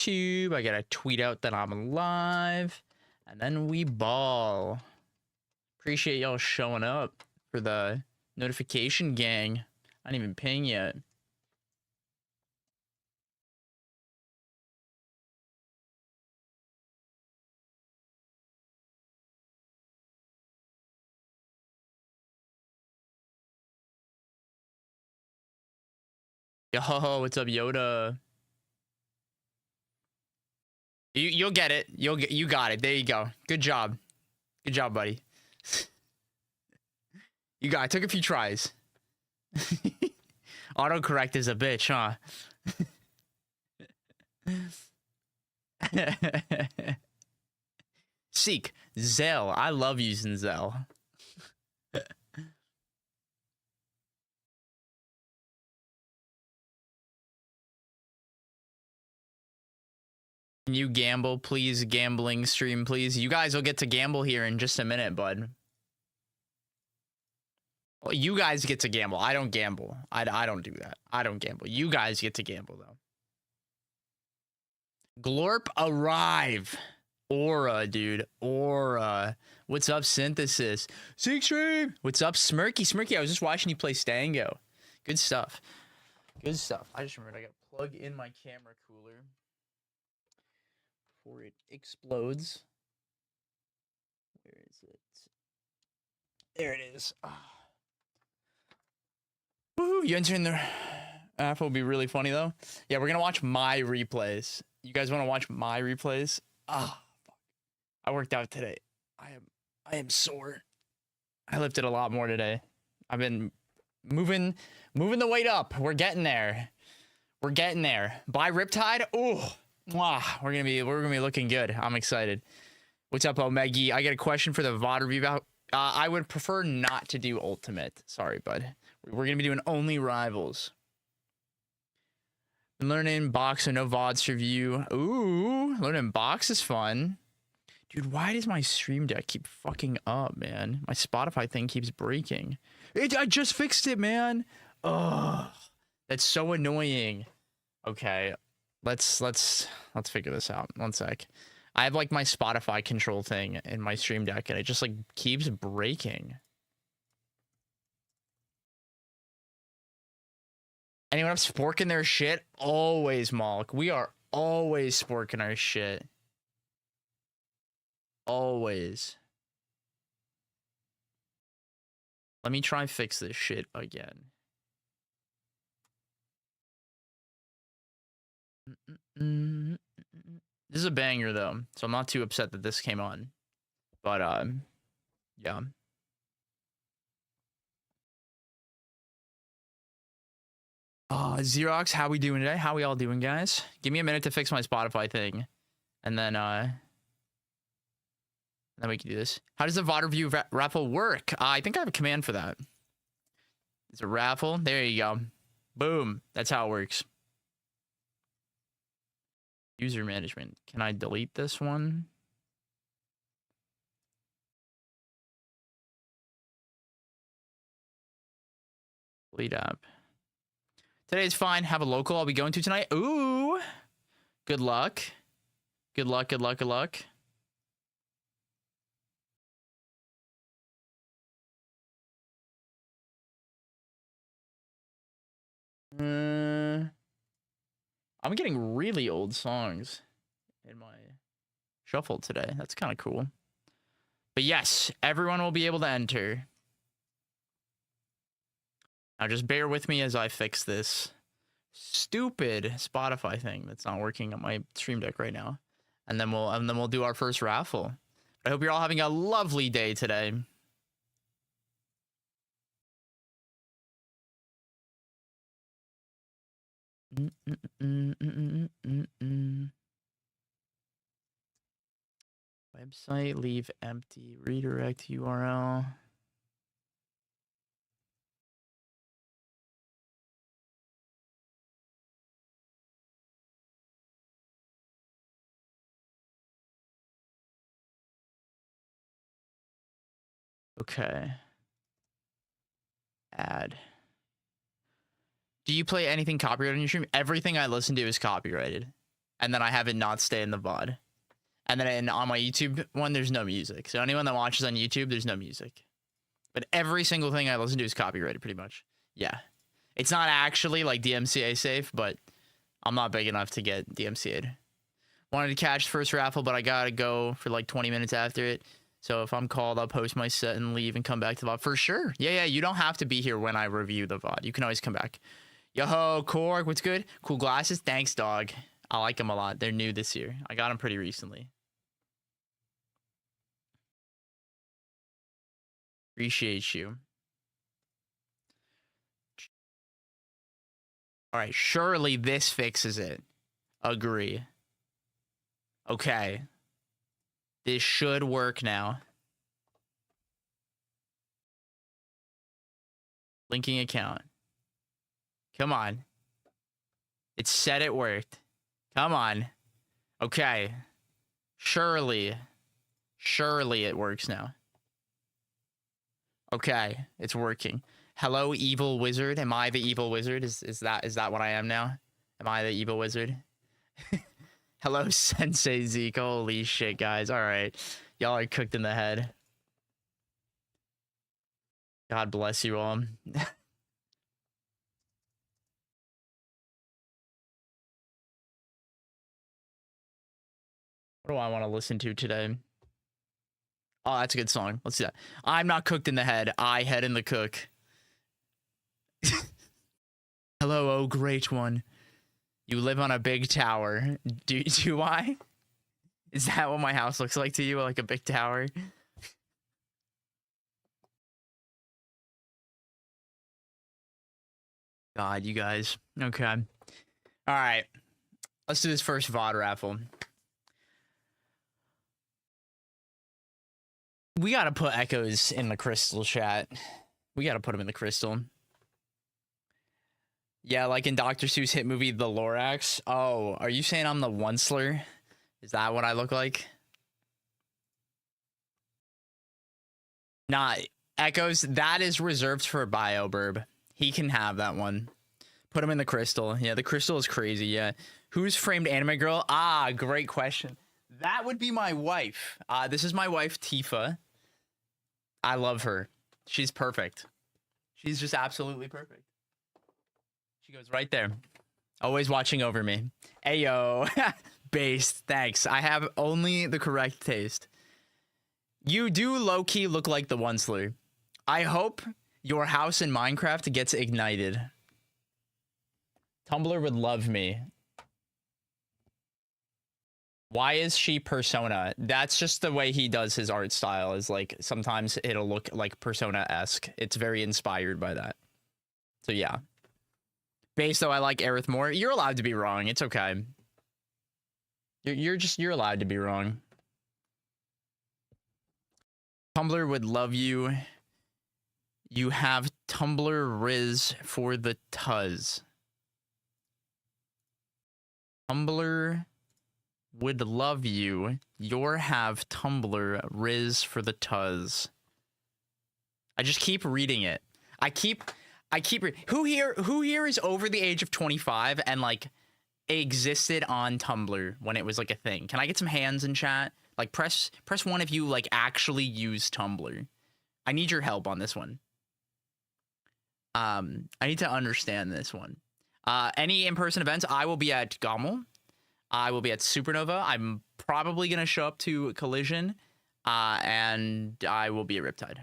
YouTube. I gotta tweet out that I'm live, and then we ball. Appreciate y'all showing up for the notification gang. I didn't even ping yet. Yo, what's up, Yoda? You'll get it. You got it. There you go. Good job. Good job, buddy. You got it. Took a few tries. Autocorrect is a bitch, huh? Seek. Zelle. I love using Zelle. Can you gamble, please? Gambling stream, please. You guys will get to gamble here in just a minute, bud. Well, you guys get to gamble. I don't gamble. I don't do that. I don't gamble. You guys get to gamble, though. Glorp arrive. Aura, dude. Aura. What's up, Synthesis? Seek stream. What's up, Smirky? Smirky, I was just watching you play Stango. Good stuff. Good stuff. I just remembered I got to plug in my camera cooler before it explodes. Where is it? There it is. Woohoo! You entering the app will be really funny though. Yeah, we're gonna watch my replays. You guys want to watch my replays? Ah, fuck. I worked out today. I am sore. I lifted a lot more today. I've been moving the weight up. We're getting there. We're getting there. By Riptide. Oh, we're gonna be looking good. I'm excited. What's up, Omegi? I got a question for the VOD review. I would prefer not to do Ultimate. Sorry, bud. We're gonna be doing only Rivals. Been learning box, so no VODs review. Ooh, learning box is fun. Dude, why does my stream deck keep fucking up, man? My Spotify thing keeps breaking. I just fixed it, man. Ugh, that's so annoying. Okay, let's figure this out. One sec. I have like my Spotify control thing in my stream deck, and it just like keeps breaking. Anyone else sporking their shit? Always, Malk. We are always sporking our shit. Always. Let me try fix this shit again. This is a banger though, so I'm not too upset that this came on. But yeah. Xerox, how we doing today? How we all doing, guys? Give me a minute to fix my Spotify thing, and then we can do this. How does the VOD review raffle work? I think I have a command for that. It's a raffle. There you go. Boom. That's how it works. User management. Can I delete this one? Delete app. Today's fine. Have a local I'll be going to tonight. Ooh. Good luck. Good luck, good luck, good luck. I'm getting really old songs in my shuffle today. That's kind of cool. But yes, everyone will be able to enter. Now just bear with me as I fix this stupid Spotify thing that's not working on my stream deck right now. And then we'll do our first raffle. I hope you're all having a lovely day today. Website, leave empty, redirect URL. Okay. Add. Do you play anything copyrighted on your stream? Everything I listen to is copyrighted. and then I have it not stay in the VOD. And then on my YouTube one, there's no music. So anyone that watches on YouTube, there's no music. But every single thing I listen to is copyrighted, pretty much. Yeah. It's not actually like DMCA safe, but I'm not big enough to get DMCA'd. Wanted to catch the first raffle, but I gotta go for like 20 minutes after it. So if I'm called, I'll post my set and leave and come back to the VOD. For sure. Yeah, you don't have to be here when I review the VOD. You can always come back. Yo-ho, Korg, what's good? Cool glasses? Thanks, dog. I like them a lot. They're new this year. I got them pretty recently. Appreciate you. All right, surely this fixes it. Agree. Okay. This should work now. Linking account. Come on. It said it worked. Come on. Okay. Surely it works now. Okay, it's working. Hello, evil wizard. Am I the evil wizard? Is that what I am now? Am I the evil wizard? Hello, Sensei Zeke. Holy shit, guys. All right. Y'all are cooked in the head. God bless you all. What do I want to listen to today? Oh, that's a good song. Let's see that. I'm not cooked in the head. I head in the cook. Hello, oh great one. You live on a big tower. Do I? Is that what my house looks like to you? Like a big tower? God, you guys. Okay. All right. Let's do this first VOD raffle. We gotta put echoes in the crystal chat. We gotta put them in the crystal. Yeah, like in Dr. Seuss hit movie The Lorax. Oh, are you saying I'm the Onceler? Is that what I look like? Nah, echoes, that is reserved for BioBurb. He can have that one. Put him in the crystal. Yeah, the crystal is crazy, yeah. Who's framed anime girl? Ah, great question. That would be my wife. This is my wife, Tifa. I love her. She's perfect. She's just absolutely perfect. She goes right there. Always watching over me. Ayo. Based. Thanks. I have only the correct taste. You do low-key look like the Onceler. I hope your house in Minecraft gets ignited. Tumblr would love me. Why is she Persona? That's just the way he does his art style, is like sometimes it'll look like Persona-esque. It's very inspired by that. So yeah. Base though, I like Aerith more. You're allowed to be wrong. It's okay. You're allowed to be wrong. Tumblr would love you. You have Tumblr Riz for the Tuz. Tumblr would love you. Your have Tumblr Riz for the Tuz. I just keep reading it. I keep who here is over the age of 25 and like existed on Tumblr when it was like a thing? Can I get some hands in chat? Like press one if you like actually use Tumblr. I need your help on this one. I need to understand this one. Any in-person events, I will be at Gommel. I will be at Supernova. I'm probably going to show up to Collision. And I will be at Riptide.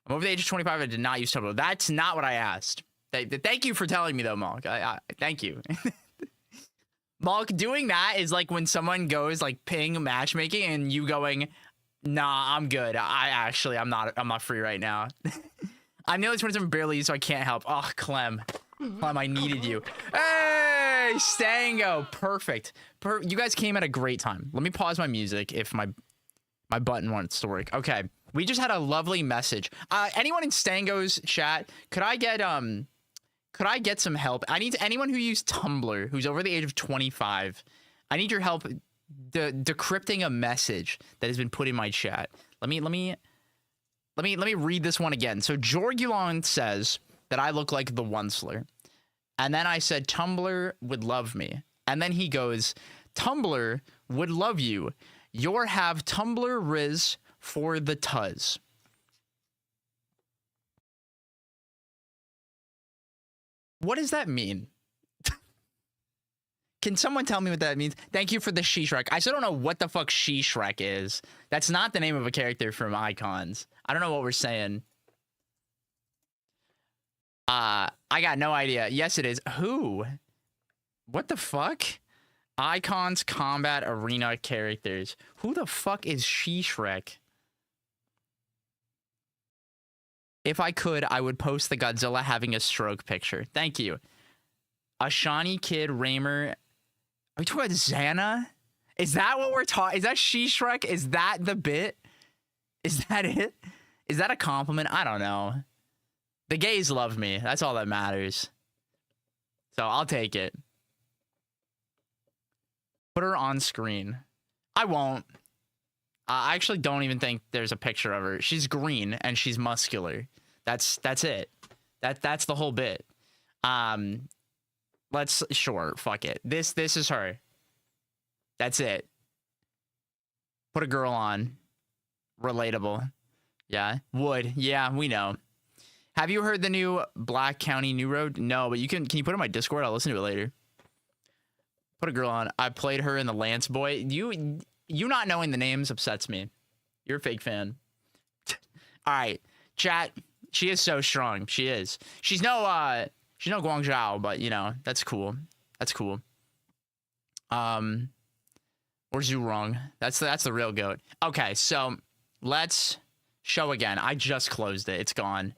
I'm over the age of 25. I did not use Tumblr. That's not what I asked. Thank you for telling me, though, Malk. Thank you. Malk, doing that is like when someone goes like ping matchmaking and you going, nah, I'm good. I'm not free right now. I'm nearly 27, barely, so I can't help. Oh, Clem, I needed you. Hey, Stango, perfect. You guys came at a great time. Let me pause my music if my button wants to work. Okay, we just had a lovely message. Anyone in Stango's chat, could I get some help? I need anyone who used Tumblr, who's over the age of 25. I need your help decrypting a message that has been put in my chat. Let me read this one again. So Jorgulon says that I look like the Onceler. And then I said Tumblr would love me. And then he goes, Tumblr would love you. Your have Tumblr Riz for the Tuz. What does that mean? Can someone tell me what that means? Thank you for the She-Shrek. I still don't know what the fuck She-Shrek is. That's not the name of a character from Icons. I don't know what we're saying. I got no idea. Yes, it is. Who? What the fuck? Icons Combat Arena characters. Who the fuck is She-Shrek? If I could, I would post the Godzilla having a stroke picture. Thank you. Ashani Kid Raymer. Are we talking about Xana? Is that what we're talking? Is that She-Shrek? Is that the bit? Is that it? Is that a compliment? I don't know. The gays love me. That's all that matters. So I'll take it. Put her on screen. I won't. I actually don't even think there's a picture of her. She's green and she's muscular. That's it. That's the whole bit. Sure, fuck it. This is her. That's it. Put a girl on. Relatable. Yeah. Would. Yeah, we know. Have you heard the new Black County New Road? No, but can you put it in my Discord? I'll listen to it later. Put a girl on. I played her in the Lance Boy. You not knowing the names upsets me. You're a fake fan. All right, chat. She is so strong. She is. She's no Guangzhou, but you know, that's cool. That's cool. Or Zhurong. That's the real goat. Okay, so let's show again. I just closed it. It's gone.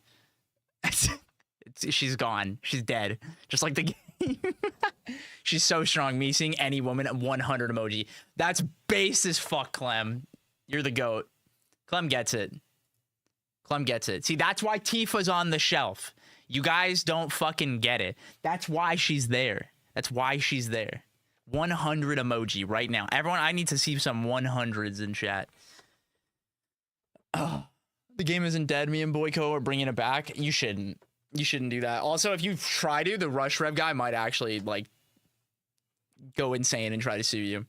She's gone. She's dead. Just like the game. She's so strong. Me seeing any woman at 100 emoji. That's base as fuck, Clem. You're the goat. Clem gets it. Clem gets it. See, that's why Tifa's on the shelf. You guys don't fucking get it. That's why she's there. That's why she's there. 100 emoji right now. Everyone, I need to see some 100s in chat. Oh, the game isn't dead. Me and Boyko are bringing it back. You shouldn't. You shouldn't do that. Also, if you try to, the Rush Rev guy might actually, like, go insane and try to sue you.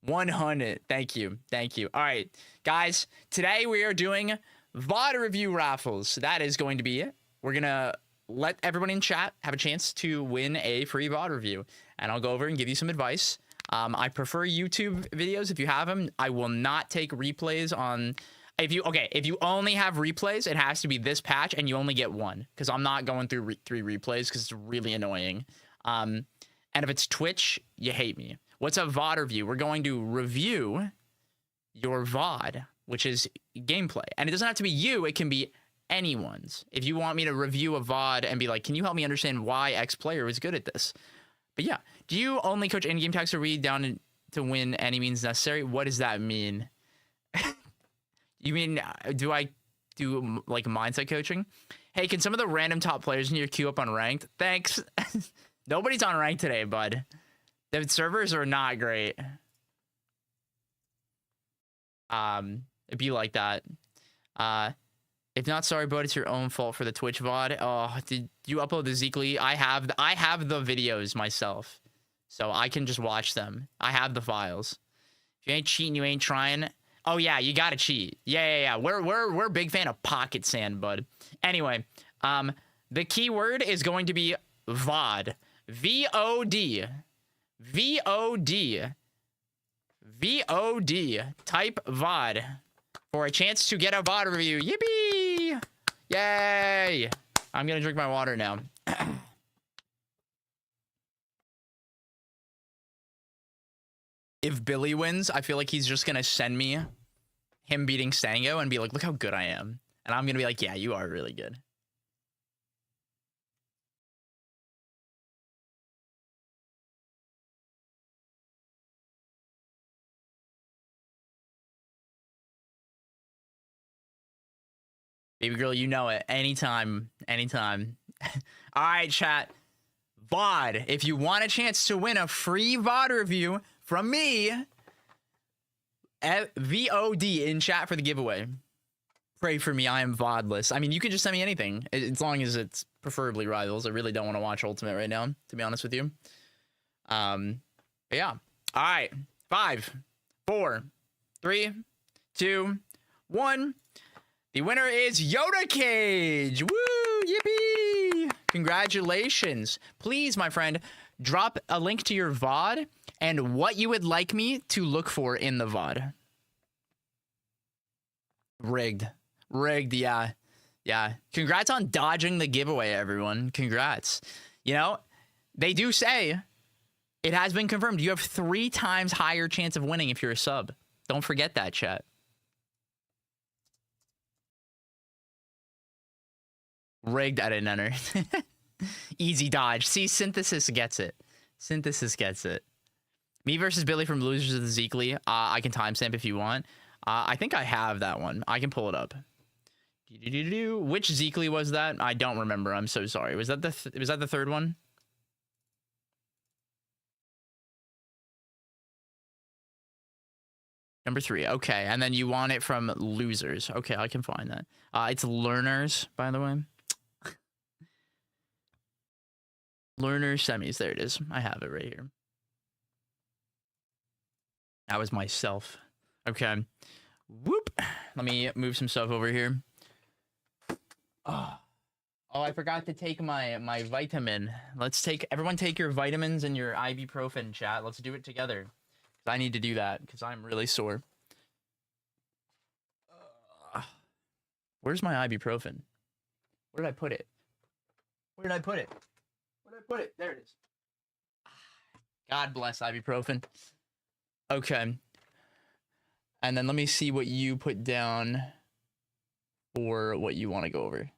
100. Thank you. Thank you. All right, guys. Today we are doing VOD review raffles. That is going to be it. We're going to let everyone in chat have a chance to win a free VOD review. And I'll go over and give you some advice. I prefer YouTube videos if you have them. I will not take replays on... If you only have replays, it has to be this patch, and you only get one, because I'm not going through 3 replays, because it's really annoying. And if it's Twitch, you hate me. What's a VOD review? We're going to review your VOD, which is gameplay. And it doesn't have to be you, it can be anyone's. If you want me to review a VOD and be like, can you help me understand why X player was good at this? But yeah, do you only coach in-game tactics or read down to win any means necessary? What does that mean? You mean, do I do, like, mindset coaching? Hey, can some of the random top players in your queue up on ranked? Thanks. Nobody's on ranked today, bud. The servers are not great. It'd be like that. If not sorry, bud, it's your own fault for the Twitch VOD. Oh, did you upload the Zeekly? I have the videos myself, so I can just watch them. I have the files. If you ain't cheating, you ain't trying. Oh yeah, you gotta cheat. Yeah. We're a big fan of pocket sand, bud. Anyway, the keyword is going to be VOD. VOD. VOD. VOD. Type VOD for a chance to get a VOD review. Yippee! Yay! I'm gonna drink my water now. If Billy wins, I feel like he's just gonna send me him beating Stango and be like, look how good I am. And I'm gonna be like, yeah, you are really good. Baby girl, you know it. Anytime. Anytime. All right, chat. VOD. If you want a chance to win a free VOD review from me, VOD in chat for the giveaway. Pray for me. I am VODless. I mean, you can just send me anything, as long as it's preferably Rivals. I really don't want to watch Ultimate right now, to be honest with you. But yeah. All right. 5, 4, 3, 2, 1. The winner is Yoda Cage. Woo! Yippee! Congratulations. Please, my friend, drop a link to your VOD and what you would like me to look for in the VOD. Rigged. Rigged, yeah. Yeah. Congrats on dodging the giveaway, everyone. Congrats. You know, they do say it has been confirmed. You have 3 times higher chance of winning if you're a sub. Don't forget that, chat. Rigged, I didn't enter. Easy dodge. See, Synthesis gets it. Synthesis gets it. Me versus Billy from Losers of the Zeekly. I can timestamp if you want. I think I have that one. I can pull it up. Which Zeekly was that? I don't remember. I'm so sorry. Was that the third one? Number 3. Okay, and then you want it from Losers. Okay, I can find that. It's Learners, by the way. Learner semis. There it is. I have it right here. That was myself. Okay. Whoop. Let me move some stuff over here. Oh, I forgot to take my vitamin. Everyone take your vitamins and your ibuprofen, chat. Let's do it together. I need to do that because I'm really sore. Where's my ibuprofen? Where did I put it? Where did I put it? Where did I put it? There it is. God bless ibuprofen. Okay. And then let me see what you put down for what you want to go over.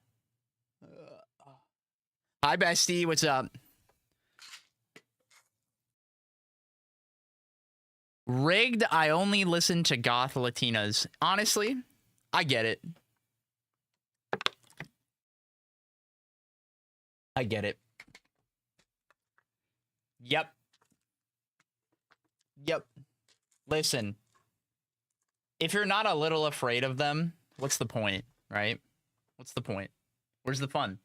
Hi, bestie. What's up? Rigged, I only listen to goth Latinas. Honestly, I get it. I get it. Yep. Yep. Listen. If you're not a little afraid of them, what's the point, right? What's the point? Where's the fun?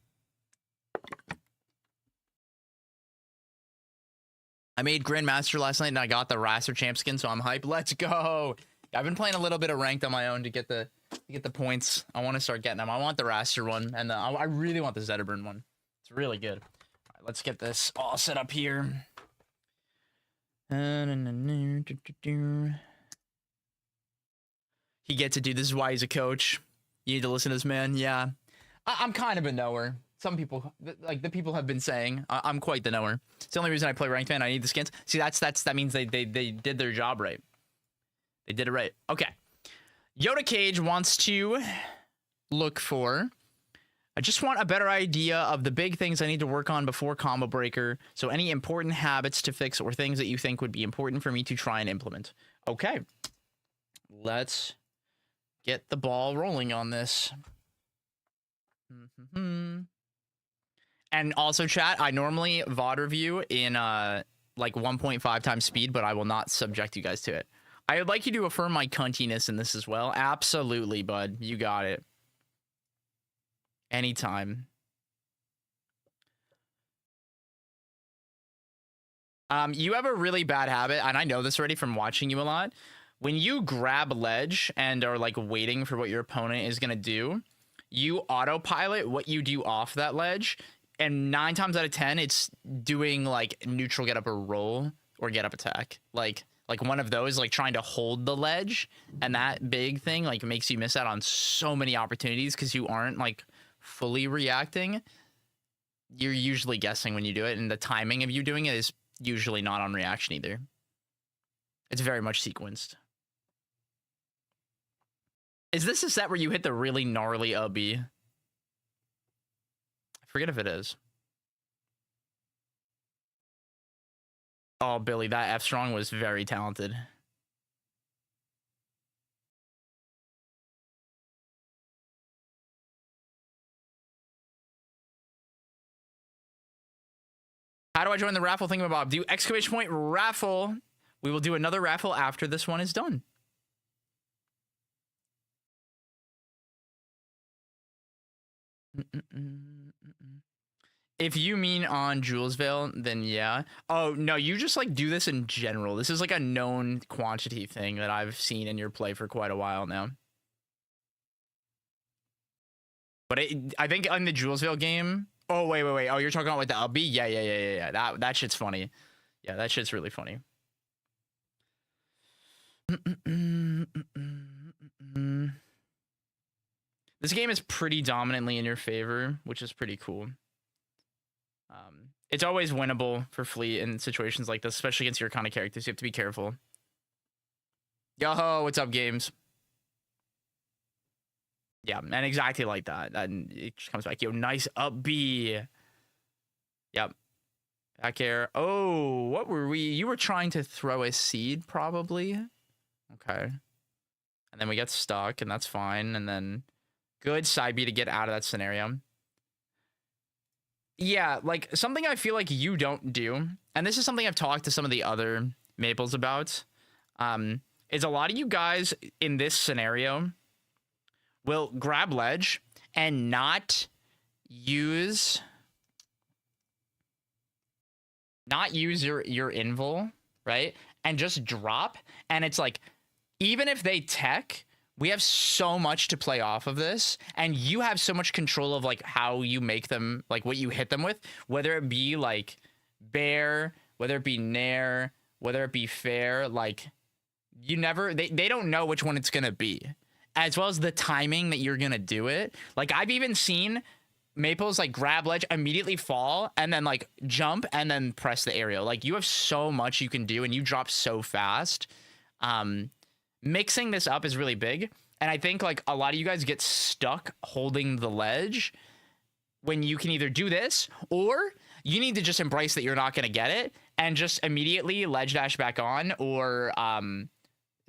I made Grandmaster last night and I got the Raster Champ skin, so I'm hyped. Let's go. I've been playing a little bit of ranked on my own to get the points. I want to start getting them. I want the Raster one, and I really want the Zetterburn one. It's really good. All right, let's get this all set up here. He gets to do this is why he's a coach. You need to listen to this man. Yeah. I'm kind of a knower. Some people, like the people have been saying, I'm quite the knower. It's the only reason I play ranked, man. I need the skins. See, that means they did their job right. They did it right. Okay. Yoda Cage wants to look for. I just want a better idea of the big things I need to work on before Combo Breaker. So any important habits to fix or things that you think would be important for me to try and implement. Okay. Let's get the ball rolling on this. And also, chat, I normally VOD review in like 1.5 times speed, but I will not subject you guys to it. I would like you to affirm my cuntiness in this as well. Absolutely, bud. You got it. Anytime. You have a really bad habit, and I know this already from watching you a lot. When you grab ledge and are like waiting for what your opponent is gonna do, you autopilot what you do off that ledge, and 9 times out of 10, it's doing like neutral get up or roll or get up attack. Like one of those, like trying to hold the ledge, and that big thing like makes you miss out on so many opportunities because you aren't like fully reacting. You're usually guessing when you do it, and the timing of you doing it is usually not on reaction either. It's very much sequenced. Is this a set where you hit the really gnarly LB? I forget if it is. Oh, Billy, that F strong was very talented. How do I join the raffle thingamabob? Do exclamation point raffle. We will do another raffle after this one is done. If you mean on Julesville, then yeah. Oh, no, you just like do this in general. This is like a known quantity thing that I've seen in your play for quite a while now. But I think on the Julesville game. Oh, wait. Oh, you're talking about like the up B? Yeah. That shit's funny. Yeah, that shit's really funny. This game is pretty dominantly in your favor, which is pretty cool. It's always winnable for Fleet in situations like this, especially against your kind of characters. You have to be careful. Yo, what's up, games? Yeah, and exactly like that. And it just comes back. Yo, nice up B. Yep. Back air. Oh, what were we? You were trying to throw a seed, probably. Okay. And then we get stuck, and that's fine. And then good side B to get out of that scenario. Yeah, like something I feel like you don't do, and this is something I've talked to some of the other Maples about, is a lot of you guys in this scenario will grab ledge and not use your invul, right? And just drop. And it's like, even if they tech, we have so much to play off of this, and you have so much control of like how you make them, like what you hit them with, whether it be like bear, whether it be nair, whether it be fair. Like you never, they don't know which one it's gonna be, as well as the timing that you're gonna do it. Like I've even seen Maples like grab ledge, immediately fall, and then like jump and then press the aerial. Like you have so much you can do, and you drop so fast. Mixing this up is really big, and I think like a lot of you guys get stuck holding the ledge when you can either do this, or you need to just embrace that you're not going to get it and just immediately ledge dash back on, or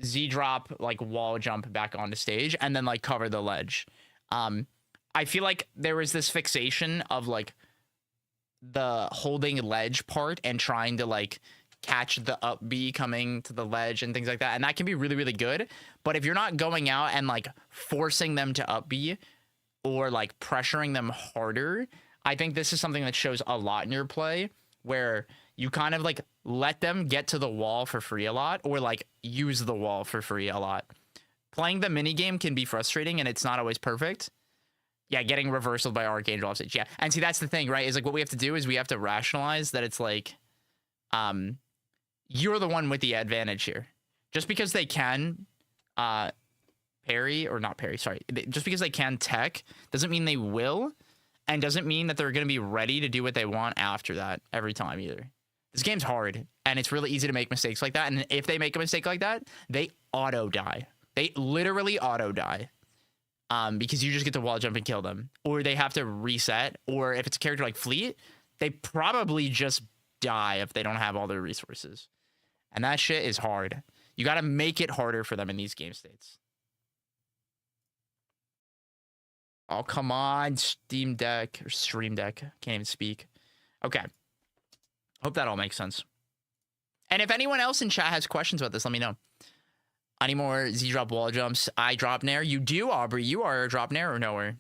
Z drop, like wall jump back onto stage, and then like cover the ledge. I feel like there was this fixation of like the holding ledge part and trying to like catch the up B coming to the ledge and things like that, and that can be really, really good. But if you're not going out and like forcing them to up B or like pressuring them harder, I think this is something that shows a lot in your play, where you kind of like let them get to the wall for free a lot, or like use the wall for free a lot. Playing the mini game can be frustrating, and it's not always perfect. Yeah, getting reversaled by Archangel offstage. Yeah, and see, that's the thing, right? Is like what we have to do is we have to rationalize that it's like, you're the one with the advantage here. Just because they can parry, or not parry, sorry. Just because they can tech doesn't mean they will, and doesn't mean that they're going to be ready to do what they want after that every time either. This game's hard, and it's really easy to make mistakes like that. And if they make a mistake like that, they auto die. They literally auto die. Because you just get to wall jump and kill them. Or they have to reset. Or if it's a character like Fleet, they probably just die if they don't have all their resources. And that shit is hard. You got to make it harder for them in these game states. Oh, come on. Steam Deck or Stream Deck. Can't even speak. Okay. Hope that all makes sense. And if anyone else in chat has questions about this, let me know. Any more Z-drop wall jumps? I drop nair. You do, Aubrey. You are drop nair or nowhere?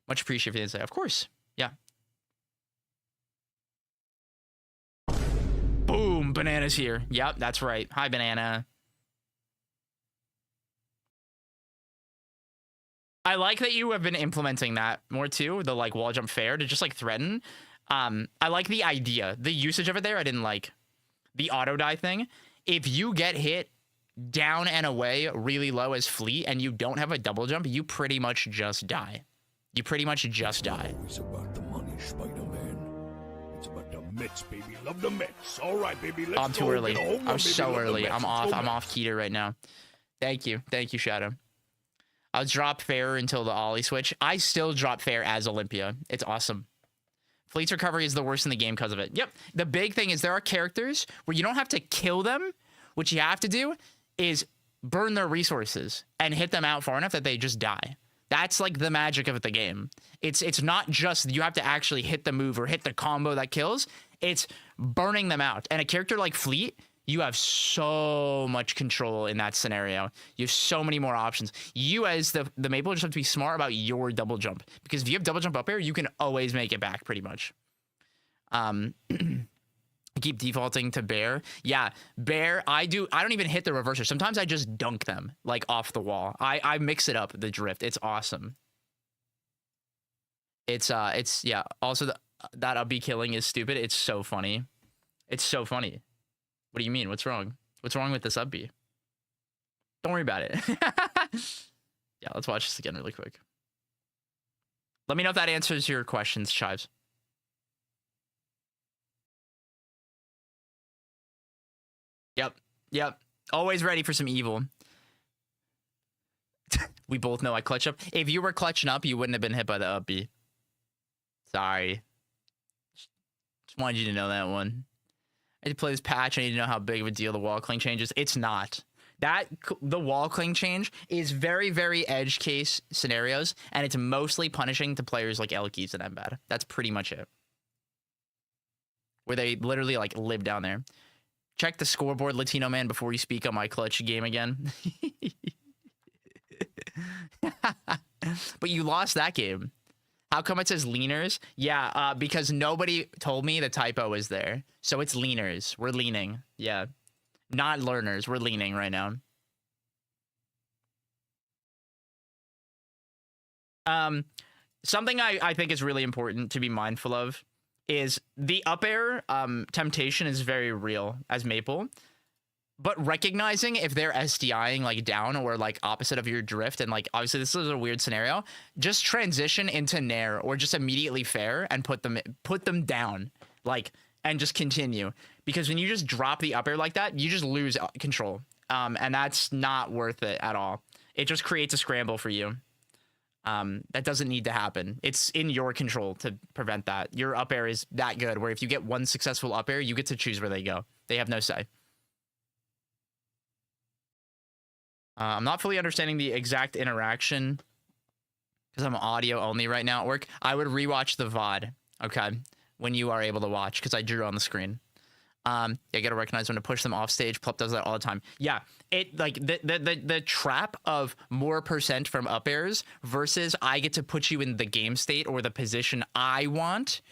Much appreciated if you say. Of course. Yeah. Boom. Banana's here. Yep, that's right. Hi, Banana. I like that you have been implementing that more too. The like wall jump fair to just like threaten. I like the idea. The usage of it there, I didn't like. The auto die thing. If you get hit down and away really low as Fleet and you don't have a double jump, you pretty much just die. You pretty much just die. It's about the money, Spider-Man. It's about the Mets, baby. Love the Mets. All right, baby. Let's I'm too go. early. Get a home run, I'm baby. so Love the early. Mets. I'm Let's off. go, I'm Mets. off Keter right now. Thank you. Thank you, Shadow. I'll drop fair until the Ollie switch. I still drop fair as Olympia. It's awesome. Fleet's recovery is the worst in the game because of it. Yep. The big thing is there are characters where you don't have to kill them. What you have to do is burn their resources and hit them out far enough that they just die. That's like the magic of the game. It's not just you have to actually hit the move or hit the combo that kills. It's burning them out. And a character like Fleet You have so much control in that scenario. You have so many more options. You as the Maple just have to be smart about your double jump, because if you have double jump up air, you can always make it back pretty much. Keep defaulting to bear. Yeah, bear. I don't even hit the reverser. Sometimes I just dunk them like off the wall. I mix it up, the drift. It's awesome. It's yeah. Also that up B killing is stupid. It's so funny. It's so funny. What do you mean? What's wrong? What's wrong with this up B? Don't worry about it. Yeah, let's watch this again really quick. Let me know if that answers your questions, Chives. Yep. Always ready for some evil. We both know I clutch up. If you were clutching up, you wouldn't have been hit by the up B. Sorry. Just wanted you to know that one. I need to play this patch. I need to know how big of a deal the wall cling change is. It's not. The wall cling change is very, very edge case scenarios, and it's mostly punishing to players like Elkies and Mbad. That's pretty much it. Where they literally like live down there. Check the scoreboard, Latino man, before you speak on my clutch game again. But you lost that game. How come it says leaners? Yeah, because nobody told me the typo was there. So it's leaners. We're leaning. Yeah. Not learners. We're leaning right now. Something I think is really important to be mindful of is the up air temptation is very real as Maple. But recognizing if they're SDIing like down or like opposite of your drift, and like obviously this is a weird scenario, just transition into Nair or just immediately fair and put them down, like, and just continue. Because when you just drop the up air like that, you just lose control, and that's not worth it at all. It just creates a scramble for you. That doesn't need to happen. It's in your control to prevent that. Your up air is that good where if you get one successful up air, you get to choose where they go. They have no say. I'm not fully understanding the exact interaction because I'm audio only right now at work. I would rewatch the VOD, okay, when you are able to watch, because I drew on the screen. Yeah, you gotta recognize when to push them off stage. Plup does that all the time. Yeah, it like the trap of more % from up airs versus I get to put you in the game state or the position I want,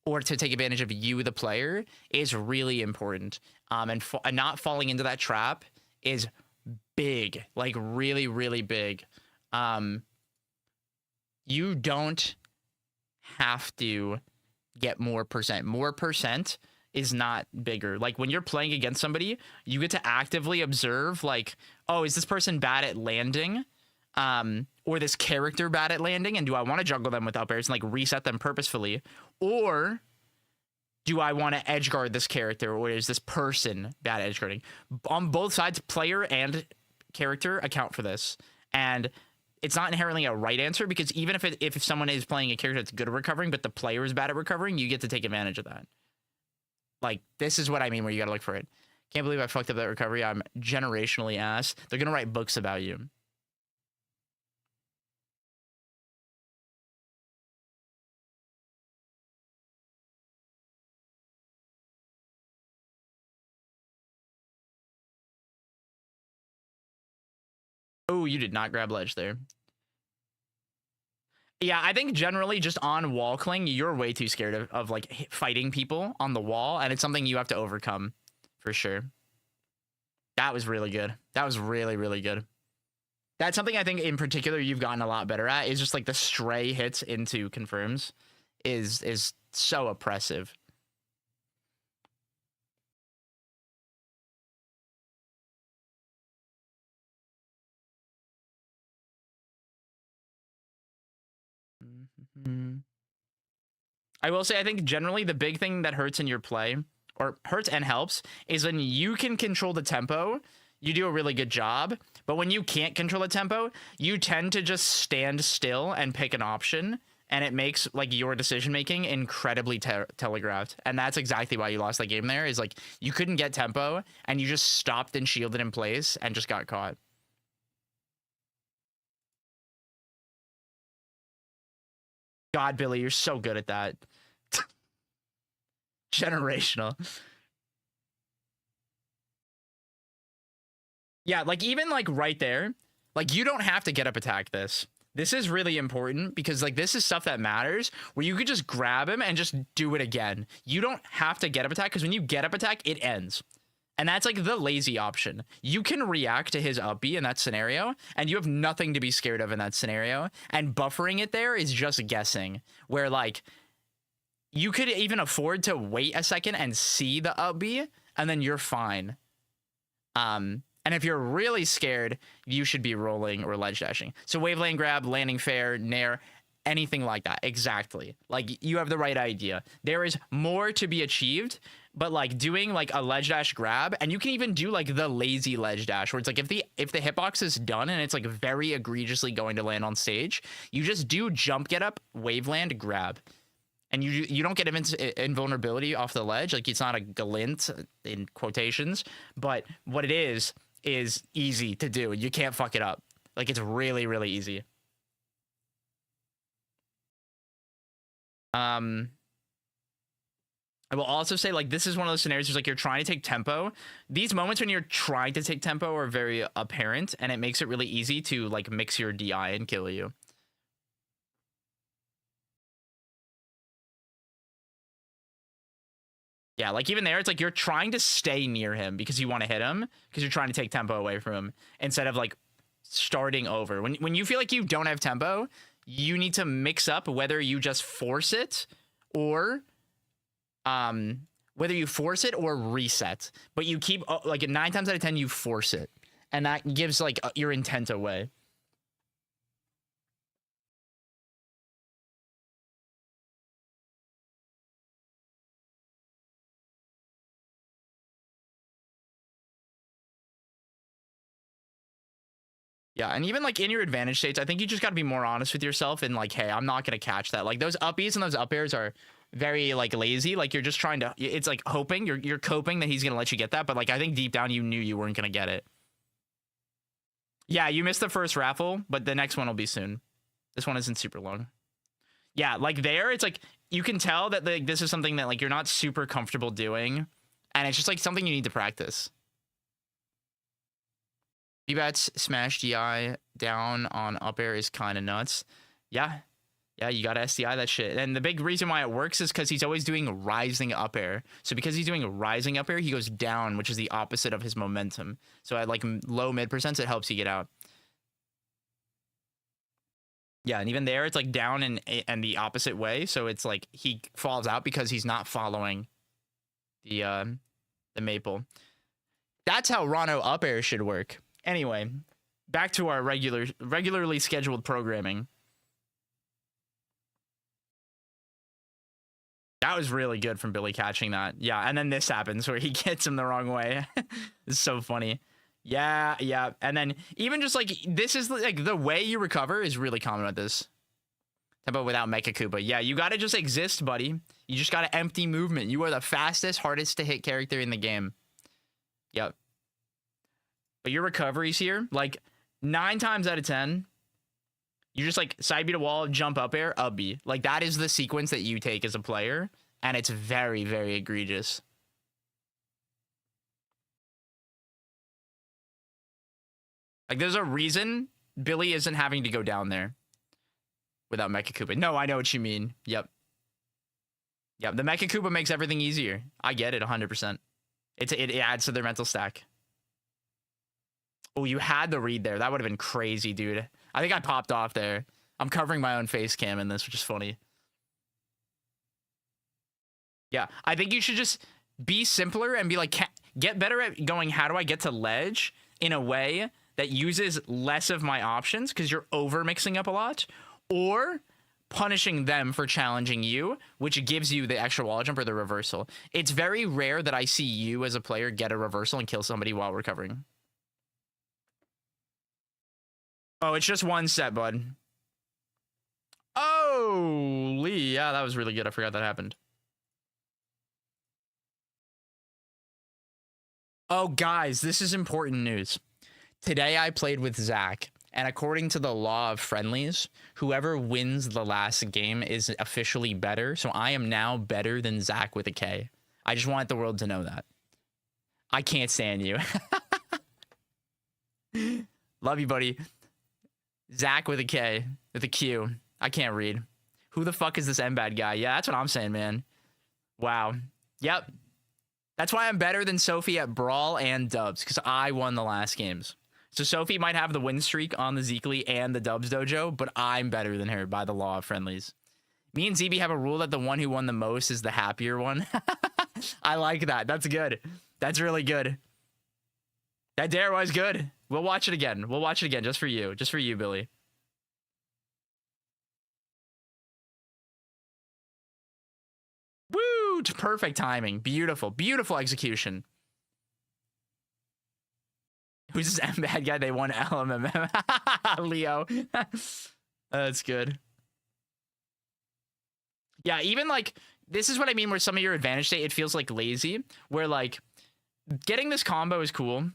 or to take advantage of you, the player, is really important. And not falling into that trap is big, like really, really big. You don't have to get more %. More % is not bigger. Like when you're playing against somebody, you get to actively observe, like, oh, is this person bad at landing? Or this character bad at landing? And do I want to juggle them with up airs and like reset them purposefully? Or do I want to edge guard this character, or is this person bad at edge guarding? On both sides, player and character account for this. And it's not inherently a right answer, because even if someone is playing a character that's good at recovering, but the player is bad at recovering, you get to take advantage of that. Like, this is what I mean where you got to look for it. Can't believe I fucked up that recovery. I'm generationally ass. They're going to write books about you. Oh, you did not grab ledge there. Yeah, I think generally just on wall cling, you're way too scared of like fighting people on the wall, and it's something you have to overcome for sure. That was really good. That was really, really good. That's something I think in particular you've gotten a lot better at, is just like the stray hits into confirms is so oppressive. I will say, I think generally the big thing that hurts in your play, or hurts and helps, is when you can control the tempo, you do a really good job. But when you can't control the tempo, you tend to just stand still and pick an option, and it makes like your decision making incredibly telegraphed. And that's exactly why you lost that game there, is like you couldn't get tempo and you just stopped and shielded in place and just got caught. God, Billy, you're so good at that. Generational. Yeah, like even like right there, like you don't have to get up attack this. This is really important because like this is stuff that matters where you could just grab him and just do it again. You don't have to get up attack because when you get up attack, it ends. And that's like the lazy option. You can react to his up B in that scenario, and you have nothing to be scared of in that scenario. And buffering it there is just guessing, where like you could even afford to wait a second and see the up B, and then you're fine. And if you're really scared, you should be rolling or ledge dashing. So wave lane grab, landing fair, nair, anything like that. Exactly. Like you have the right idea. There is more to be achieved, but like doing like a ledge dash grab, and you can even do like the lazy ledge dash where it's like if the hitbox is done and it's like very egregiously going to land on stage, you just do jump get up, wave land, grab. And you don't get invulnerability off the ledge. Like it's not a glint in quotations, but what it is easy to do. You can't fuck it up. Like it's really, really easy. I will also say like this is one of those scenarios where like you're trying to take tempo. These moments when you're trying to take tempo are very apparent, and it makes it really easy to like mix your DI and kill you. Yeah, like even there, it's like you're trying to stay near him because you want to hit him because you're trying to take tempo away from him instead of like starting over. When you feel like you don't have tempo, you need to mix up whether you just force it or reset. But you keep like 9 times out of 10 you force it, and that gives like your intent away. Yeah, and even like in your advantage states, I think you just got to be more honest with yourself and like, hey, I'm not going to catch that. Like those uppies and those up airs are very like lazy. Like you're just trying to, it's like hoping, you're coping that he's going to let you get that. But like, I think deep down you knew you weren't going to get it. Yeah, you missed the first raffle, but the next one will be soon. This one isn't super long. Yeah, like there, it's like, you can tell that like this is something that like you're not super comfortable doing. And it's just like something you need to practice. B-Bats smash DI down on up air is kind of nuts. Yeah, you got to SDI that shit. And the big reason why it works is because he's always doing rising up air. So because he's doing rising up air, he goes down, which is the opposite of his momentum. So at like low mid percents, it helps you get out. Yeah, and even there, it's like down and the opposite way. So it's like he falls out because he's not following the maple. That's how Rano up air should work. Anyway, back to our regularly scheduled programming. That was really good from Billy catching that. Yeah, and then this happens where he gets him the wrong way. It's so funny. Yeah. And then even just like, this is like the way you recover is really common with this. Tempo without Mecha Koopa. Yeah, you got to just exist, buddy. You just got to empty movement. You are the fastest, hardest to hit character in the game. Yep. But your recoveries here, like 9 times out of 10, you just like side B to wall, jump up air, up B. Like that is the sequence that you take as a player. And it's very, very egregious. Like there's a reason Billy isn't having to go down there without Mecha Koopa. No, I know what you mean. Yep. The Mecha Koopa makes everything easier. I get it 100%. It adds to their mental stack. Oh, you had the read there. That would have been crazy, dude. I think I popped off there. I'm covering my own face cam in this, which is funny. Yeah, I think you should just be simpler and be like, get better at going, how do I get to ledge in a way that uses less of my options because you're over mixing up a lot, or punishing them for challenging you, which gives you the extra wall jump or the reversal. It's very rare that I see you as a player get a reversal and kill somebody while recovering. Oh, it's just one set, bud. Oh, Lee. Yeah, that was really good. I forgot that happened. Oh, guys, this is important news. Today I played with Zach, and according to the law of friendlies, whoever wins the last game is officially better. So I am now better than Zach with a K. I just want the world to know that. I can't stand you. Love you, buddy. Zach with a K, with a Q. I can't read. Who the fuck is this M-Bad guy? Yeah, that's what I'm saying, man. Wow. Yep. That's why I'm better than Sophie at Brawl and Dubs, because I won the last games. So Sophie might have the win streak on the Zeekly and the Dubs dojo, but I'm better than her by the law of friendlies. Me and ZB have a rule that the one who won the most is the happier one. I like that. That's good. That's really good. That dare was good. We'll watch it again. We'll watch it again just for you. Just for you, Billy. Woo! Perfect timing. Beautiful. Beautiful execution. Who's this M-Bad guy? They won LMMM. Leo. That's good. Yeah, even like, this is what I mean where some of your advantage state, it feels like lazy. Where like, getting this combo is cool.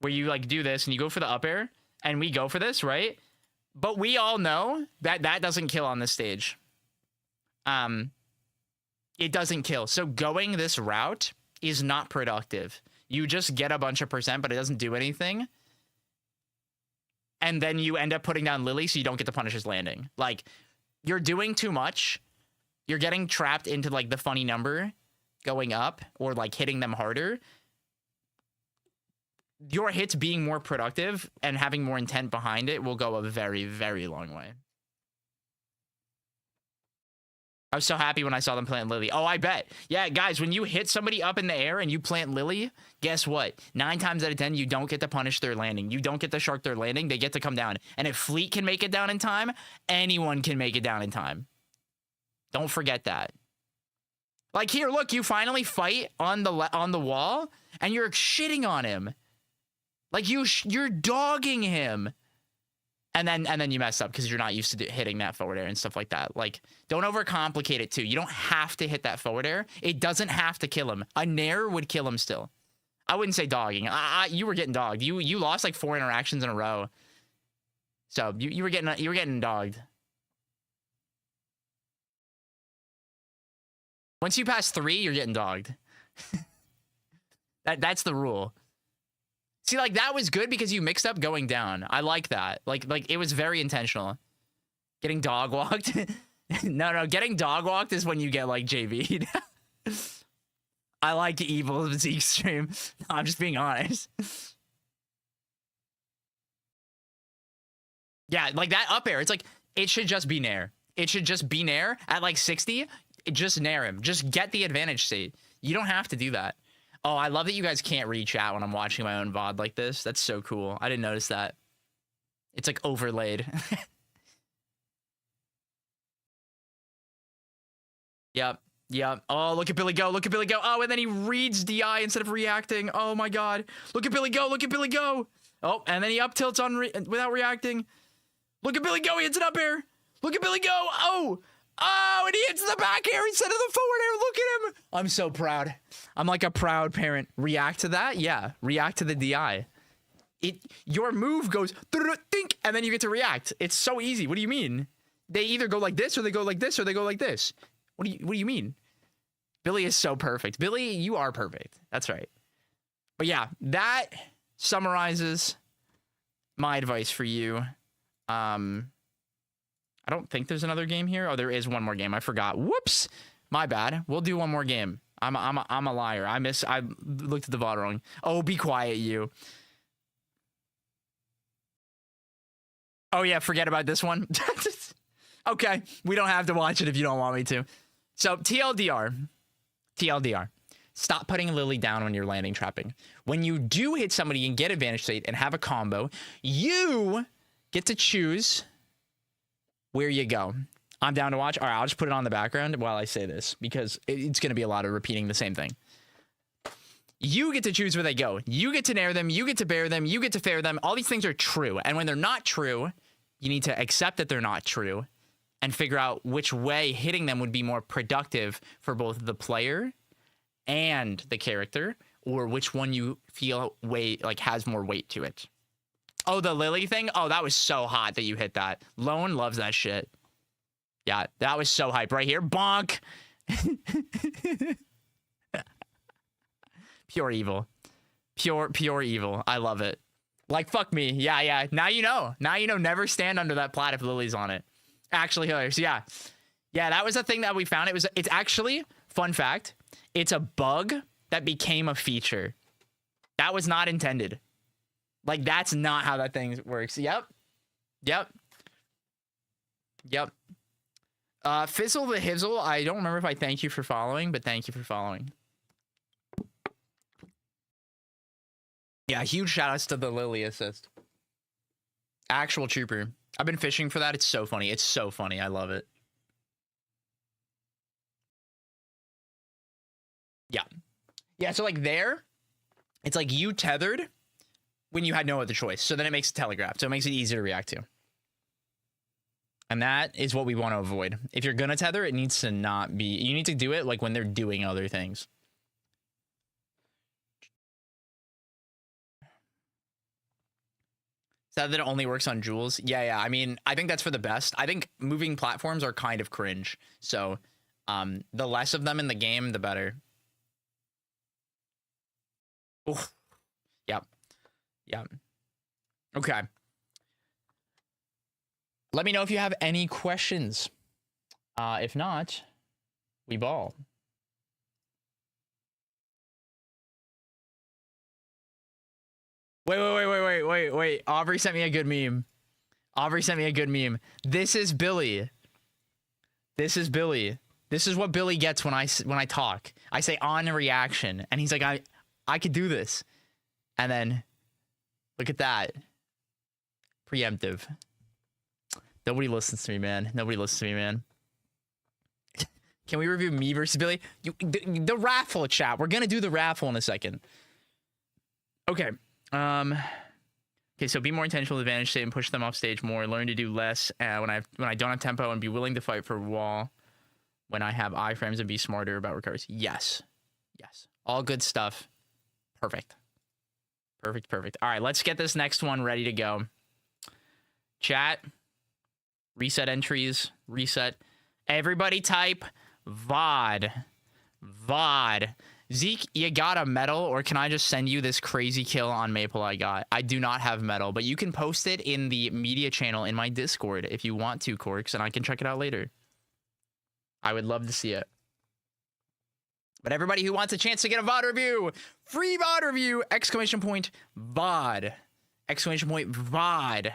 Where you like do this and you go for the up air. And we go for this, right? But we all know that that doesn't kill on this stage. It doesn't kill. So going this route is not productive. You just get a bunch of percent, but it doesn't do anything. And then you end up putting down Lily so you don't get to punish his landing. Like, you're doing too much. You're getting trapped into, like, the funny number going up or, like, hitting them harder. Your hits being more productive and having more intent behind it will go a very, very long way. I was so happy when I saw them plant Lily. Oh, I bet. Yeah, guys, when you hit somebody up in the air and you plant Lily, guess what? 9 times out of 10, you don't get to punish their landing. You don't get to shark their landing. They get to come down. And if Fleet can make it down in time, anyone can make it down in time. Don't forget that. Like here, look, you finally fight on the wall, and you're shitting on him. Like you're dogging him. And then you mess up because you're not used to hitting that forward air and stuff like that. Like, don't overcomplicate it too. You don't have to hit that forward air. It doesn't have to kill him. A nair would kill him still. I wouldn't say dogging. You were getting dogged. You lost like 4 interactions in a row. So you were getting dogged. Once you pass 3, you're getting dogged. That's the rule. See, like, that was good because you mixed up going down. I like that. Like it was very intentional. Getting dog walked. No, getting dog walked is when you get, like, JV'd. I like evil of Zeke stream. No, I'm just being honest. Yeah, like, that up air, it's like, it should just be nair. It should just be nair at, like, 60. Just nair him. Just get the advantage state. You don't have to do that. Oh, I love that you guys can't read chat when I'm watching my own VOD like this. That's so cool. I didn't notice that. It's like overlaid. Yep. Oh, look at Billy go. Look at Billy go. Oh, and then he reads DI instead of reacting. Oh my god. Look at Billy go. Look at Billy go. Oh, and then he up tilts on without reacting. Look at Billy go. He hits it up air. Look at Billy go. Oh, and he hits the back air instead of the forward air. Look at him. I'm so proud. I'm like a proud parent. React to that? Yeah. React to the DI. Your move goes, think, and then you get to react. It's so easy. What do you mean? They either go like this, or they go like this, or they go like this. What do you mean? Billy is so perfect. Billy, you are perfect. That's right. But yeah, that summarizes my advice for you. I don't think there's another game here. Oh, there is one more game. I forgot. Whoops. My bad. We'll do one more game. I'm a liar. I looked at the VOD wrong. Oh, be quiet, you. Oh yeah, forget about this one. Okay, we don't have to watch it if you don't want me to. So TLDR. Stop putting Lily down when you're landing trapping. When you do hit somebody and get advantage state and have a combo, you get to choose where you go. I'm down to watch. All right, I'll just put it on the background while I say this because it's going to be a lot of repeating the same thing. You get to choose where they go. You get to nair them. You get to bear them. You get to fair them. All these things are true. And when they're not true, you need to accept that they're not true and figure out which way hitting them would be more productive for both the player and the character, or which one you feel has more weight to it. Oh, the Lily thing? Oh, that was so hot that you hit that. Lone loves that shit. Yeah, that was so hype. Right here. Bonk. Pure evil. Pure evil. I love it. Like, fuck me. Yeah, yeah. Now you know. Now you know. Never stand under that plat if Lily's on it. Actually, hilarious. Yeah. Yeah, that was the thing that we found. It's actually, fun fact, it's a bug that became a feature. That was not intended. Like, that's not how that thing works. Yep. Yep. Yep. Fizzle the Hizzle. I don't remember if I thank you for following, but thank you for following. Yeah, huge shout outs to the Lily assist. Actual trooper. I've been fishing for that. It's so funny. It's so funny. I love it. Yeah. Yeah, so like there, it's like you tethered when you had no other choice. So then it makes it telegraphed. So it makes it easy to react to. And that is what we want to avoid. If you're going to tether, it needs to not be... You need to do it like when they're doing other things. That it only works on jewels. Yeah. I mean, I think that's for the best. I think moving platforms are kind of cringe. So the less of them in the game, the better. Oof. Yep. Okay. Let me know if you have any questions. If not, we ball. Wait. Aubrey sent me a good meme. This is Billy. This is what Billy gets when I talk. I say on a reaction, and he's like, I could do this. And then, look at that. Preemptive. Nobody listens to me, man. Can we review me versus Billy? The raffle chat. We're gonna do the raffle in a second. Okay. Okay, so be more intentional with advantage state and push them off stage more. Learn to do less when I don't have tempo, and be willing to fight for wall when I have iframes, and be smarter about recoveries. Yes. All good stuff. Perfect. All right, let's get this next one ready to go. Chat. Reset entries. Reset. Everybody type VOD. Zeke, you got a medal, or can I just send you this crazy kill on Maple I got? I do not have medal, but you can post it in the media channel in my Discord if you want to, Corks, and I can check it out later. I would love to see it. But everybody who wants a chance to get a VOD review, free VOD review, exclamation point VOD. Exclamation point VOD.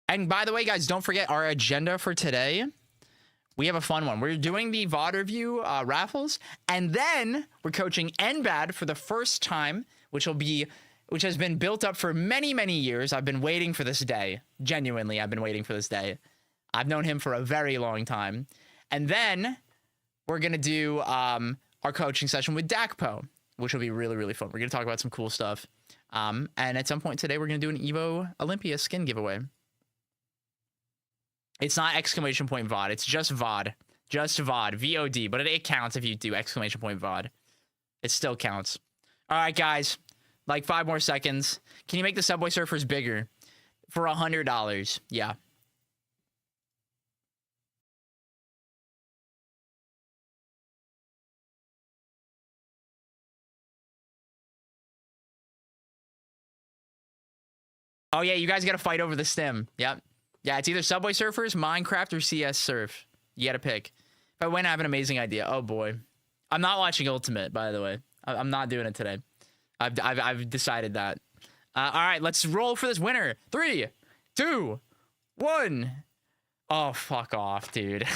And by the way, guys, don't forget our agenda for today. We have a fun one. We're doing the VOD review Raffles, and then we're coaching NBAD for the first time, which has been built up for many, many years. I've been waiting for this day. Genuinely, I've been waiting for this day. I've known him for a very long time. And then we're going to do our coaching session with Dakpo, which will be really, really fun. We're going to talk about some cool stuff. And at some point today, we're going to do an Evo Olympia skin giveaway. It's not exclamation point VOD. It's just VOD. Just VOD. VOD. But it counts if you do exclamation point VOD. It still counts. All right, guys. Like 5 more seconds. Can you make the Subway Surfers bigger? For $100. Yeah. Oh, yeah. You guys got to fight over the stem. Yep. Yeah, it's either Subway Surfers, Minecraft, or CS Surf. You gotta pick. If I win, I have an amazing idea. Oh boy, I'm not watching Ultimate, by the way. I'm not doing it today. I've decided that. All right, let's roll for this winner. 3, 2, 1. Oh, fuck off, dude.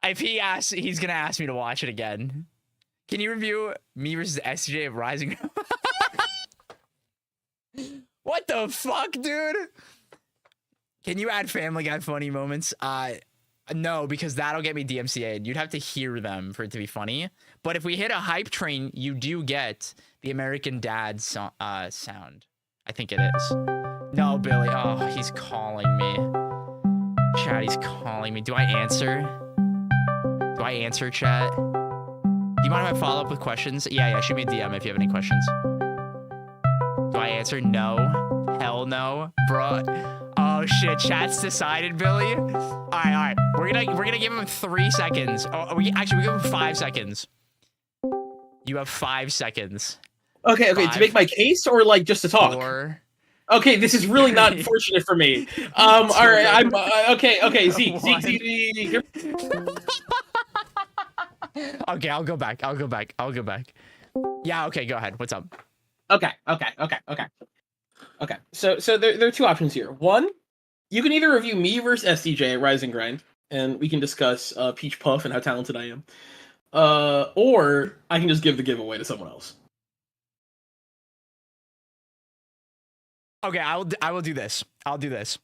If he asks, he's gonna ask me to watch it again. Can you review me versus SJ of Rising? What the fuck, dude? Can you add Family Guy funny moments? No, because that'll get me DMCA'd. You'd have to hear them for it to be funny. But if we hit a hype train, you do get the American Dad sound. I think it is. No, Billy. Oh, he's calling me. Chat, he's calling me. Do I answer? Do I answer, chat? Do you mind if I follow up with questions? Yeah, shoot me a DM if you have any questions. I answer no? Hell no, bro. Oh shit, chat's decided, Billy. All right. We're gonna give him 3 seconds. Oh, we give him 5 seconds. You have 5 seconds. Okay, 5, to make my case or like just to talk? 4. Okay, this is really not fortunate for me. All right, I'm okay. Zeke. Okay, I'll go back. Yeah, okay, go ahead. What's up? Okay. So there are 2 options here. One, you can either review me versus SDJ at Rise and Grind, and we can discuss Peach Puff and how talented I am. Or I can just give the giveaway to someone else. Okay, I will do this. I'll do this.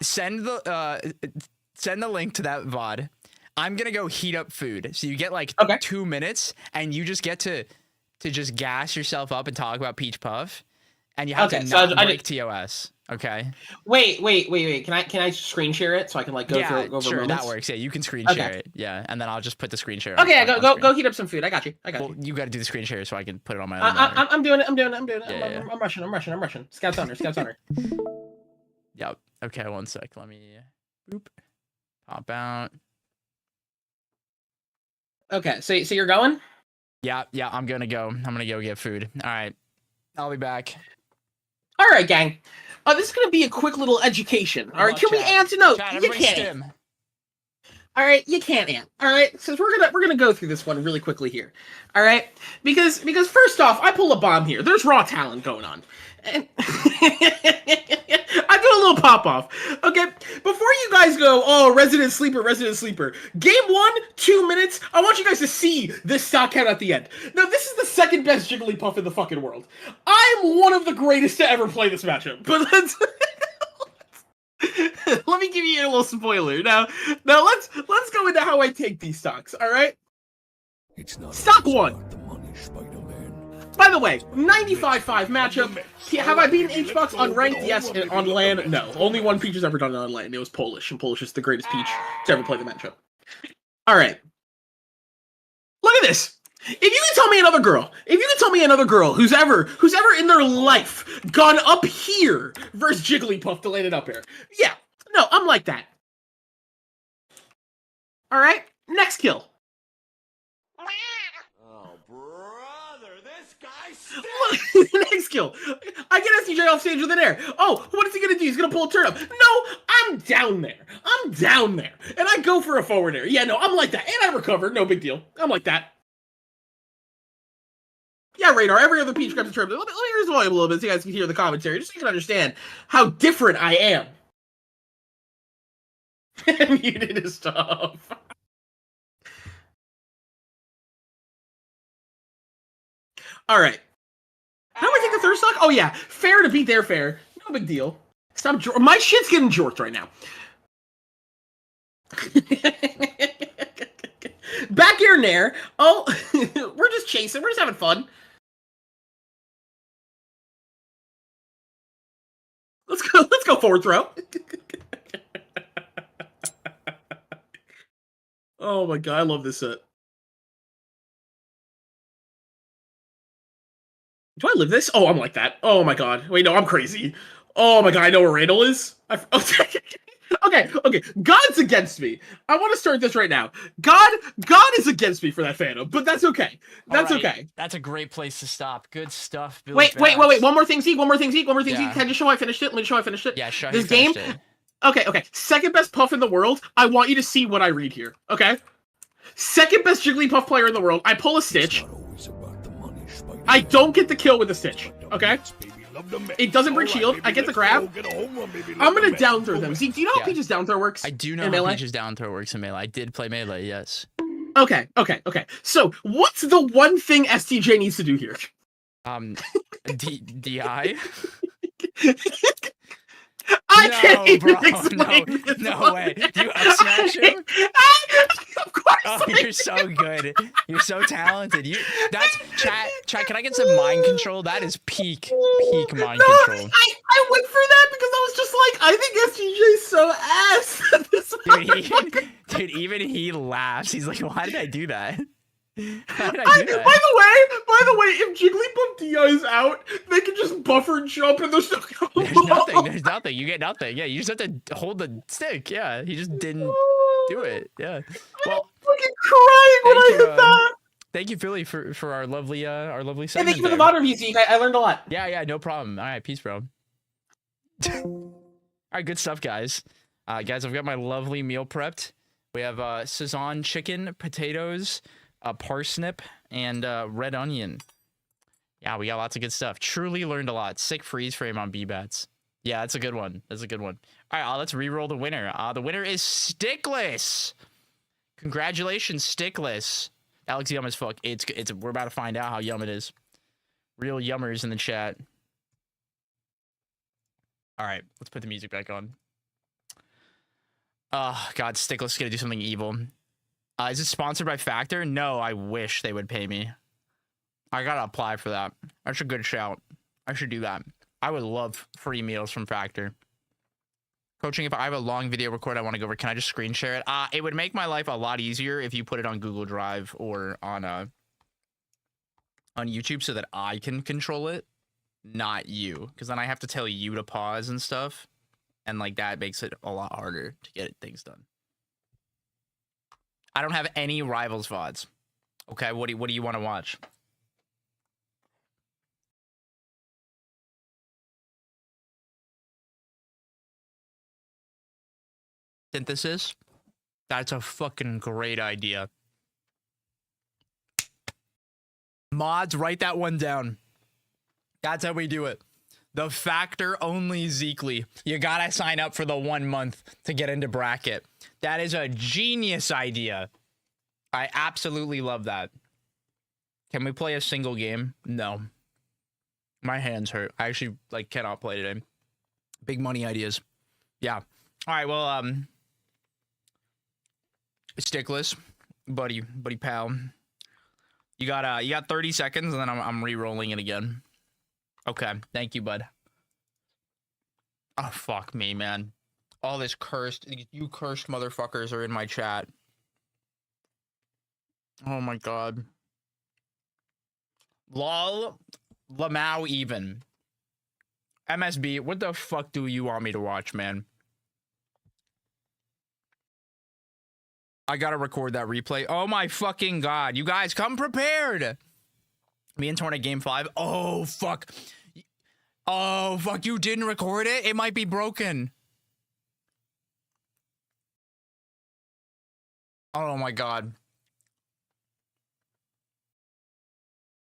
Send the link to that VOD. I'm gonna go heat up food. So you get like 2 minutes, and you just get to just gas yourself up and talk about Peach Puff, and you have to not break TOS. Okay. Wait. Can I screen share it so I can like go over sure, moments? that works. Yeah, you can screen share it. Yeah, and then I'll just put the screen share. Okay, go heat up some food. I got you. Well, you got to do the screen share so I can put it on my. I'm doing it. I'm Yeah. I'm rushing. Scouts on her. Yep. Okay, 1 sec. Let me boop. Pop out. Okay, so you're going? Yeah, I'm gonna go. I'm gonna go get food. All right, I'll be back. All right, gang. This is gonna be a quick little education. All right, can we answer? No, you can't. All right, you can't. All right, so we're gonna go through this one really quickly here. All right, because first off, I pull a bomb here. There's raw talent going on, and I do a little pop off. Okay, before you guys go, oh, Resident Sleeper. Game 1, 2 minutes. I want you guys to see this stock count at the end. Now, this is the second best Jigglypuff in the fucking world. I'm one of the greatest to ever play this matchup. But let's let me give you a little spoiler. Now let's go into how I take these stocks. All right. It's not Stock 1. about the money, Spider-Man. By the way, 95-5 matchup. Have I beaten H-Box on ranked? Yes. On LAN? No. Only one Peach has ever done it on LAN. It was Polish, and Polish is the greatest Peach to ever play the matchup. All right. Look at this. If you can tell me another girl who's ever in their life gone up here versus Jigglypuff to land it up here. Yeah. No, I'm like that. All right. Next kill. Oh, brother, this guy stinks. Next kill. I get SDJ off stage with an air. Oh, what is he gonna do? He's gonna pull a turn up. No, I'm down there. And I go for a forward air. Yeah, no, I'm like that. And I recover. No big deal. I'm like that. Yeah, Radar, every other Peach grabs a turn. Let me raise the volume a little bit so you guys can hear the commentary, just so you can understand how different I am. Muted his stuff. All right. How do I take the third stock? Oh, yeah. Fair to beat their fair. No big deal. Stop. My shit's getting jorked right now. Back air nair. Oh, we're just chasing. We're just having fun. Let's go forward throw. Oh my god, I love this set. Do I live this? Oh, I'm like that. Oh my god. Wait, no, I'm crazy. Oh my god, I know where Randall is. Okay. God's against me. I want to start this right now. God is against me for that Phantom, but that's okay. That's okay. That's a great place to stop. Good stuff, Billy. Wait. One more thing, Zeke. Yeah. Can I just show I finished it? Let me show I finished it. Yeah, show this game. Okay. Second best Puff in the world. I want you to see what I read here. Okay. Second best Jigglypuff player in the world. I pull a Stitch. I don't get the kill with a Stitch. Okay. It doesn't break shield. I get the grab. I'm gonna down throw them. Zeke, do you know how Peach's down throw works? I do know how Peach's down throw works in Melee. I did play Melee, yes. Okay. So, what's the one thing STJ needs to do here? DI? I can't even explain this. No way. Do you up smash him? Of course. Oh, you're so good. You're so talented. That's chat. Can I get some mind control? That is peak mind control. I went for that because I was just like, I think SGJ's so ass. Dude, even he laughs. He's like, why did I do that? How did I do that? By the way, if Jigglypuff Dia is out, they can just buffer jump and there's no. There's nothing. There's nothing. You get nothing. Yeah, you just have to hold the stick. Yeah, he just didn't do it. Yeah. Well, I'm fucking crying when I hit that. Thank you, Philly, for our lovely Hey, segment. thank you for the VOD review, Zeke. I learned a lot. Yeah, no problem. All right, peace, bro. All right, good stuff, guys. Guys, I've got my lovely meal prepped. We have Szechuan chicken, potatoes, parsnip, and red onion. Yeah, we got lots of good stuff. Truly learned a lot. Sick freeze frame on B-Bats. Yeah, that's a good one. That's a good one. All right, let's re-roll the winner. The winner is Stickless. Congratulations, Stickless. That looks yum as fuck. We're about to find out how yum it is. Real yummers in the chat. All right, let's put the music back on. Oh, God, Stickless is going to do something evil. Is it sponsored by Factor? No, I wish they would pay me. I got to apply for that. That's a good shout. I should do that. I would love free meals from Factor. Coaching, if I have a long video record I want to go over, can I just screen share it? It would make my life a lot easier if you put it on Google Drive or on YouTube so that I can control it, not you. Because then I have to tell you to pause and stuff. And like that makes it a lot harder to get things done. I don't have any Rivals VODs. Okay, what do you want to watch? Synthesis? That's a fucking great idea. Mods, write that one down. That's how we do it. The Factor only Zeekly. You gotta sign up for the 1 month to get into bracket. That is a genius idea. I absolutely love that. Can we play a single game? No. My hands hurt. I actually cannot play today. Big money ideas. Yeah. All right, well, Stickless, buddy pal. You got 30 seconds and then I'm re-rolling it again. Okay, thank you, bud. Oh, fuck me, man. All this you cursed motherfuckers are in my chat. Oh my god. Lol, Lamau even. MSB, what the fuck do you want me to watch, man? I gotta record that replay. Oh my fucking god. You guys, come prepared. Me and Torn at game 5. Oh, fuck. Oh, fuck. You didn't record it? It might be broken. Oh, my God.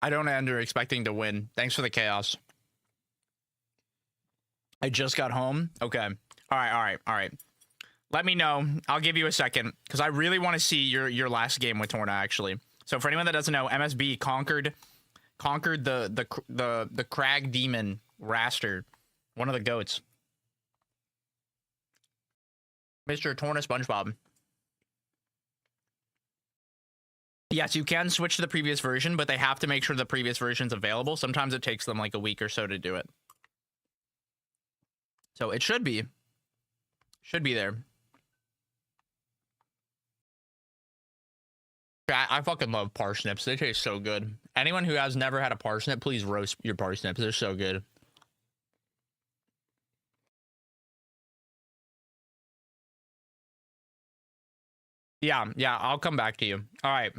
I don't enter expecting to win. Thanks for the chaos. I just got home. Okay. All right. Let me know. I'll give you a second because I really want to see your last game with Torna, actually. So for anyone that doesn't know, MSB conquered the Crag Demon Raster, one of the goats. Mr. Torna SpongeBob. Yes, you can switch to the previous version, but they have to make sure the previous version's available. Sometimes it takes them like a week or so to do it. So it should be there. I fucking love parsnips. They taste so good. Anyone who has never had a parsnip, please roast your parsnips. They're so good. Yeah, I'll come back to you. All right.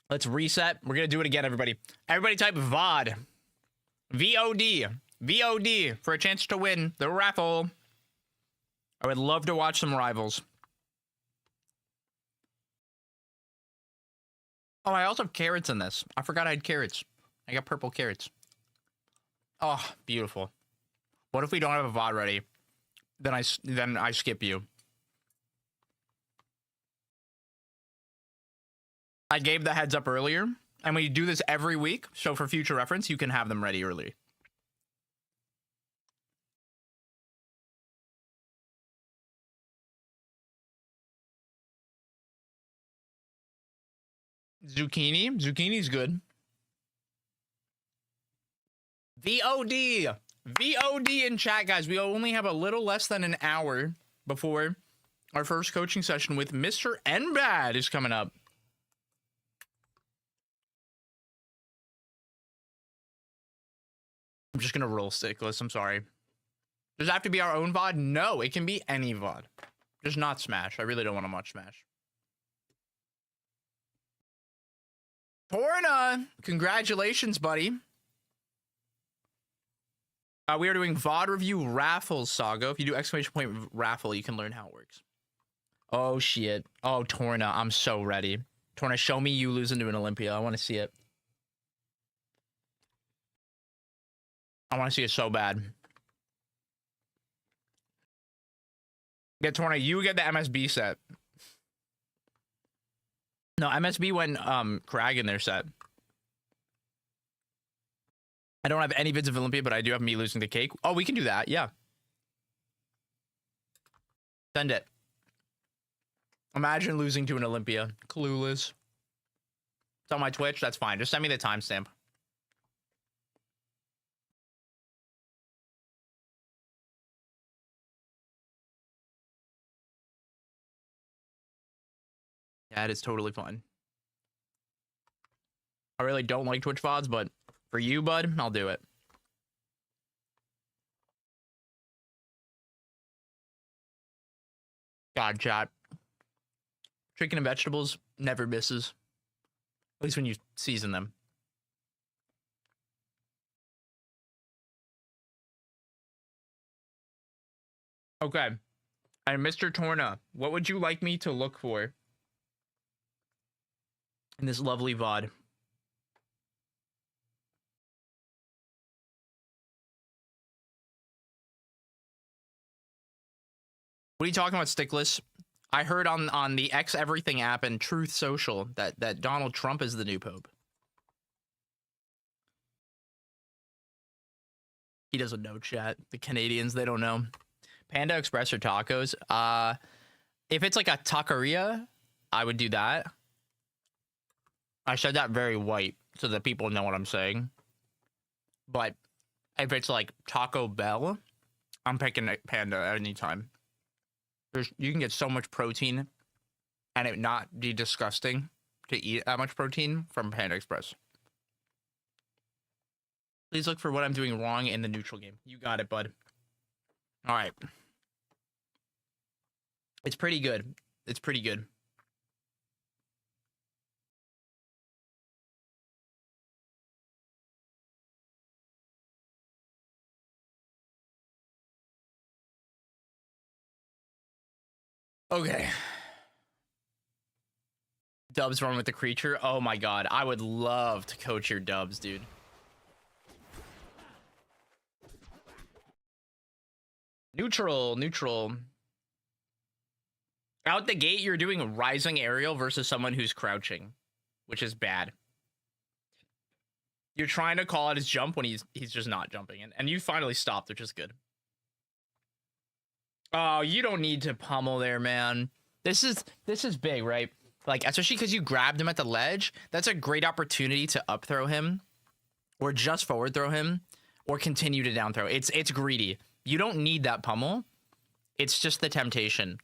Let's reset. We're going to do it again, everybody. Everybody type VOD. VOD. VOD for a chance to win the raffle. I would love to watch some Rivals. Oh, I also have carrots in this. I forgot I had carrots. I got purple carrots. Oh, beautiful. What if we don't have a VOD ready? Then I skip you. I gave the heads up earlier, and we do this every week, so for future reference, you can have them ready early. Zucchini? Zucchini's good. VOD! VOD in chat, guys. We only have a little less than an hour before our first coaching session with Mr. Nbad is coming up. I'm just gonna roll Stickless. I'm sorry. Does it have to be our own VOD? No, it can be any VOD. Just not Smash. I really don't want to watch Smash. Torna, congratulations, buddy. We are doing VOD review Raffles Saga. If you do exclamation point Raffle, you can learn how it works. Oh, shit. Oh, Torna, I'm so ready. Torna, show me you losing to an Olympia. I want to see it. I want to see it so bad. Get Torna, you get the MSB set. No, MSB went Crag in their set. I don't have any vids of Olympia, but I do have me losing the cake. Oh, we can do that, yeah. Send it. Imagine losing to an Olympia. Clueless. It's on my Twitch, that's fine. Just send me the timestamp. Yeah, it is totally fine. I really don't like Twitch VODs, but for you, bud, I'll do it. God, chat. Chicken and vegetables never misses. At least when you season them. Okay. And Mr. Torna, what would you like me to look for in this lovely VOD? What are you talking about, Stickless? I heard on the X Everything app and Truth Social that Donald Trump is the new pope. He doesn't know, chat. The Canadians, they don't know. Panda Express or tacos? If it's like a taqueria, I would do that. I said that very white so that people know what I'm saying. But if it's like Taco Bell, I'm picking Panda anytime. You can get so much protein and it not be disgusting to eat that much protein from Panda Express. Please look for what I'm doing wrong in the neutral game. You got it, bud. All right. It's pretty good. It's pretty good. Okay. Dubs run with the creature. Oh my god. I would love to coach your dubs, dude. Neutral, neutral. Out the gate, you're doing rising aerial versus someone who's crouching, which is bad. You're trying to call out his jump when he's just not jumping. And you finally stopped, which is good. Oh, you don't need to pummel there, man. This is big, right? Like, especially because you grabbed him at the ledge. That's a great opportunity to up throw him, or just forward throw him, or continue to down throw. It's greedy. You don't need that pummel. It's just the temptation.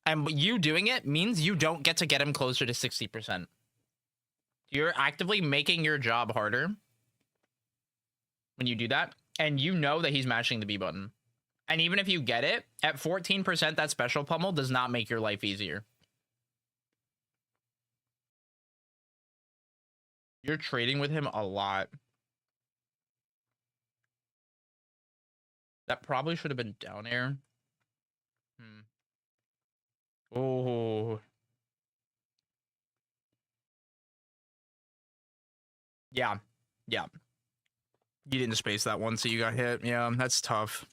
And you doing it means you don't get to get him closer to 60%. You're actively making your job harder when you do that. And you know that he's mashing the B button. And even if you get it, at 14%, that special pummel does not make your life easier. You're trading with him a lot. That probably should have been down air. Oh. Yeah. Yeah. You didn't space that one, so you got hit. Yeah, that's tough.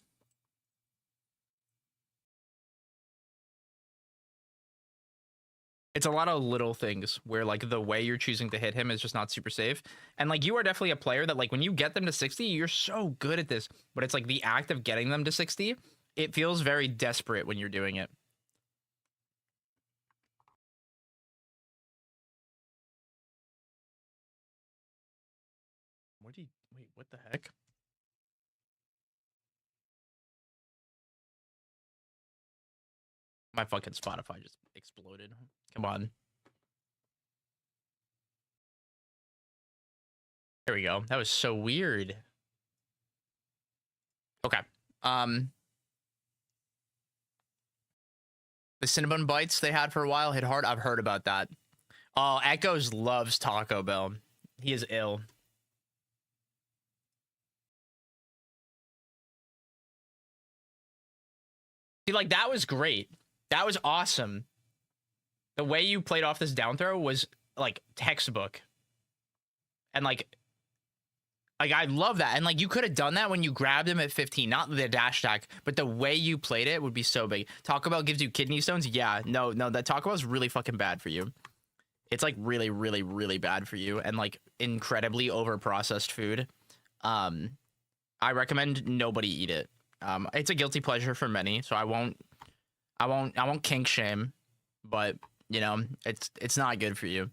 It's a lot of little things where, like, the way you're choosing to hit him is just not super safe. And, like, you are definitely a player that, like, when you get them to 60, you're so good at this. But it's, like, the act of getting them to 60, it feels very desperate when you're doing it. Wait, what the heck? My fucking Spotify just exploded. Come on. There we go. That was so weird. Okay. The cinnamon bites they had for a while hit hard. I've heard about that. Oh, Echoes loves Taco Bell. He is ill. See, like, that was great. That was awesome. The way you played off this down throw was, like, textbook. And, like, I love that. And, like, you could have done that when you grabbed him at 15. Not the dash attack, but the way you played it would be so big. Taco Bell gives you kidney stones? Yeah, no, that Taco Bell is really fucking bad for you. It's, like, really, really, really bad for you. And, like, incredibly over-processed food. I recommend nobody eat it. It's a guilty pleasure for many, so I won't kink shame, but you know, it's not good for you.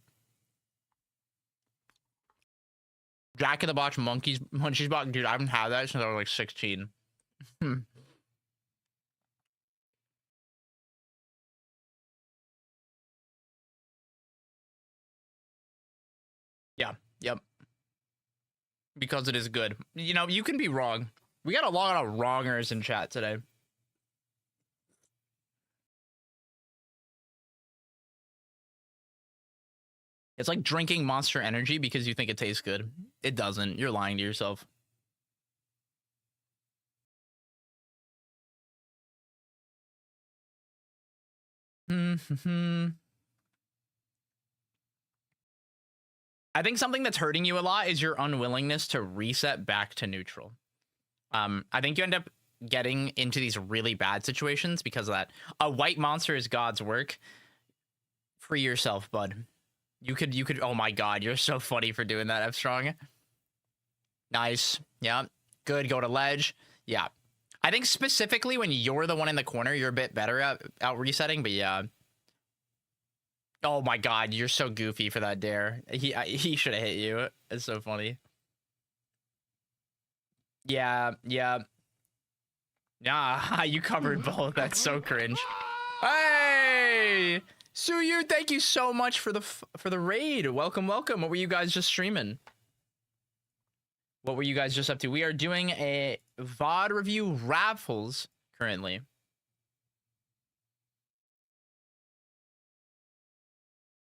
Jack in the Box Munchies Box, dude, I haven't had that since I was like 16. Yeah, yep. Because it is good. You know, you can be wrong. We got a lot of wrongers in chat today. It's like drinking Monster Energy because you think it tastes good. It doesn't. You're lying to yourself. I think something that's hurting you a lot is your unwillingness to reset back to neutral. I think you end up getting into these really bad situations because of that. A white monster is God's work. Free yourself, bud. You could, oh my God, you're so funny for doing that, F Strong. Nice. Yeah. Good. Go to ledge. Yeah. I think specifically when you're the one in the corner, you're a bit better at resetting, but yeah. Oh my God, you're so goofy for that dare. He should have hit you. It's so funny. Yeah, yeah. Nah, you covered both. That's so cringe. Hey! Suyu, thank you so much for the raid. Welcome, welcome. What were you guys just streaming? What were you guys just up to? We are doing a VOD review Raffles currently.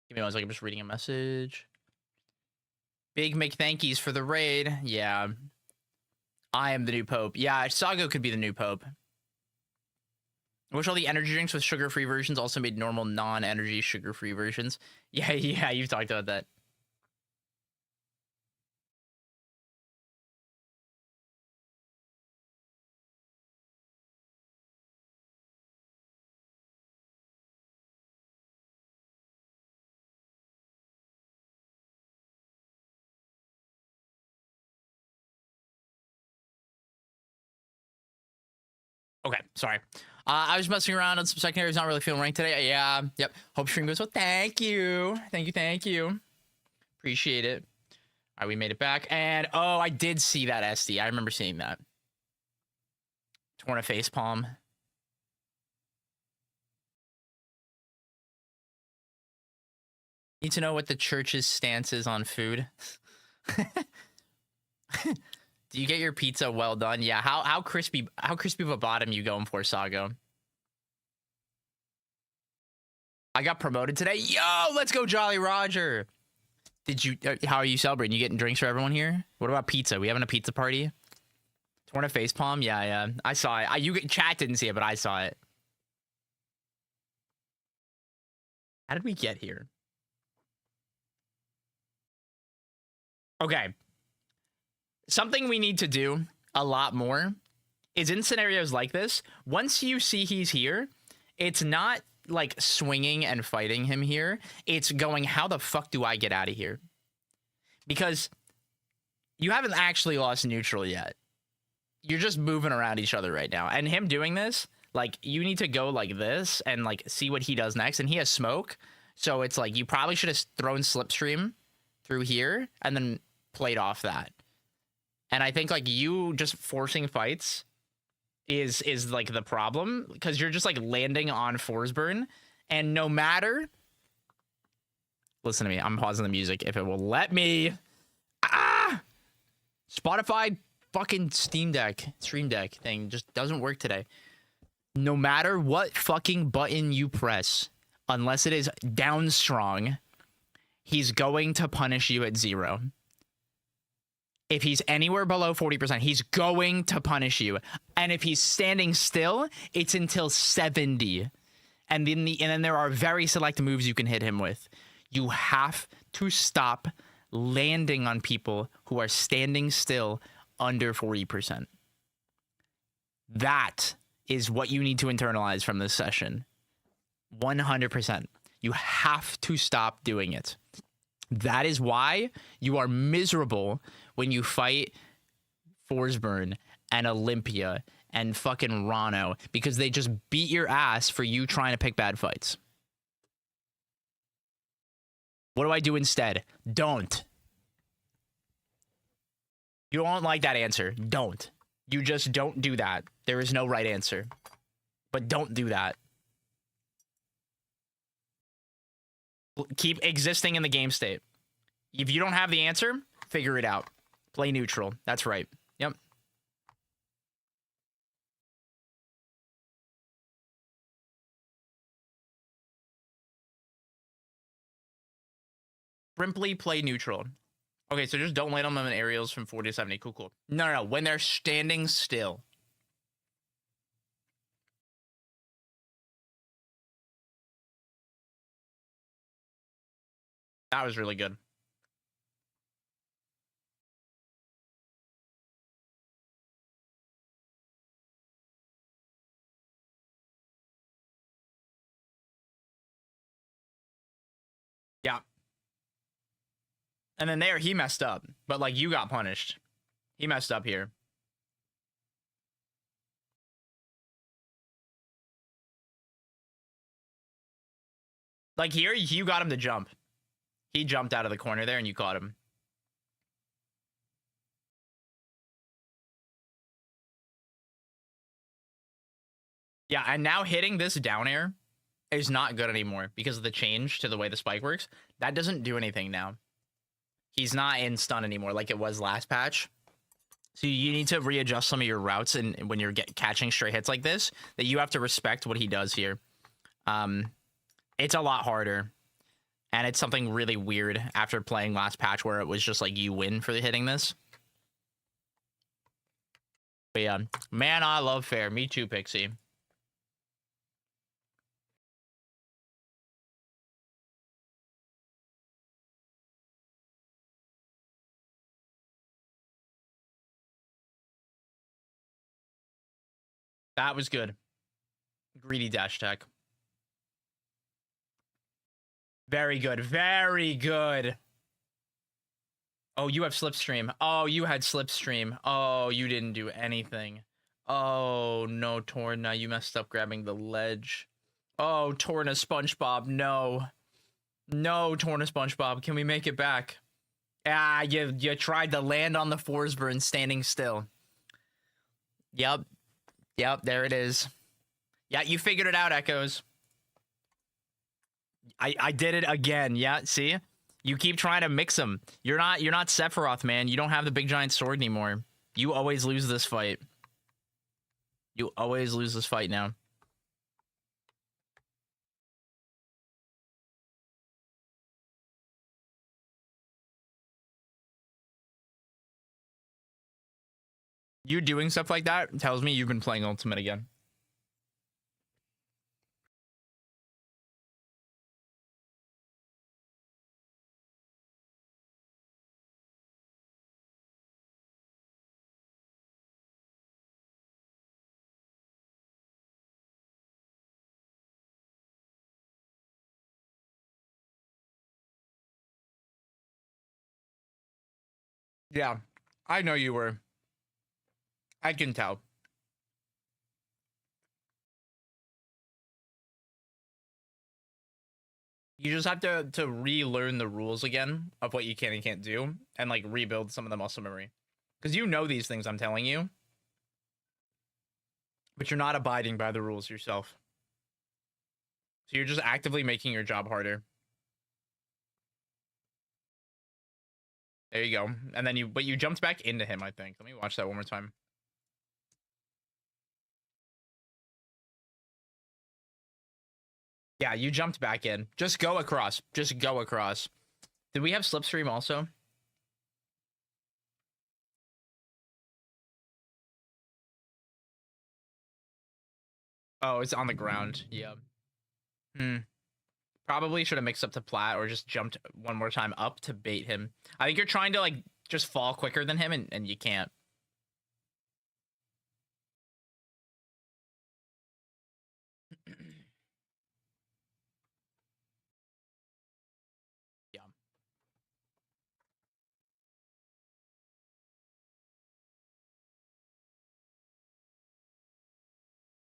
Give me one second, I'm just reading a message. Big McThankies for the raid. Yeah. I am the new pope. Yeah, Sago could be the new pope. I wish all the energy drinks with sugar-free versions also made normal non-energy sugar-free versions. Yeah, you've talked about that. Okay, sorry. I was messing around on some secondaries, not really feeling right today. Yeah, yep. Hope stream goes well. Thank you. Thank you. Appreciate it. All right, we made it back. And, oh, I did see that SD. I remember seeing that. Torn a facepalm. Need to know what the church's stance is on food. Do you get your pizza well done? Yeah. How crispy of a bottom you going for, Sago? I got promoted today. Yo, let's go, Jolly Roger. Did you? How are you celebrating? You getting drinks for everyone here? What about pizza? We having a pizza party? Torn a facepalm? Yeah. I saw it. Chat didn't see it, but I saw it. How did we get here? Okay. Something we need to do a lot more is in scenarios like this, once you see he's here, it's not like swinging and fighting him here. It's going, how the fuck do I get out of here? Because you haven't actually lost neutral yet. You're just moving around each other right now. And him doing this, like, you need to go like this and like see what he does next. And he has smoke. So it's like, you probably should have thrown Slipstream through here and then played off that. And I think like you just forcing fights is like the problem, because you're just like landing on Forsburn, and no matter, listen to me, I'm pausing the music if it will let me. Spotify fucking Stream Deck thing just doesn't work today. No matter what fucking button you press, unless it is down strong, he's going to punish you at 0. If he's anywhere below 40%, he's going to punish you. And if he's standing still, it's until 70. And then there are very select moves you can hit him with. You have to stop landing on people who are standing still under 40%. That is what you need to internalize from this session. 100%. You have to stop doing it. That is why you are miserable when you fight Forsburn and Olympia and fucking Rano, because they just beat your ass for you trying to pick bad fights. What do I do instead? Don't. You won't like that answer. Don't. You just don't do that. There is no right answer. But don't do that. Keep existing in the game state. If you don't have the answer, figure it out. Play neutral. That's right. Yep. Simply play neutral. Okay, so just don't land on them in aerials from 40 to 70. Cool. No. When they're standing still. That was really good. Yeah. And then there, he messed up. But, like, you got punished. He messed up here. Like, here, you got him to jump. He jumped out of the corner there, and you caught him. Yeah, and now hitting this down air is not good anymore because of the change to the way the spike works. That doesn't do anything now. He's not in stun anymore like it was last patch. So you need to readjust some of your routes, and when you're catching straight hits like this, that you have to respect what he does here. It's a lot harder. And it's something really weird after playing last patch where it was just like you win for hitting this. But yeah, man, I love fair. Me too, Pixie. That was good. Greedy dash tech. Very good. Very good. Oh, you have slipstream. Oh, you had slipstream. Oh, you didn't do anything. Oh, no, Torna. You messed up grabbing the ledge. Oh, Torna SpongeBob. No. No, Torna SpongeBob. Can we make it back? Ah, you tried to land on the Forsburn standing still. Yep. Yep, there it is. Yeah, you figured it out, Echoes. I did it again. Yeah, see? You keep trying to mix them. You're not Sephiroth, man. You don't have the big giant sword anymore. You always lose this fight. You always lose this fight now. You doing stuff like that tells me you've been playing Ultimate again. Yeah, I know you were. I can tell. You just have to relearn the rules again of what you can and can't do, and like rebuild some of the muscle memory. Because you know these things I'm telling you, but you're not abiding by the rules yourself. So you're just actively making your job harder. There you go. And then but you jumped back into him, I think. Let me watch that one more time. Yeah, you jumped back in. Just go across. Just go across. Did we have slipstream also? Oh, it's on the ground. Yeah. Probably should have mixed up to plat or just jumped one more time up to bait him. I think you're trying to like just fall quicker than him and you can't. Yeah.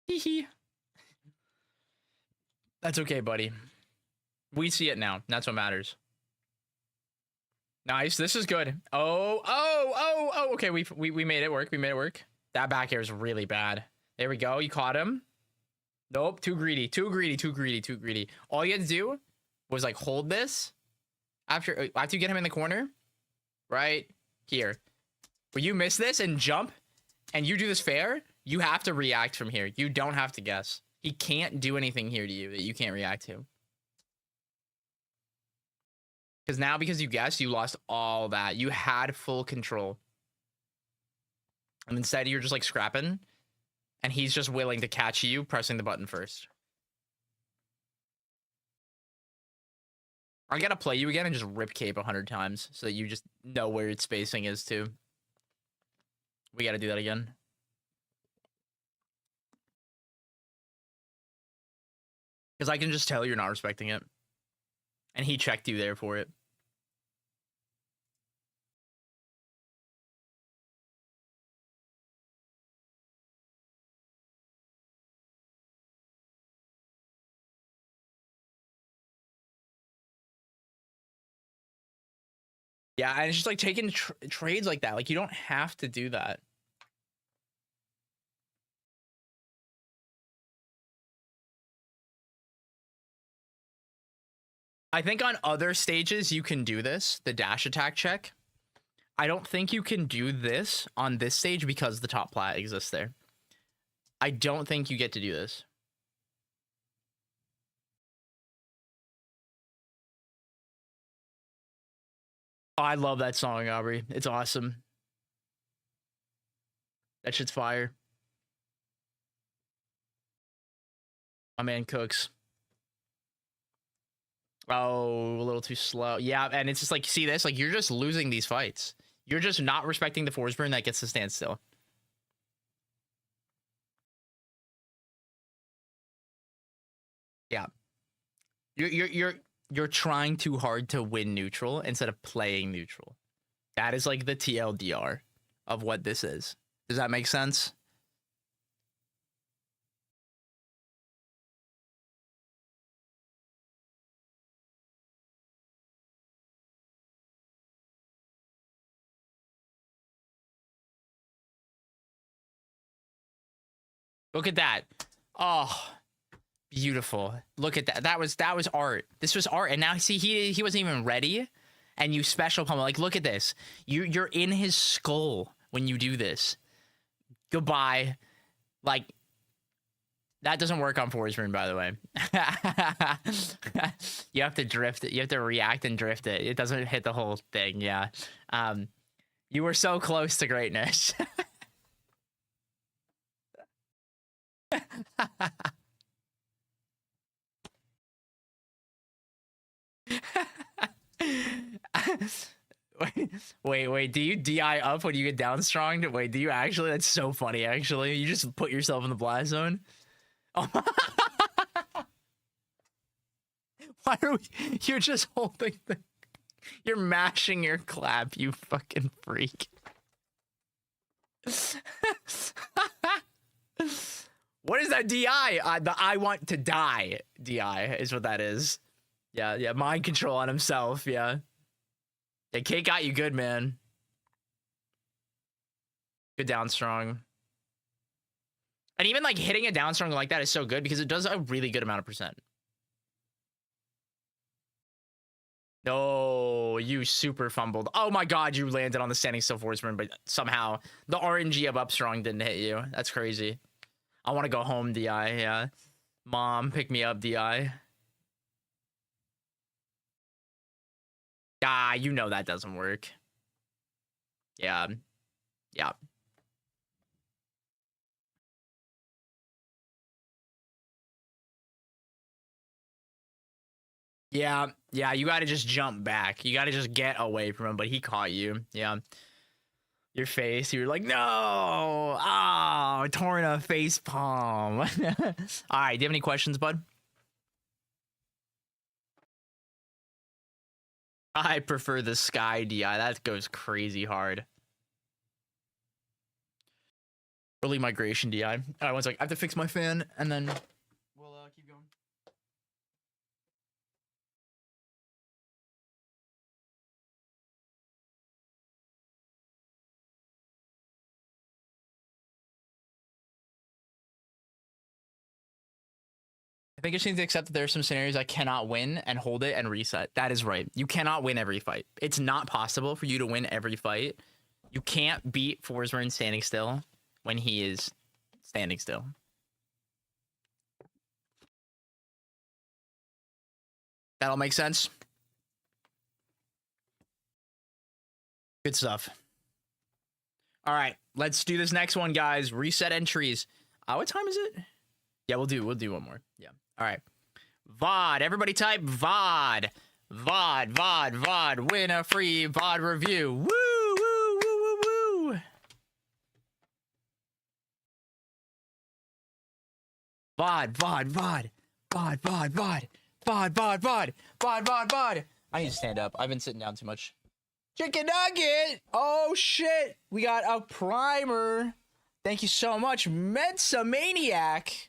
Hee. That's okay, buddy. We see it now. That's what matters. Nice. This is good. Oh. Okay, we made it work. We made it work. That back air is really bad. There we go. You caught him. Nope. Too greedy. Too greedy. Too greedy. Too greedy. All you had to do was like hold this after you get him in the corner, right here. Where you miss this and jump, and you do this fair, you have to react from here. You don't have to guess. He can't do anything here to you that you can't react to. Because now, because you guessed, you lost all that. You had full control. And instead, you're just like scrapping. And he's just willing to catch you pressing the button first. I gotta play you again and just rip cape 100 times so that you just know where its spacing is too. We gotta do that again. Because I can just tell you're not respecting it. And he checked you there for it. Yeah, and it's just like taking trades like that. Like, you don't have to do that. I think on other stages you can do this, the dash attack check. I don't think you can do this on this stage because the top plat exists there. I don't think you get to do this. Oh, I love that song, Aubrey. It's awesome. That shit's fire. My man cooks. Oh, a little too slow. Yeah, and it's just like, see this? Like, you're just losing these fights. You're just not respecting the force burn that gets to stand still. Yeah. You're trying too hard to win neutral instead of playing neutral. That is like the TLDR of what this is. Does that make sense? Look at that. Oh, beautiful. Look at that. That was art. This was art. And now see, he wasn't even ready. And you special pummel. Like, look at this. You're in his skull when you do this. Goodbye. Like, that doesn't work on force burn, by the way. You have to drift it. You have to react and drift it. It doesn't hit the whole thing. Yeah. You were so close to greatness. Wait, do you DI up when you get down strong? Wait, do you actually? That's so funny, actually. You just put yourself in the blast zone. Oh. Why are we? You're just holding the. You're mashing your clap, you fucking freak. What is that DI? The I want to die DI is what that is. Yeah, mind control on himself, yeah. Yeah, Kate got you good, man. Good down strong. And even like hitting a down strong like that is so good because it does a really good amount of percent. No. Oh, you super fumbled. Oh my god, you landed on the standing still forceman, but somehow the RNG of Upstrong didn't hit you. That's crazy. I want to go home, DI. Yeah. Mom, pick me up, DI. Ah, you know that doesn't work. Yeah. Yeah. Yeah, yeah, you gotta just jump back. You gotta just get away from him, but he caught you. Yeah. Your face, you were like, no! Oh, torn a face palm. Alright, do you have any questions, bud? I prefer the Sky DI. That goes crazy hard. Early migration DI. Alright, one sec. I have to fix my fan, and then we'll keep going. I think I just need to accept that there are some scenarios I cannot win and hold it and reset. That is right. You cannot win every fight. It's not possible for you to win every fight. You can't beat Forsburn standing still when he is standing still. That all makes sense? Good stuff. All right, let's do this next one, guys. Reset entries. What time is it? Yeah, we'll do one more. Yeah. All right. VOD. Everybody type VOD. VOD, VOD, VOD. Win a free VOD review. Woo, woo, woo, woo, woo. VOD, VOD, VOD. VOD, VOD, VOD. VOD, VOD, VOD. VOD, VOD, VOD. I need to stand up. I've been sitting down too much. Chicken nugget. Oh, shit. We got a primer. Thank you so much, Mensa Maniac.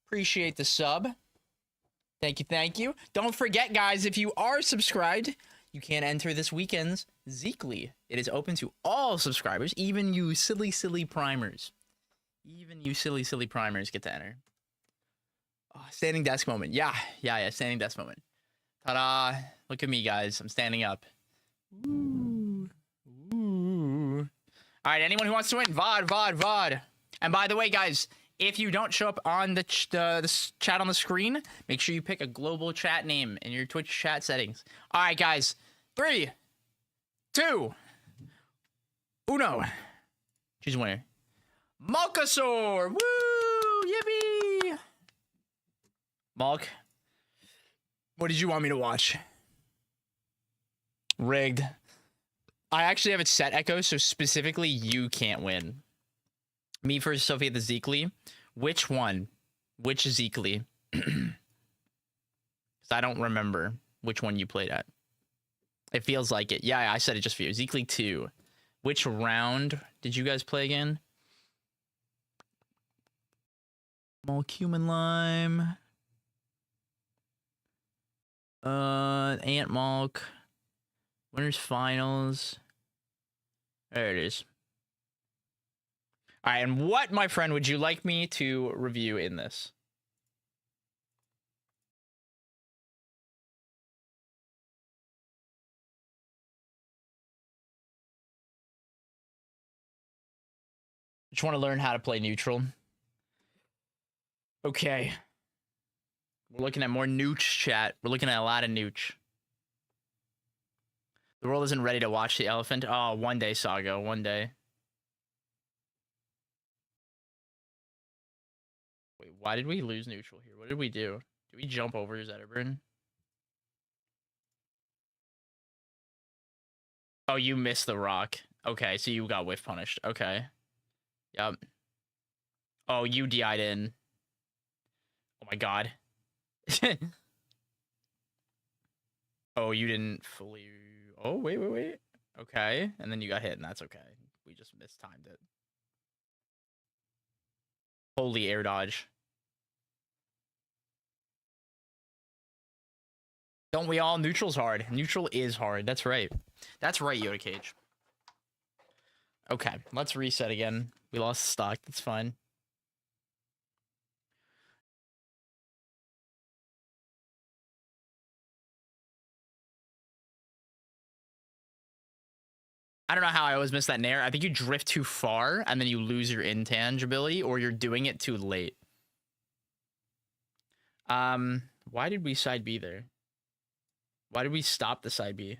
Appreciate the sub. Thank you, thank you. Don't forget, guys, if you are subscribed, you can enter this weekend's Zeekly. It is open to all subscribers, even you silly, silly primers. Even you silly, silly primers get to enter. Oh, standing desk moment. Yeah, standing desk moment. Ta-da. Look at me, guys. I'm standing up. Ooh. Ooh. All right, anyone who wants to win, VOD, VOD, VOD. And by the way, guys, if you don't show up on the chat on the screen, make sure you pick a global chat name in your Twitch chat settings. All right, guys. 3, 2, 1. Choose a winner. Malkasaur! Woo! Yippee! Malk, what did you want me to watch? Rigged. I actually have it set, Echo, so specifically you can't win. Me versus Sophie at the Zeekly. Which one? Which Zeekly? Because I don't remember which one you played at. It feels like it. Yeah, I said it just for you. Zeekly 2. Which round did you guys play again? Cumin Lime. Ant Malk. Winners Finals. There it is. All right, and what, my friend, would you like me to review in this? Just want to learn how to play neutral. Okay. We're looking at more nooch chat. We're looking at a lot of nooch. The world isn't ready to watch the elephant. Oh, one day, Sago. One day. Wait, why did we lose neutral here? What did we do? Did we jump over Zetterburn? Oh, you missed the rock. Okay, so you got whiff punished. Okay. Yep. Oh, you DI'd in. Oh my god. Oh, you didn't fully... Oh, wait. Okay, and then you got hit, and that's okay. We just mistimed it. Holy air dodge. Don't we all? Neutral's hard. Neutral is hard. That's right. That's right, Yoda Cage. Okay, let's reset again. We lost stock. That's fine. I don't know how I always miss that nair. I think you drift too far and then you lose your intangibility, or you're doing it too late. Why did we side B there? Why did we stop the side B?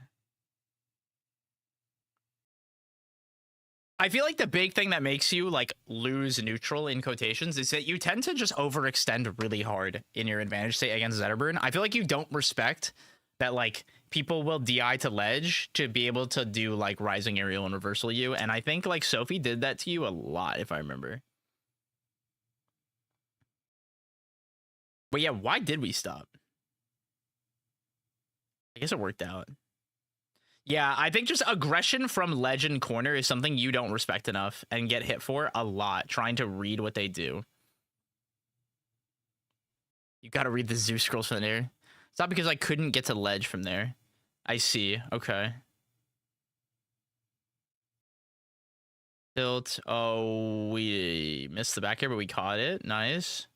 I feel like the big thing that makes you like lose neutral in quotations is that you tend to just overextend really hard in your advantage state against Zetterburn. I feel like you don't respect that like people will DI to ledge to be able to do like rising aerial and reversal you. And I think like Sophie did that to you a lot, if I remember. But yeah, why did we stop? I guess it worked out. Yeah, I think just aggression from ledge and corner is something you don't respect enough and get hit for a lot, trying to read what they do. You gotta read the Zeus scrolls from there. It's not because I couldn't get to ledge from there. I see. Okay. Tilt. Oh, we missed the back here, but we caught it. Nice.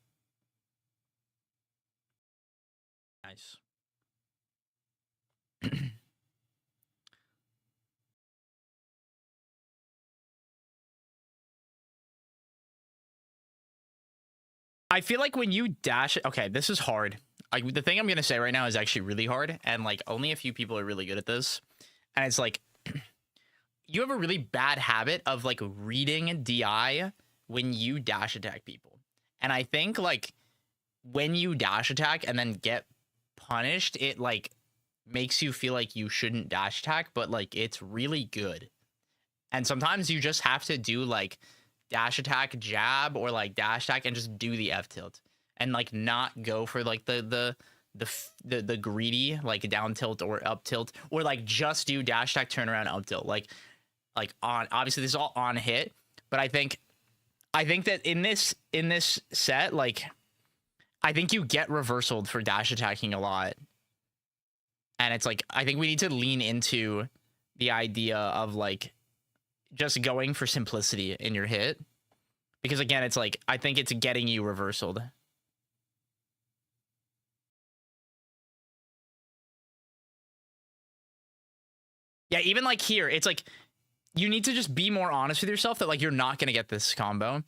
Nice. I feel like when you dash it, okay, this is hard. The thing I'm gonna say right now is actually really hard, and like only a few people are really good at this. And it's like you have a really bad habit of like reading DI when you dash attack people. And I think like when you dash attack and then get punished, it like makes you feel like you shouldn't dash attack, but like it's really good. And sometimes you just have to do like dash attack jab or like dash attack and just do the F tilt and like not go for like the greedy like down tilt or up tilt, or like just do dash attack turn around up tilt like on. Obviously this is all on hit, but I think that in this set, like I think you get reversaled for dash attacking a lot. And it's like I think we need to lean into the idea of like just going for simplicity in your hit, because again, it's like I think it's getting you reversaled. Yeah, even like here, it's like you need to just be more honest with yourself that like you're not gonna get this combo.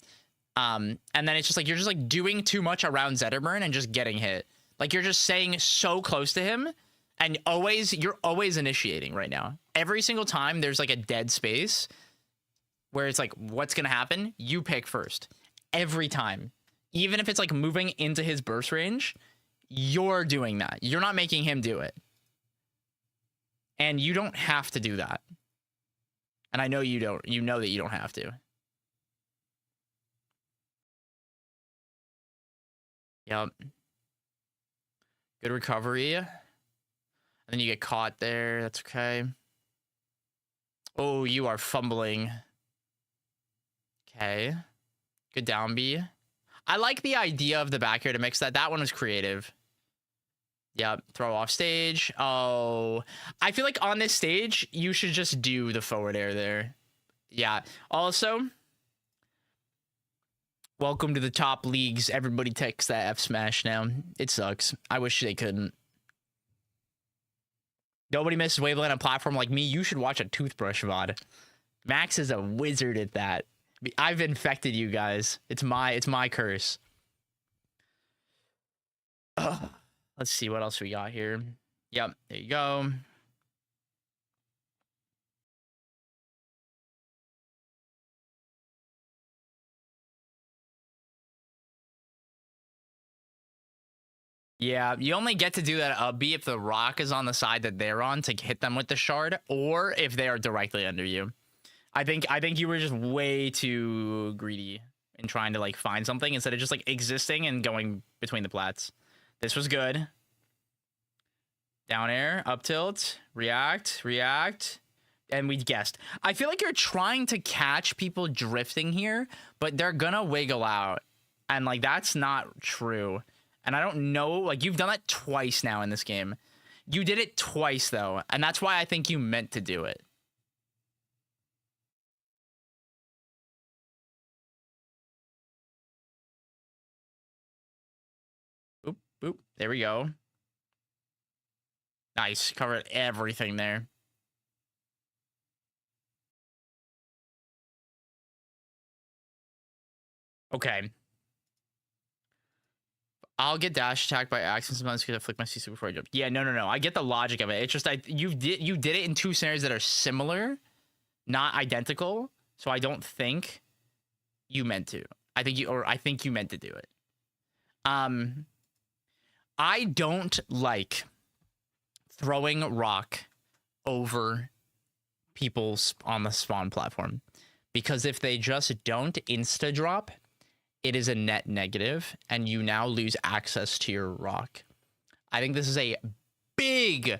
And then it's just like you're just like doing too much around Zetterburn and just getting hit. Like you're just staying so close to him, and you're always initiating right now. Every single time there's like a dead space where it's like, what's gonna happen? You pick first. Every time. Even if it's like moving into his burst range, you're doing that. You're not making him do it. And you don't have to do that. And I know you don't. You know that you don't have to. Yep. Good recovery. And then you get caught there. That's okay. Oh, you are fumbling. Okay. Good down B. I like the idea of the back here to mix that. That one was creative. Yep. Throw off stage. Oh. I feel like on this stage, you should just do the forward air there. Yeah. Also, welcome to the top leagues. Everybody takes that F smash now. It sucks. I wish they couldn't. Nobody misses Waveland on a platform like me. You should watch a toothbrush VOD. Max is a wizard at that. I've infected you guys. It's my curse. Ugh. Let's see what else we got here. Yep, there you go. Yeah, you only get to do that up B if the rock is on the side that they're on to hit them with the shard, or if they are directly under you. I think you were just way too greedy in trying to like find something instead of just like existing and going between the plats. This was good. Down air, up tilt, react, and we guessed. I feel like you're trying to catch people drifting here, but they're gonna wiggle out, and like that's not true. And I don't know, like you've done that twice now in this game. You did it twice though, and that's why I think you meant to do it. Boop, boop. There we go. Nice. Covered everything there. Okay. I'll get dash attacked by accident sometimes because I flick my CC before I jump. Yeah, no. I get the logic of it. It's just you did it in 2 scenarios that are similar, not identical. So I don't think you meant to. I think you meant to do it. I don't like throwing rock over people on the spawn platform, because if they just don't insta drop, it is a net negative and you now lose access to your rock. I think this is a big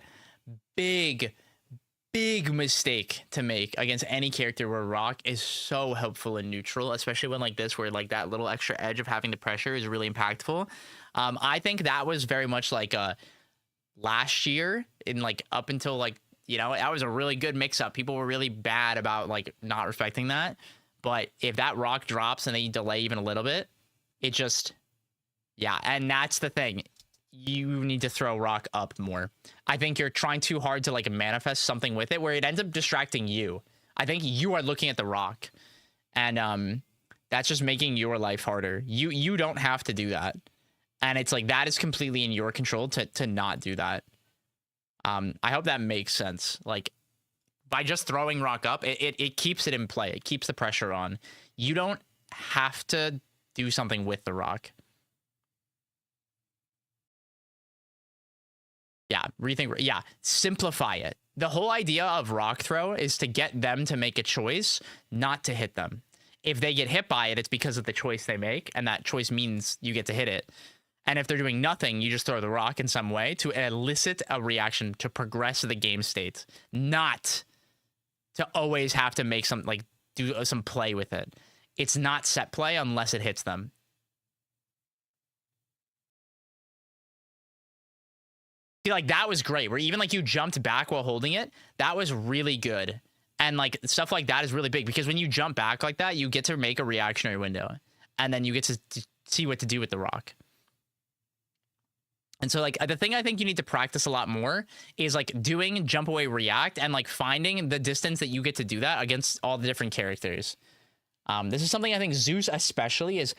mistake to make against any character where rock is so helpful and neutral, especially when like this, where like that little extra edge of having the pressure is really impactful. I think that was very much like last year in like up until like, you know, that was a really good mix up. People were really bad about like not respecting that. But if that rock drops and they delay even a little bit, it just, yeah. And that's the thing. You need to throw rock up more. I think you're trying too hard to like manifest something with it where it ends up distracting you. I think you are looking at the rock, and that's just making your life harder. You don't have to do that. And it's like, that is completely in your control to not do that. I hope that makes sense. Like, by just throwing rock up, it keeps it in play. It keeps the pressure on. You don't have to do something with the rock. Yeah, rethink. Yeah, simplify it. The whole idea of rock throw is to get them to make a choice, not to hit them. If they get hit by it, it's because of the choice they make, and that choice means you get to hit it. And if they're doing nothing, you just throw the rock in some way to elicit a reaction, to progress the game state, not to always have to make some, like, do some play with it. It's not set play unless it hits them. See, like, that was great, where even, like, you jumped back while holding it. That was really good. And, like, stuff like that is really big, because when you jump back like that, you get to make a reactionary window. And then you get to see what to do with the rock. And so, like, the thing I think you need to practice a lot more is, like, doing jump away react and, like, finding the distance that you get to do that against all the different characters. This is something I think Zeus especially is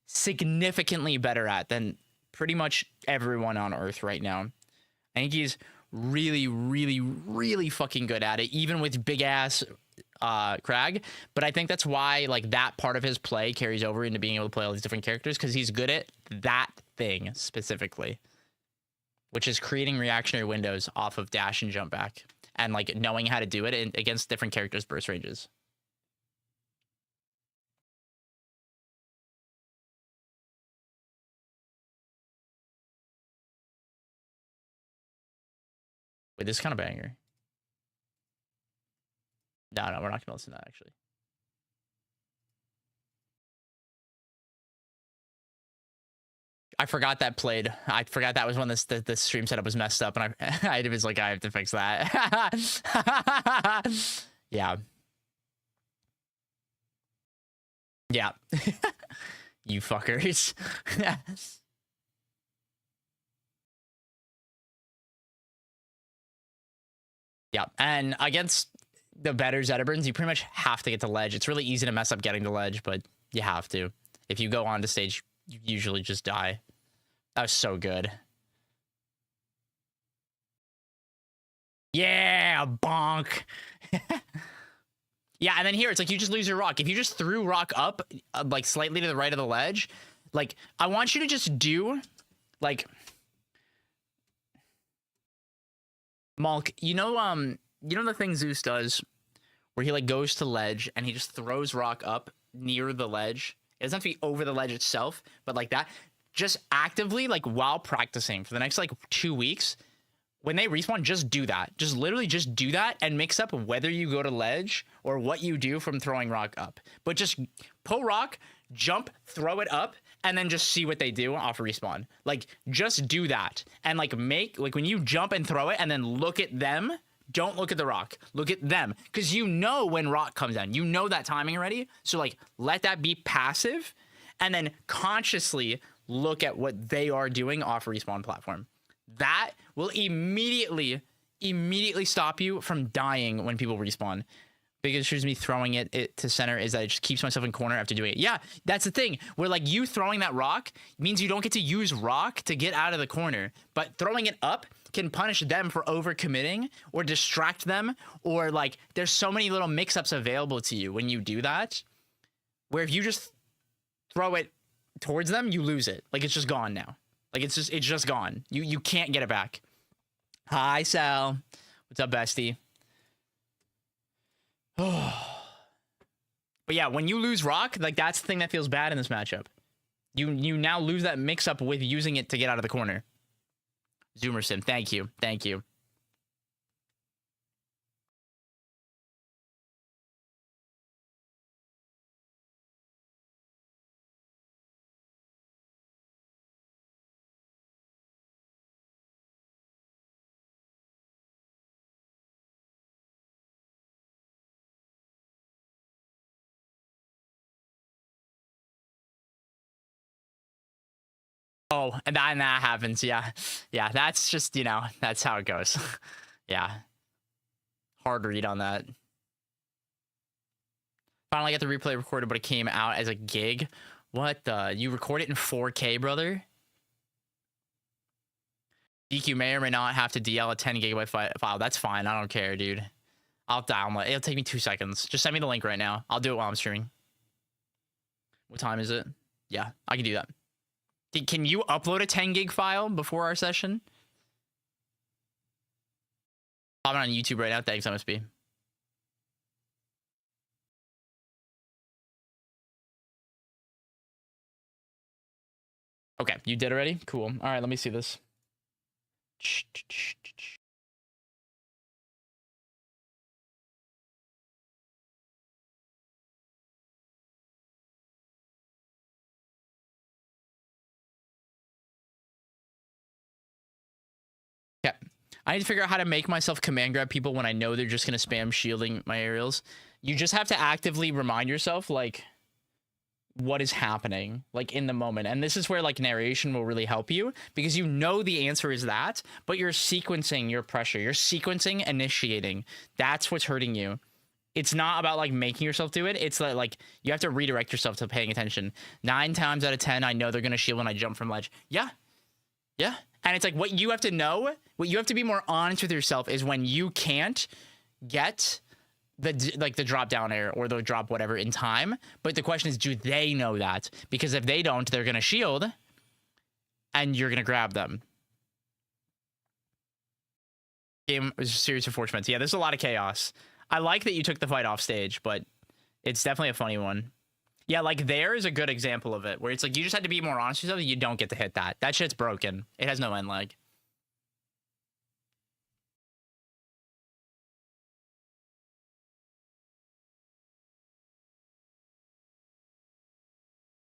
significantly better at than pretty much everyone on Earth right now. I think he's really fucking good at it, even with big ass Crag. But I think that's why, like, that part of his play carries over into being able to play all these different characters, because he's good at that thing specifically, which is creating reactionary windows off of dash and jump back, and, like, knowing how to do it against different characters' burst ranges. Wait, this is kind of banger. No, we're not gonna listen to that, actually. I forgot that played. I forgot that was when the stream setup was messed up, and I was like, I have to fix that. Yeah. Yeah. You fuckers. Yeah, and against the better Zetaburns, you pretty much have to get to ledge. It's really easy to mess up getting to ledge, but you have to. If you go on to stage, you usually just die. That was so good. Yeah, bonk. Yeah, and then here, it's like you just lose your rock. If you just threw rock up, like, slightly to the right of the ledge, like, I want you to just do, like... Malk, you know the thing Zeus does where he, like, goes to ledge and he just throws rock up near the ledge? It doesn't have to be over the ledge itself, but like that. Just actively, like, while practicing for the next, like, 2 weeks, when they respawn, just do that. Just literally just do that and mix up whether you go to ledge or what you do from throwing rock up. But just pull rock, jump, throw it up, and then just see what they do off respawn. Like, just do that. And, like, when you jump and throw it and then look at them, don't look at the rock. Look at them. Because you know when rock comes down. You know that timing already. So, like, let that be passive and then consciously look at what they are doing off respawn platform. That will immediately stop you from dying when people respawn. biggest issue is me throwing it to center is that it just keeps myself in corner after doing it. Yeah, that's the thing. Where like you throwing that rock means you don't get to use rock to get out of the corner, but throwing it up can punish them for overcommitting or distract them, or like there's so many little mix-ups available to you when you do that, where if you just throw it towards them, you lose it. Like it's just gone now. Like it's just gone. You can't get it back. Hi, Sal. What's up, bestie? But yeah, when you lose rock, like that's the thing that feels bad in this matchup. You now lose that mix-up with using it to get out of the corner. Zoomer Sim, thank you. Thank you. Oh, and that happens, yeah. Yeah, that's just, you know, that's how it goes. Yeah. Hard read on that. Finally got the replay recorded, but it came out as a gig. What the? You record it in 4K, brother? DQ may or may not have to DL a 10 gigabyte file. That's fine. I don't care, dude. I'll download. It'll take me 2 seconds. Just send me the link right now. I'll do it while I'm streaming. What time is it? Yeah, I can do that. Can you upload a 10 gig file before our session? I'm on YouTube right now. Thanks, MSB. Okay, you did already? Cool. All right, let me see this. Okay. I need to figure out how to make myself command grab people when I know they're just going to spam shielding my aerials. You just have to actively remind yourself, like, what is happening, like, in the moment. And this is where, like, narration will really help you, because you know the answer is that, but you're sequencing your pressure. You're sequencing initiating. That's what's hurting you. It's not about, like, making yourself do it. It's like you have to redirect yourself to paying attention. 9 times out of 10, I know they're going to shield when I jump from ledge. Yeah. Yeah. And it's like what you have to know, what you have to be more honest with yourself is when you can't get the drop down air or the drop whatever in time. But the question is, do they know that? Because if they don't, they're going to shield and you're going to grab them. Game was a series of fortunate. Yeah, there's a lot of chaos. I like that you took the fight off stage, but it's definitely a funny one. Yeah, like there is a good example of it where it's like you just had to be more honest with yourself. You don't get to hit that. That shit's broken. It has no end lag.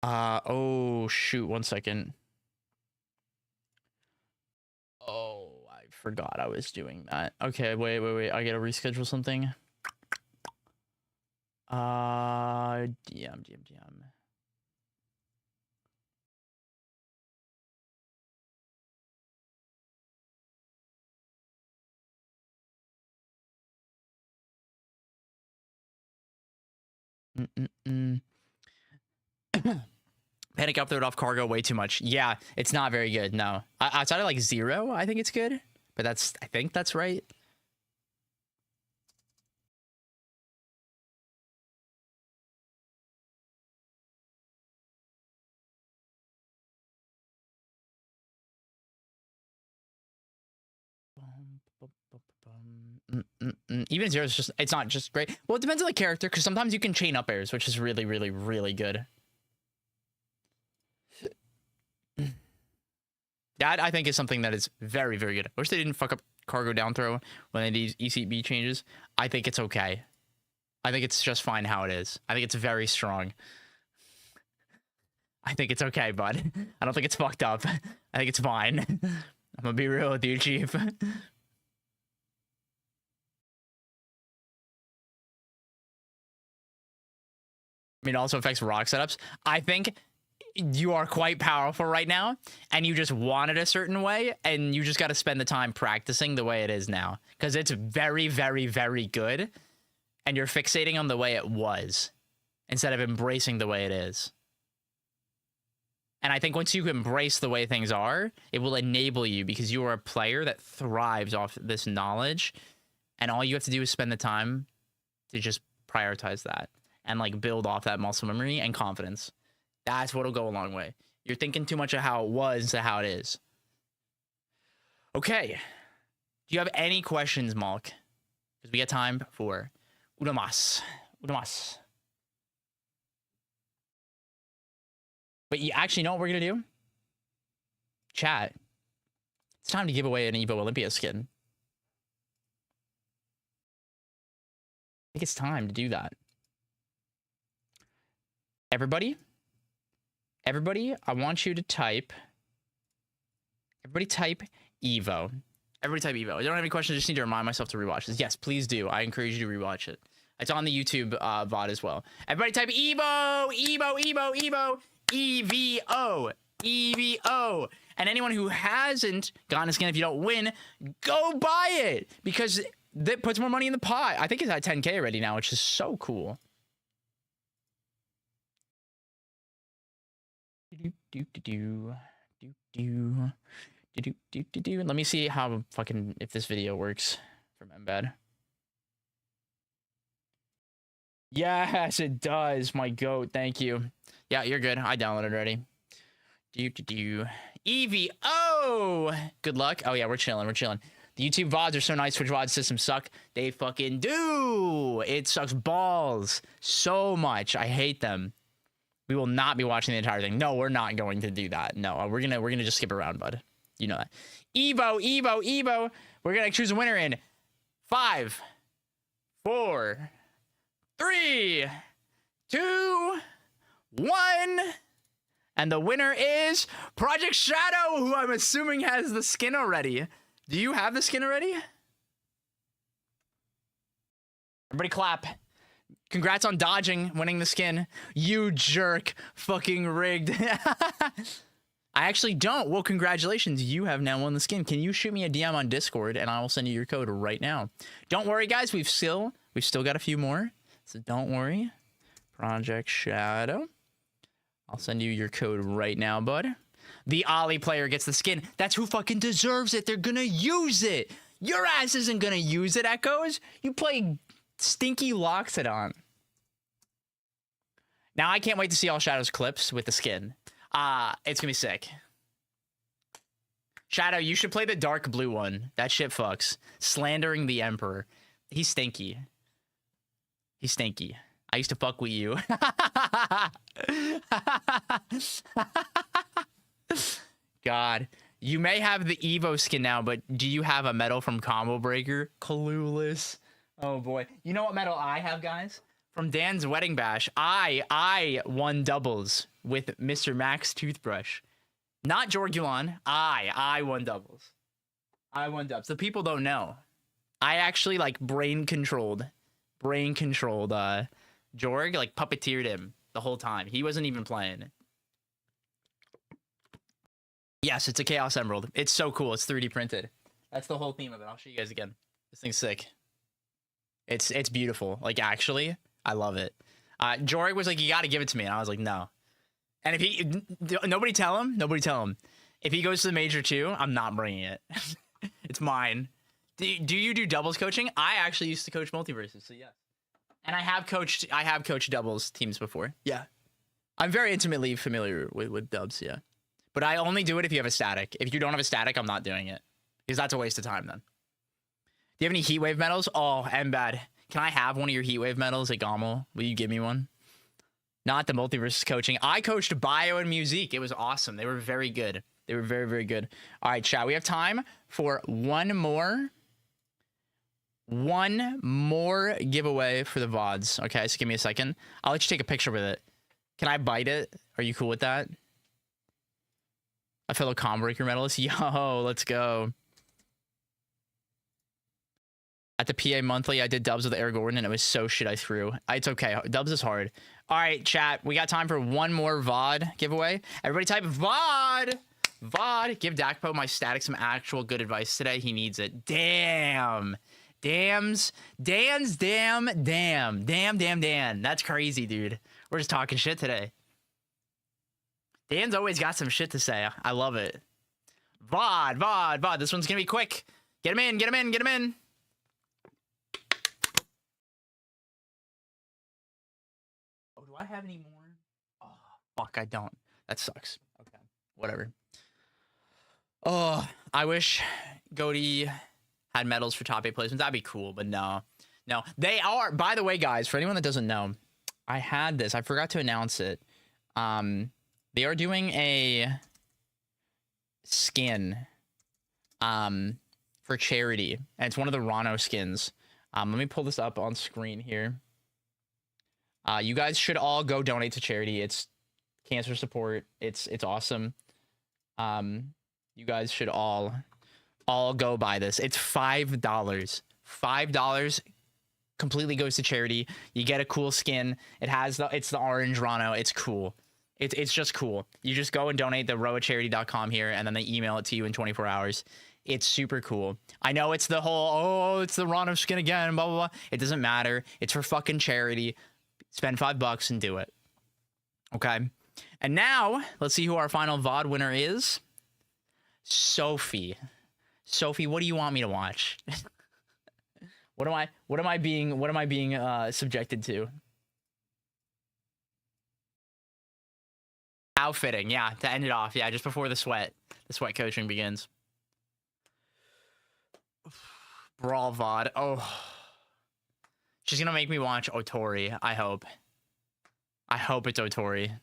Oh shoot, 1 second. Oh, I forgot I was doing that. Okay, wait. I gotta reschedule something. DM. Panic upload off cargo way too much. Yeah, it's not very good. No, outside of like 0, I think it's good, but I think that's right. Even 0 is just, it's not just great. Well, it depends on the character, because sometimes you can chain up airs, which is really, really, really good. That, I think, is something that is very, very good. I wish they didn't fuck up cargo down throw when they do ECB changes. I think it's okay. I think it's just fine how it is. I think it's very strong. I think it's okay, bud. I don't think it's fucked up. I think it's fine. I'm gonna be real with you, Chief. I mean, it also affects rock setups. I think you are quite powerful right now, and you just want it a certain way, and you just got to spend the time practicing the way it is now, because it's very, very, very good and you're fixating on the way it was instead of embracing the way it is. And I think once you embrace the way things are, it will enable you because you are a player that thrives off this knowledge. And all you have to do is spend the time to just prioritize that and like build off that muscle memory and confidence. That's what'll go a long way. You're thinking too much of how it was to how it is. Okay. Do you have any questions, Malk? Because we got time for Udamas. Udamas. But you actually know what we're going to do? Chat. It's time to give away an Evo Olympia skin. I think it's time to do that. Everybody, I want you to type. Everybody type Evo. Everybody type Evo. I don't have any questions. I just need to remind myself to rewatch this. Yes, please do. I encourage you to rewatch it. It's on the YouTube VOD as well. Everybody type Evo, Evo, Evo, Evo, EVO, EVO. And anyone who hasn't gotten a skin, if you don't win, go buy it because that puts more money in the pot. I think it's at 10K already now, which is so cool. Let me see how fucking if this video works from Embed. Yes, it does. My goat. Thank you. Yeah, you're good. I downloaded already. EVO. Good luck. Oh yeah, we're chilling. We're chilling. The YouTube VODs are so nice. Twitch VOD systems suck. They fucking do. It sucks balls so much. I hate them. We will not be watching the entire thing. No, we're not going to do that. No, we're gonna just skip around, bud. You know that. Evo, Evo, Evo. We're gonna choose a winner in 5, 4, 3, 2, 1. And the winner is Project Shadow, who I'm assuming has the skin already. Do you have the skin already? Everybody clap. Congrats on dodging, winning the skin. You jerk. Fucking rigged. I actually don't. Well, congratulations. You have now won the skin. Can you shoot me a DM on Discord and I will send you your code right now. Don't worry, guys. We've still got a few more. So don't worry. Project Shadow. I'll send you your code right now, bud. The Ollie player gets the skin. That's who fucking deserves it. They're gonna use it. Your ass isn't gonna use it, Echoes. You play stinky Loxodon. Now I can't wait to see all Shadow's clips with the skin. It's gonna be sick. Shadow, you should play the dark blue one. That shit fucks. Slandering the Emperor. He's stinky. He's stinky. I used to fuck with you. God. You may have the Evo skin now, but do you have a medal from Combo Breaker? Clueless. Oh boy. You know what medal I have, guys? From Dan's Wedding Bash. I won doubles with Mr. Max Toothbrush. Not Jorgulon. I won doubles. I won dubs. The people don't know. I actually like brain controlled Jorg, like puppeteered him the whole time. He wasn't even playing. Yes, it's a Chaos Emerald. It's so cool. It's 3D printed. That's the whole theme of it. I'll show you guys again. This thing's sick. It's beautiful. Like, actually, I love it. Jorg was like, you got to give it to me. And I was like, no. And if he... Nobody tell him. If he goes to the Major 2, I'm not bringing it. It's mine. Do you do doubles coaching? I actually used to coach multiverses, so yeah. And I have coached doubles teams before. Yeah. I'm very intimately familiar with dubs, yeah. But I only do it if you have a static. If you don't have a static, I'm not doing it. Because that's a waste of time then. Do you have any Heatwave medals? Oh, Embad. Can I have one of your Heatwave medals at Gommel? Will you give me one? Not the multiverse coaching. I coached Bio and Musique. It was awesome. They were very good. They were very, very good. All right, chat. We have time for one more giveaway for the VODs. Okay, so give me a second. I'll let you take a picture with it. Can I bite it? Are you cool with that? A fellow Combo Breaker medalist? Yo, let's go. At the PA Monthly, I did dubs with Eric Gordon, and it was so shit I threw. It's okay. Dubs is hard. All right, chat. We got time for one more VOD giveaway. Everybody type VOD. VOD. Give Dakpo, my static, some actual good advice today. He needs it. Damn. Damn. That's crazy, dude. We're just talking shit today. Dan's always got some shit to say. I love it. VOD. This one's gonna be quick. Get him in. Oh, do I have any more? Oh, fuck, I don't. That sucks. Okay, whatever. Oh, I wish Goaty had medals for top 8 placements. That'd be cool, but no. They are, by the way, guys, for anyone that doesn't know, I had this. I forgot to announce it. They are doing a skin for charity, and it's one of the Rano skins. Let me pull this up on screen here. You guys should all go donate to charity. It's cancer support. It's awesome. You guys should all go buy this. It's $5. $5 completely goes to charity. You get a cool skin. It's the orange Rano. It's cool. It's just cool. You just go and donate the roacharity.com here, and then they email it to you in 24 hours. It's super cool. I know it's the whole, it's the Rano skin again, blah, blah, blah. It doesn't matter. It's for fucking charity. Spend $5 and do it. Okay. And now, let's see who our final VOD winner is. Sophie, what do you want me to watch? What am I being subjected to? Outfitting, yeah, to end it off, yeah, just before the sweat coaching begins. Brawl VOD. Oh, she's gonna make me watch Otori. I hope it's Otori.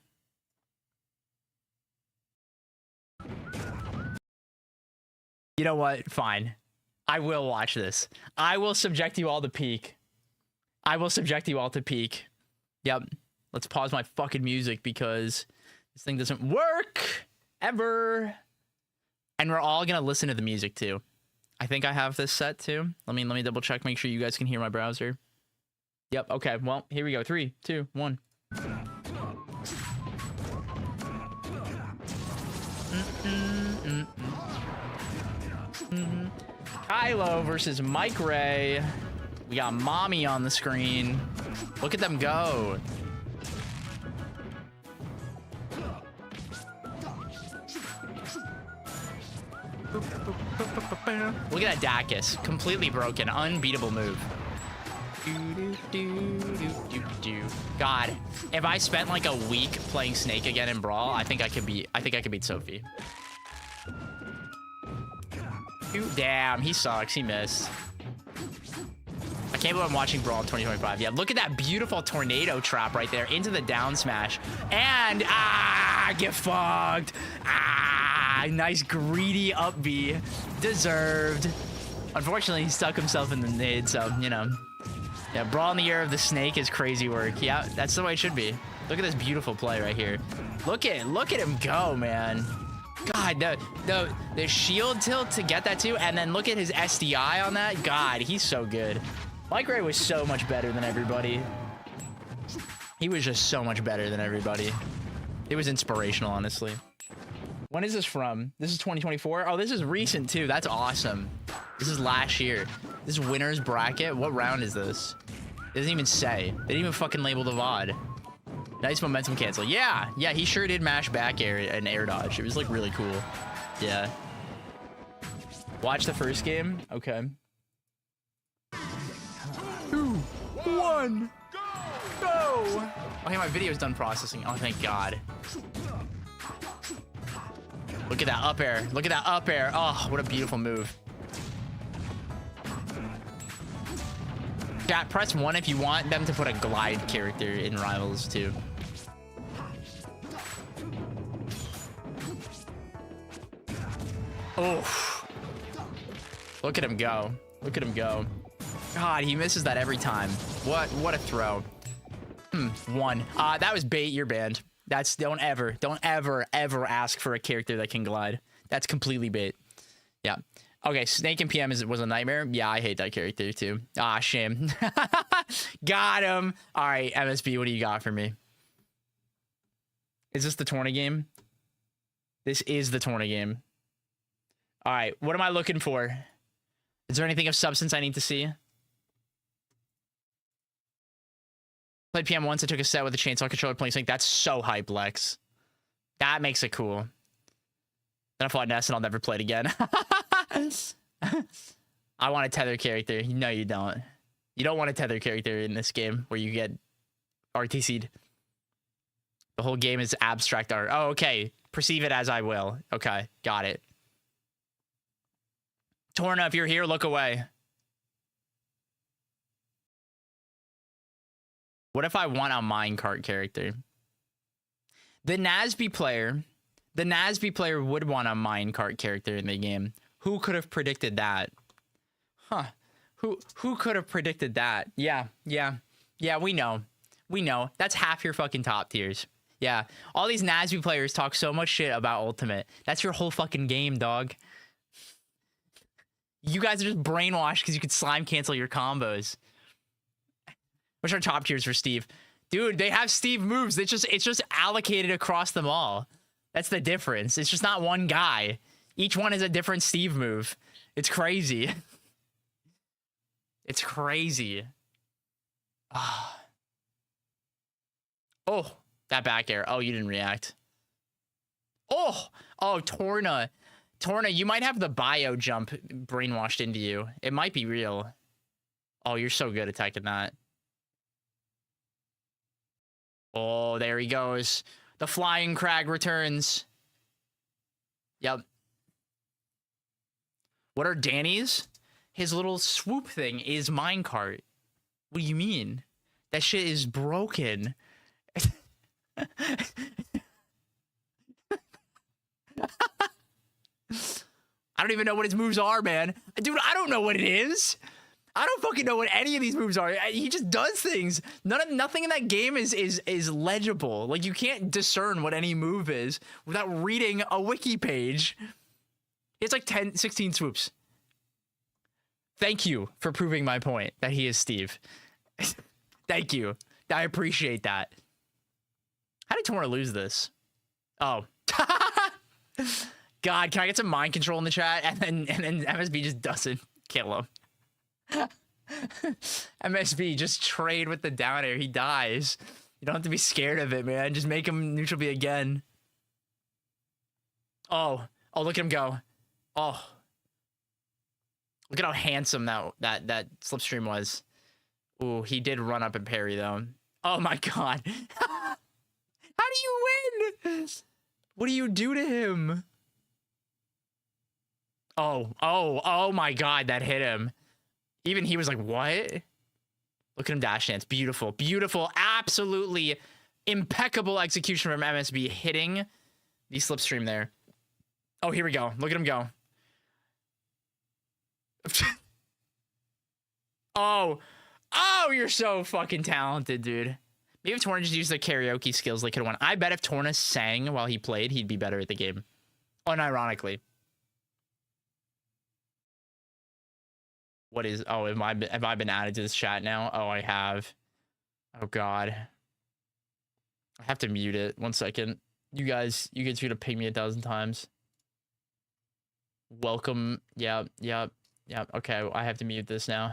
You know what? Fine. I will watch this. I will subject you all to peak. Yep. Let's pause my fucking music because this thing doesn't work ever. And we're all gonna listen to the music too. I think I have this set too. Let me double check, make sure you guys can hear my browser. Yep, okay, well, here we go. 3, 2, 1. Kylo versus Mike Ray. We got Mommy on the screen. Look at them go. Look at that Dacus. Completely broken. Unbeatable move. God, if I spent like a week playing Snake again in Brawl, I think I could beat Sophie. Damn, he sucks. He missed. I can't believe I'm watching Brawl in 2025. Yeah, look at that beautiful tornado trap right there into the down smash. And, get fucked. Nice greedy up B. Deserved. Unfortunately, he stuck himself in the nade, so, you know. Yeah, Brawl in the air of the Snake is crazy work. Yeah, that's the way it should be. Look at this beautiful play right here. Look at him go, man. God, the shield tilt to get that too, and then look at his SDI on that. God, he's so good. Mike Ray was so much better than everybody. He was just so much better than everybody. It was inspirational, honestly. When is this from? This is 2024? Oh, this is recent too. That's awesome. This is last year. This is winner's bracket. What round is this? It doesn't even say. They didn't even fucking label the VOD. Nice momentum cancel. Yeah, he sure did mash back air and air dodge. It was like really cool. Yeah. Watch the first game. Okay. 2, 1, go! Okay, my video's done processing. Oh, thank God. Look at that up air. Look at that up air. Oh, what a beautiful move. Chat, press 1 if you want them to put a glide character in Rivals too. Oh. Look at him go. Look at him go. God, he misses that every time. What a throw. 1. That was bait. You're banned. Don't ever ask for a character that can glide. That's completely bait. Yeah. Okay, Snake and PM was a nightmare. Yeah, I hate that character too. Shame. Got him. All right, MSB, what do you got for me? Is this the tourney game? This is the tourney game. All right, what am I looking for? Is there anything of substance I need to see? Played PM once. I took a set with a chainsaw controller playing Sync. That's so hype, Lex. That makes it cool. Then I fought Ness and I'll never play it again. I want a tether character. No, you don't. You don't want a tether character in this game where you get RTC'd. The whole game is abstract art. Oh, okay. Perceive it as I will. Okay, got it. Torna, if you're here, look away. What if I want a minecart character? The Nasby player would want a minecart character in the game. Who could have predicted that? Huh. Who could have predicted that? Yeah, we know. We know. That's half your fucking top tiers. Yeah. All these Nasby players talk so much shit about Ultimate. That's your whole fucking game, dog. You guys are just brainwashed because you can slime cancel your combos. Which are top tiers for Steve? Dude, they have Steve moves. It's just allocated across them all. That's the difference. It's just not one guy. Each one is a different Steve move. It's crazy. It's crazy. Oh, that back air. Oh, you didn't react. Oh, Torna. Torna, you might have the bio jump brainwashed into you. It might be real. Oh, you're so good attacking that. Oh, there he goes. The flying crag returns. Yep. What are Danny's? His little swoop thing is minecart. What do you mean? That shit is broken. I don't even know what his moves are, man. Dude, I don't know what it is. I don't fucking know what any of these moves are. He just does things. Nothing in that game is legible. Like, you can't discern what any move is without reading a wiki page. It's like 16 swoops. Thank you for proving my point that he is Steve. Thank you. I appreciate that. How did Torna lose this? Oh. God, can I get some mind control in the chat? And then MSB just doesn't kill him. MSB, just trade with the down air. He dies. You don't have to be scared of it, man. Just make him neutral B again. Oh, look at him go. Oh, look at how handsome that slipstream was. Ooh, he did run up and parry though. Oh my God. How do you win? What do you do to him? Oh my God, that hit him. Even he was like, what? Look at him dash dance. Beautiful, beautiful, absolutely impeccable execution from MSB hitting the slipstream there. Oh, here we go. Look at him go. Oh, you're so fucking talented, dude. Maybe if Torna just used the karaoke skills, they could have won. I bet if Torna sang while he played, he'd be better at the game. Unironically. What is... Oh, have I been added to this chat now? Oh, I have. Oh, God. I have to mute it. 1 second. You guys gonna ping me 1,000 times. Welcome. Yep. Okay, I have to mute this now.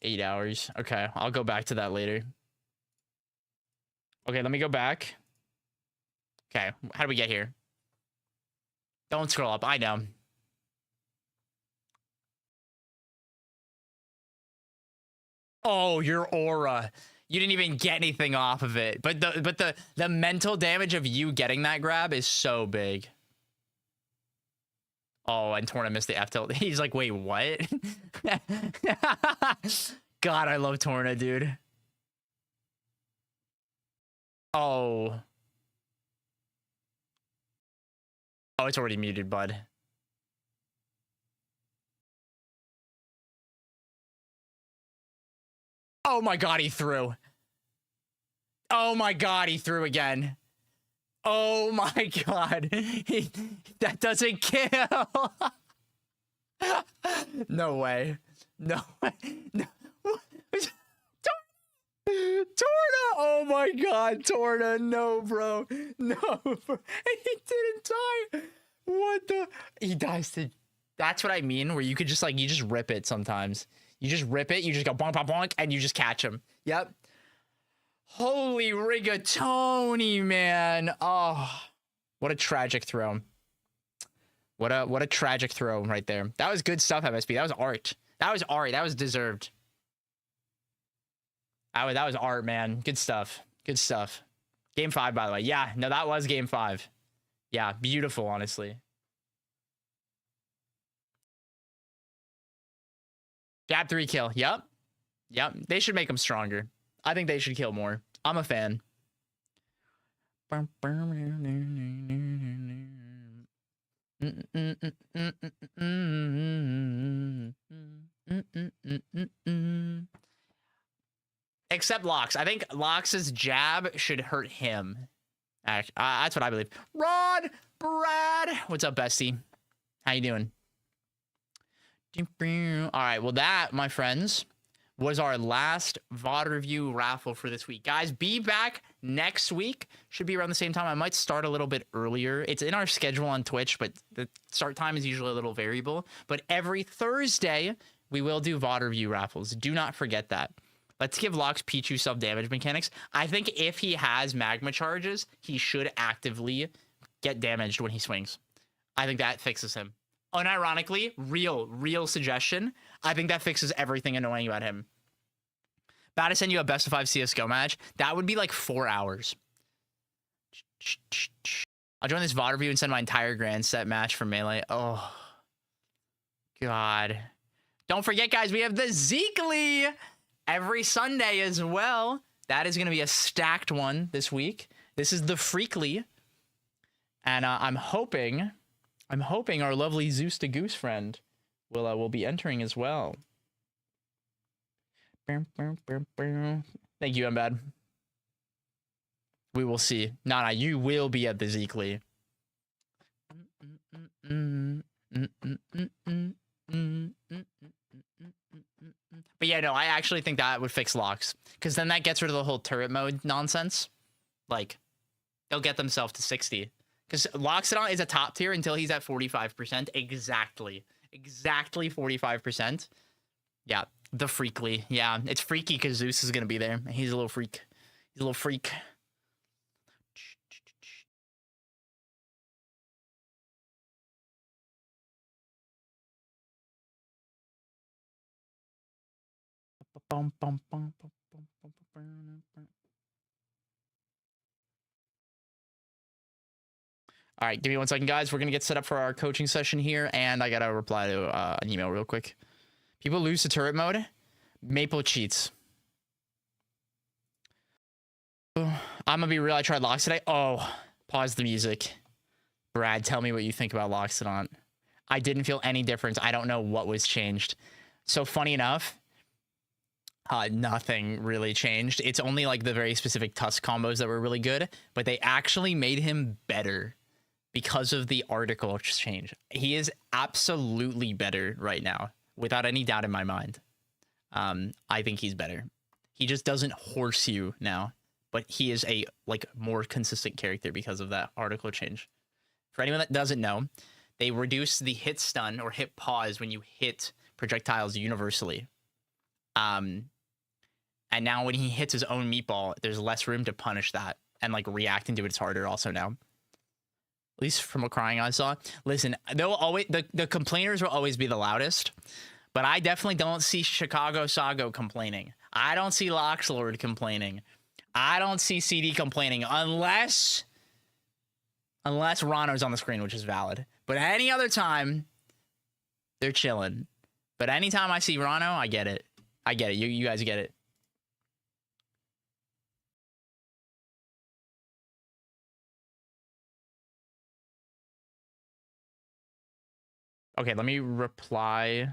8 hours. Okay, I'll go back to that later. Okay, let me go back. Okay, how do we get here? Don't scroll up. I know. Oh, your aura. You didn't even get anything off of it. But the mental damage of you getting that grab is so big. Oh, and Torna missed the F tilt. He's like, wait, what? God, I love Torna, dude. Oh. Oh, it's already muted, bud. Oh my God, he threw. Oh my God, he threw again. Oh my God. That doesn't kill. No way. No way. No. Torna! Oh my God, Torna! No, bro. No, bro. He didn't die. What the? He dies to... That's what I mean, where you could just, like, you just rip it sometimes. You just rip it, you just go bonk, bonk, bonk, and you just catch him. Yep. Holy rigatoni, man. Oh, what a tragic throw. What a tragic throw right there. That was good stuff, MSP. That was art. That was art. That was deserved. That was art, man. Good stuff. Good stuff. Game 5, by the way. Yeah, no, that was game 5. Yeah, beautiful, honestly. Jab 3 kill. Yep. Yep. They should make him stronger. I think they should kill more. I'm a fan. Except Lox. I think Lox's jab should hurt him. That's what I believe. Rod, Brad. What's up, bestie? How you doing? All right. Well, that, my friends, was our last VOD review raffle for this week. Guys, be back next week. Should be around the same time. I might start a little bit earlier. It's in our schedule on Twitch, but the start time is usually a little variable. But every Thursday, we will do VOD review raffles. Do not forget that. Let's give Lox Pichu sub-damage mechanics. I think if he has magma charges, he should actively get damaged when he swings. I think that fixes him. Unironically, real suggestion. I think that fixes everything annoying about him. About to send you a best of 5 CSGO match. That would be like 4 hours. I'll join this VOD review and send my entire grand set match for Melee. Oh, God. Don't forget, guys, we have the Zeekly every Sunday as well. That is going to be a stacked one this week. This is the Freakly. And I'm hoping our lovely Zeus the Goose friend will be entering as well. Thank you, Mbad. We will see. Nah, you will be at the Zeekly. But yeah, no, I actually think that would fix Lox. Because then that gets rid of the whole turret mode nonsense. Like, they'll get themselves to 60. Because Loxodon is a top tier until he's at 45%. Exactly 45%. Yeah, the Freakly. Yeah, it's freaky because Zeus is going to be there. He's a little freak. He's a little freak. All right, give me 1 second, guys. We're going to get set up for our coaching session here, and I got to reply to an email real quick. People lose to turret mode. Maple cheats. I'm going to be real. I tried Lox today. Oh, pause the music. Brad, tell me what you think about Loxodon. I didn't feel any difference. I don't know what was changed. So funny enough, nothing really changed. It's only like the very specific Tusk combos that were really good, but they actually made him better because of the article change. He is absolutely better right now, without any doubt in my mind. I think he's better. He just doesn't horse you now, but he is a more consistent character because of that article change. For anyone that doesn't know, they reduce the hit stun or hit pause when you hit projectiles universally. And now when he hits his own meatball, there's less room to punish that, and reacting to it's harder also now. At least from what crying I saw. Listen, they'll always the complainers will always be the loudest, but I definitely don't see Chicago Sago complaining. I don't see Loxlord complaining. I don't see CD complaining unless Rano's on the screen, which is valid. But any other time, they're chilling. But anytime I see Rano, I get it. I get it. You guys get it. Okay, let me reply.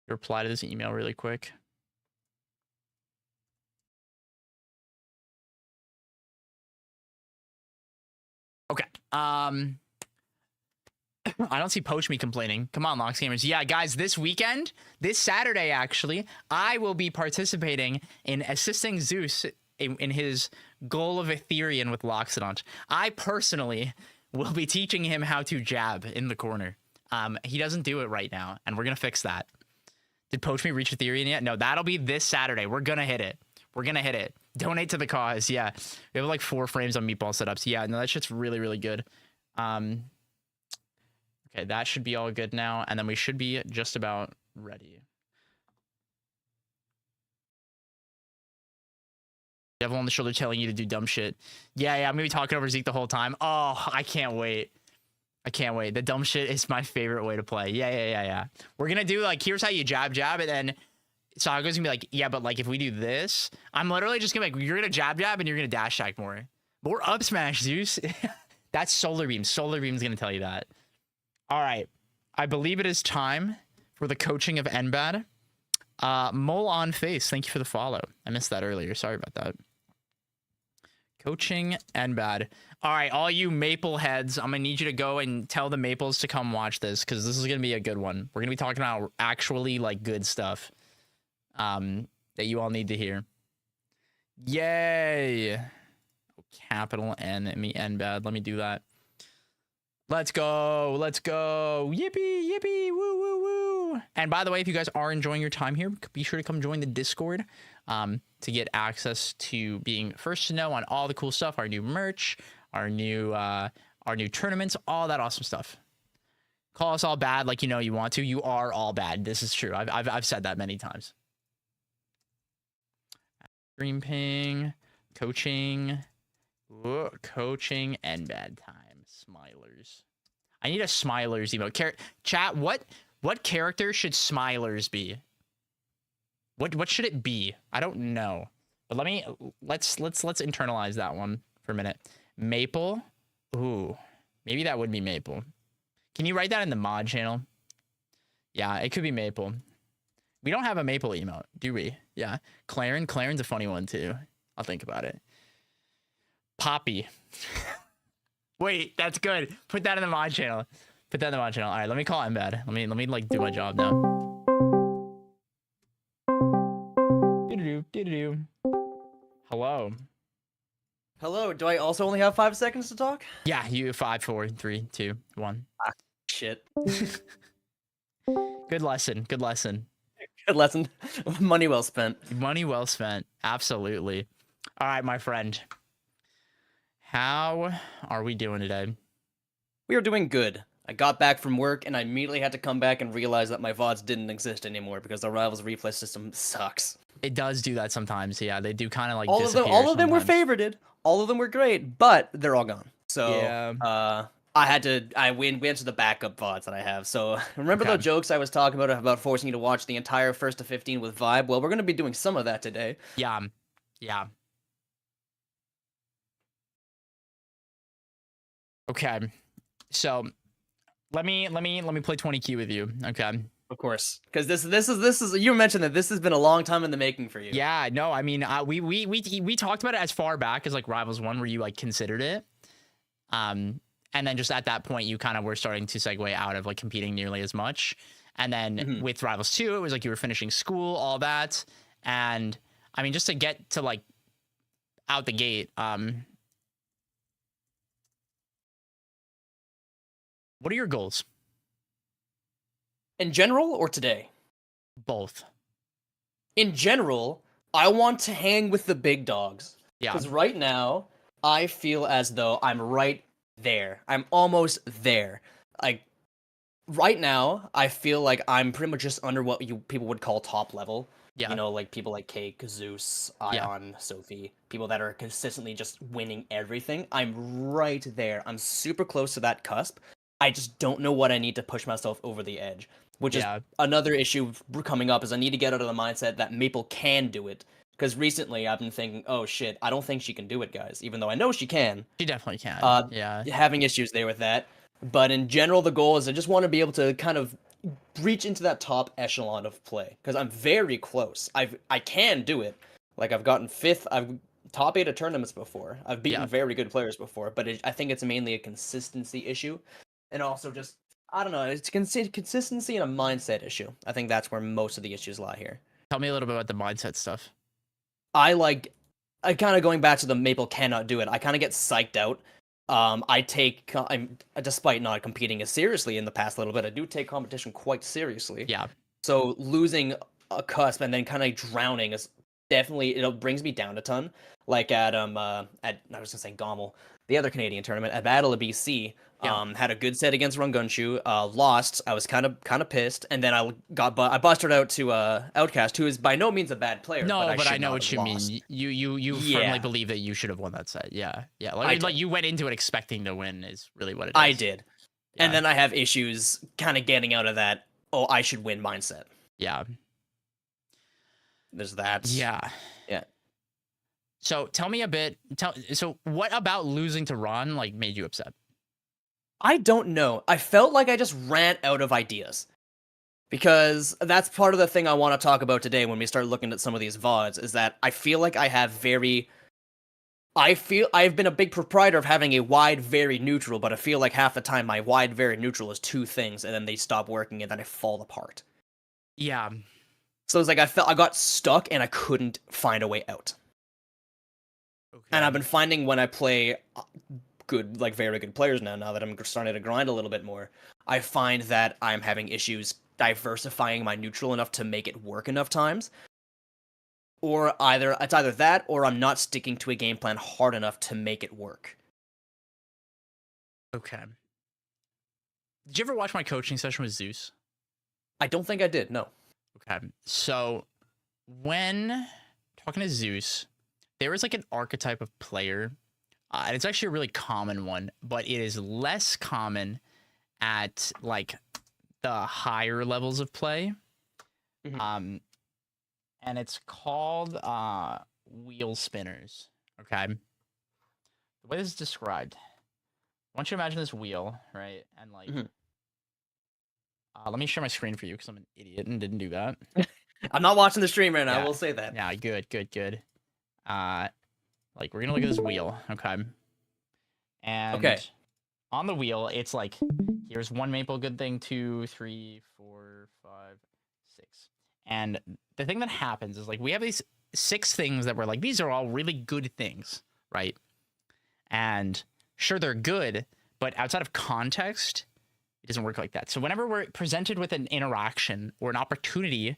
Reply to this email really quick. Okay. I don't see Poach Me complaining. Come on, Lox Gamers. Yeah, guys, this weekend, this Saturday, actually, I will be participating in assisting Zeus in his goal of Ethereum with Loxodon. I personally we'll be teaching him how to jab in the corner. He doesn't do it right now, and we're gonna fix that. Did Poach Me reach Ethereum yet? No, that'll be this Saturday. We're gonna hit it. We're gonna hit it. Donate to the cause. Yeah, we have like 4 frames on meatball setups. Yeah, no, that shit's really, really good. Okay, that should be all good now, and then we should be just about ready. Devil on the shoulder telling you to do dumb shit. Yeah, I'm gonna be talking over Zeke the whole time. Oh, I can't wait. I can't wait. The dumb shit is my favorite way to play. Yeah. We're gonna do like, here's how you jab, and then Saga's gonna be like, yeah, but like if we do this, I'm literally just gonna be like, you're gonna jab, and you're gonna dash attack more. More up smash, Zeus. That's Solar Beam. Solar Beam's gonna tell you that. All right. I believe it is time for the coaching of NBAD. Mole on face, thank you for the follow. I missed that earlier. Sorry about that. Coaching NBAD. All right, all you Maple heads, I'm gonna need you to go and tell the Maples to come watch this because this is gonna be a good one. We're gonna be talking about actually like good stuff that you all need to hear. Yay! Capital N me NBAD. Let me do that. Let's go. Let's go. Yippee, yippee, woo, woo, woo. And by the way, if you guys are enjoying your time here, be sure to come join the Discord to get access to being first to know on all the cool stuff, our new merch, our new tournaments, all that awesome stuff. Call us all bad like you know you want to. You are all bad. This is true. I've said that many times. Stream ping, coaching, coaching, and bad time. Smilers. I need a Smilers emote. Chat, what character should Smilers be? What should it be? I don't know. But let's internalize that one for a minute. Maple. Ooh. Maybe that would be Maple. Can you write that in the mod channel? Yeah, it could be Maple. We don't have a Maple emote, do we? Yeah. Claren's a funny one too. I'll think about it. Poppy. Wait, that's good. Put that in the mod channel. Put that in the mod channel. All right, let me call NBAD. Let me like do my job now. Hello. Hello. Do I also only have 5 seconds to talk? Yeah, you 5, 4, 3, 2, 1. Ah, shit. Good lesson. Good lesson. Good lesson. Money well spent. Money well spent. Absolutely. All right, my friend. How are we doing today? We are doing good. I got back from work and I immediately had to come back and realize that my VODs didn't exist anymore because the Raffles replay system sucks. It does do that sometimes. Yeah, they do kind of like all of them were sometimes. favorited. All of them were great, but they're all gone. So yeah. we went to the backup VODs that I have. So remember the jokes I was talking about forcing you to watch the entire 1st to 15 with Vibe? Well, we're going to be doing some of that today. Yeah. Yeah. Okay. So let me play 20Q with you. Okay. Of course, because this is you mentioned that this has been a long time in the making for you. Yeah, no, I mean, we talked about it as far back as like Rivals 1 where you like considered it. And then just at that point you kind of were starting to segue out of like competing nearly as much. And then with Rivals 2, it was like you were finishing school, all that. And I mean, just to get to like out the gate, what are your goals? In general or today? Both. In general, I want to hang with the big dogs. Yeah. Because right now, I feel as though I'm right there. I'm almost there. Like, right now, I feel like I'm pretty much just under what people would call top level. Yeah. You know, like people like Cake, Zeus, Ion, Sophie. People that are consistently just winning everything. I'm right there. I'm super close to that cusp. I just don't know what I need to push myself over the edge. Which is another issue coming up, is I need to get out of the mindset that Maple can do it. Because recently I've been thinking, oh shit, I don't think she can do it, guys. Even though I know she can. She definitely can. Yeah. Having issues there with that. But in general, the goal is I just want to be able to kind of reach into that top echelon of play. Because I'm very close. I can do it. Like, I've gotten 5th. I've top 8 at tournaments before. I've beaten very good players before. But I think it's mainly a consistency issue. And also just, I don't know, it's consistency and a mindset issue. I think that's where most of the issues lie here. Tell me a little bit about the mindset stuff. I kind of going back to the Maple cannot do it. I kind of get psyched out I'm despite not competing as seriously in the past little bit, I do take competition quite seriously. Yeah. So losing a cusp and then kind of drowning is definitely it brings me down a ton. Like at I was gonna say Gommel, the other Canadian tournament at Battle of BC. Yeah. Had a good set against Rungunshu. Lost. I was kind of pissed, and then I busted out to Outcast, who is by no means a bad player. No, but I should know not what have you lost. mean. You firmly Yeah. believe that you should have won that set. Yeah. Yeah. I Like did. you went into it expecting to win is really what it is. I did, and Yeah. then I have issues kind of getting out of that. Oh, I should win mindset. Yeah. There's that. Yeah. Yeah. So tell me a bit. So what about losing to Ron like made you upset? I don't know. I felt like I just ran out of ideas. Because that's part of the thing I want to talk about today when we start looking at some of these VODs, is that I feel like I've been a big proprietor of having a wide, very neutral, but I feel like half the time my wide, very neutral is two things, and then they stop working, and then I fall apart. Yeah. So it's like I got stuck, and I couldn't find a way out. Okay. And I've been finding when I play good, like very good players now that I'm starting to grind a little bit more, I find that I'm having issues diversifying my neutral enough to make it work enough times. Or it's either that or I'm not sticking to a game plan hard enough to make it work. Okay. Did you ever watch my coaching session with Zeus? I don't think I did, no. Okay. So when talking to Zeus, there is like an archetype of player, and it's actually a really common one, but it is less common at like the higher levels of play. Mhm. And it's called wheel spinners. Okay. The way this is described, I want you to imagine this wheel, right? And like, Mhm. let me share my screen for you because I'm an idiot and didn't do that. I'm not watching the stream right now, I Yeah. will say that. Yeah, good. Like we're gonna look at this wheel, okay? And Okay. on the wheel, it's like here's one maple good thing, 2, 3, 4, 5, 6. And the thing that happens is like we have these 6 things that we're like, these are all really good things, right? And sure, they're good, but outside of context, it doesn't work like that. So whenever we're presented with an interaction or an opportunity,